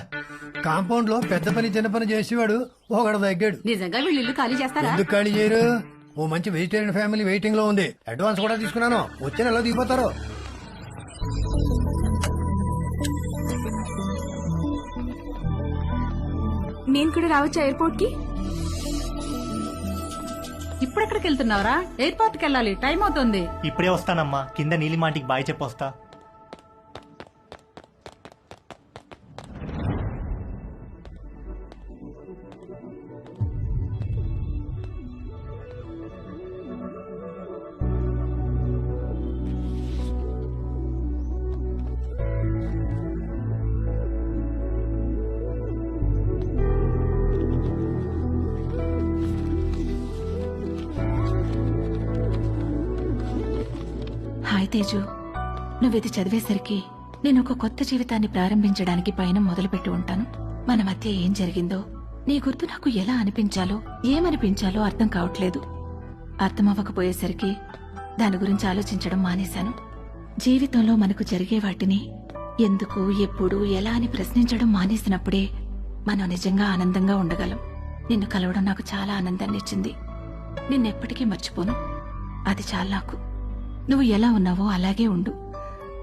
కాంపౌండ్ లో పెద్ద పని చిన్న పని చేసేవాడు ఒకడు తగ్గాడు. నిజంగా వీళ్ళు ఇల్లు ఖాళీ చేస్తారా? ఎందుకు ఖాళీ చేయరు? ఓ మంచి వెజిటేరియన్ ఫ్యామిలీ వెయిటింగ్ లో ఉంది. అడ్వాన్స్ కూడా తీసుకున్నాను. వచ్చే నెలలో దిగిపోతారు. నేను కూడా రావచ్చా ఎయిర్పోర్ట్ కి? ఇప్పుడెక్కడికి వెళ్తున్నావురా? ఎయిర్పోర్ట్ కి వెళ్ళాలి, టైం అవుతుంది. ఇప్పుడే వస్తానమ్మా. కింద నీలిమాంటికి బాయ్ చెప్పొస్తా. హాయ్ తేజు, నువ్విది చదివేసరికి నేను ఒక కొత్త జీవితాన్ని ప్రారంభించడానికి పైన మొదలుపెట్టి ఉంటాను. మన మధ్య ఏం జరిగిందో నీ గుర్తు నాకు ఎలా అనిపించాలో ఏమనిపించాలో అర్థం కావట్లేదు. అర్థమవ్వకపోయేసరికి దాని గురించి ఆలోచించడం మానేశాను. జీవితంలో మనకు జరిగే వాటిని ఎందుకు, ఎప్పుడు, ఎలా అని ప్రశ్నించడం మానేసినప్పుడే మనం నిజంగా ఆనందంగా ఉండగలం. నిన్ను కలవడం నాకు చాలా ఆనందాన్ని ఇచ్చింది. నిన్నెప్పటికీ మర్చిపోను. అది చాలా నాకు. నువ్వు ఎలా ఉన్నావో అలాగే ఉండు.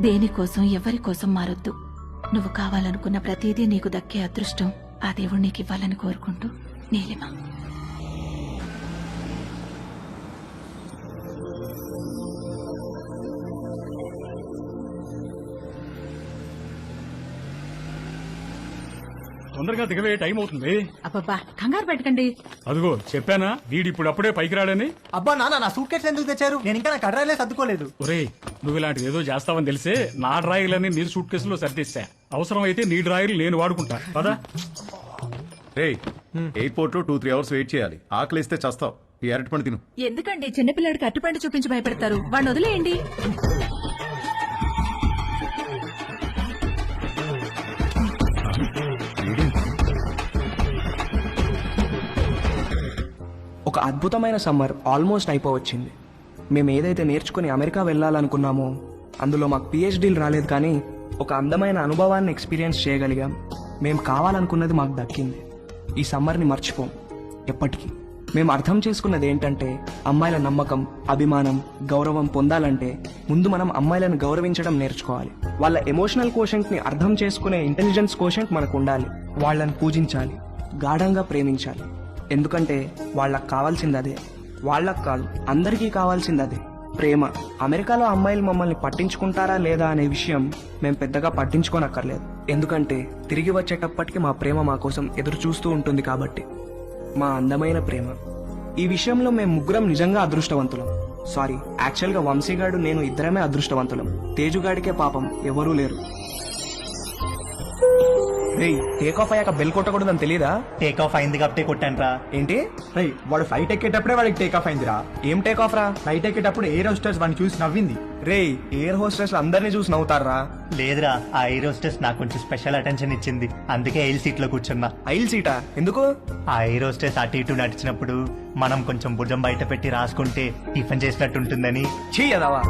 దేనికోసం ఎవరి కోసం మారొద్దు. నువ్వు కావాలనుకున్న ప్రతిదీ నీకు దక్కే అదృష్టం ఆ దేవుడు నీకు ఇవ్వాలని కోరుకుంటూ, నీలిమ. తొందరగా దిగవే, టైం అవుతుంది. అబ్బబ్బా, కంగారు పెట్టకండి. అదిగో చెప్పానా, వీడి ఇప్పుడు అప్పుడే పైకి రాడని. అబ్బా నాన్న, నా సూట్ కేసు ఎందుకు తెచ్చారు? నేను ఇంకా నా కడ్రాయిలే సర్దుకోలేదు. ఒరేయ్, నువ్వు ఇలాంటిది ఏదో చేస్తావని తెలిసే నా డ్రాయర్లన్నీ నీ సూట్ కేసులో సర్దేశా. అవసరం అయితే నీ డ్రాయర్లు నేను వాడుకుంటా పదా. ఎయిర్పోర్ట్ లో 2-3 అవర్స్ వెయిట్ చేయాలి. ఆకలిస్తే చస్తావు. ఈ అరటి పండు తిను. ఎందుకండి చిన్నపిల్లడికి అట్టుపండు చూపించి భయపెడతారు? వాడిని వదిలేయండి. ఒక అద్భుతమైన సమ్మర్ ఆల్మోస్ట్ అయిపోవచ్చింది. మేము ఏదైతే నేర్చుకుని అమెరికా వెళ్ళాలనుకున్నామో అందులో మాకు పిహెచ్డీలు రాలేదు, కానీ ఒక అందమైన అనుభవాన్ని ఎక్స్పీరియన్స్ చేయగలిగాం. మేము కావాలనుకున్నది మాకు దక్కింది. ఈ సమ్మర్ని మర్చిపోం ఎప్పటికీ. మేము అర్థం చేసుకున్నది ఏంటంటే, అమ్మాయిల నమ్మకం, అభిమానం, గౌరవం పొందాలంటే ముందు మనం అమ్మాయిలను గౌరవించడం నేర్చుకోవాలి. వాళ్ళ ఎమోషనల్ కోషెంట్ని అర్థం చేసుకునే ఇంటెలిజెన్స్ కోషెంట్ మనకు ఉండాలి. వాళ్ళని పూజించాలి, గాఢంగా ప్రేమించాలి. ఎందుకంటే వాళ్ళకు కావాల్సింది అదే. వాళ్ళకు కాదు, అందరికీ కావాల్సింది అదే, ప్రేమ. అమెరికాలో అమ్మాయిలు మమ్మల్ని పట్టించుకుంటారా లేదా అనే విషయం మేము పెద్దగా పట్టించుకోనక్కర్లేదు. ఎందుకంటే తిరిగి వచ్చేటప్పటికి మా ప్రేమ మా కోసం ఎదురు చూస్తూ ఉంటుంది కాబట్టి. మా అందమైన ప్రేమ. ఈ విషయంలో మేము ముగ్గురం నిజంగా అదృష్టవంతులం. సారీ, యాక్చువల్గా వంశీగాడు నేను ఇద్దరమే అదృష్టవంతులం. తేజుగాడికే పాపం ఎవరూ లేరు. టేక్ ఆఫ్ అయ్యాక బెల్ కొట్టకూడదని తెలీదా? టేక్ ఆఫ్ అయింది కాబట్టి కొట్టాను రా. ఏంటి? వాడు ఫ్లైట్ ఎక్కేటప్పుడే వాడికి టేక్ ఆఫ్ అయిందిరా. ఏం టేక్ ఆఫ్ రా? ఫ్లైట్ ఎక్కేటప్పుడు ఎయిర్ హోస్టెస్ వాడిని చూసి నవ్వింది. ఎయిర్ హోస్టెస్ అందరినీ చూసి నవ్వుతారా? లేదురా, ఆ ఎయిర్ హోస్టెస్ నాకు కొంచెం స్పెషల్ అటెన్షన్ ఇచ్చింది. అందుకే ఐల్ సీట్ లో కూర్చున్నా. ఐల్ సీటా? ఎందుకు? ఆ ఎయిర్ హోస్టెస్ అటు ఇటు నడిచినప్పుడు మనం కొంచెం భుజం బయట పెట్టి రాసుకుంటే టిఫిన్ చేసినట్టు ఉంటుందని. చెయ్యదావా?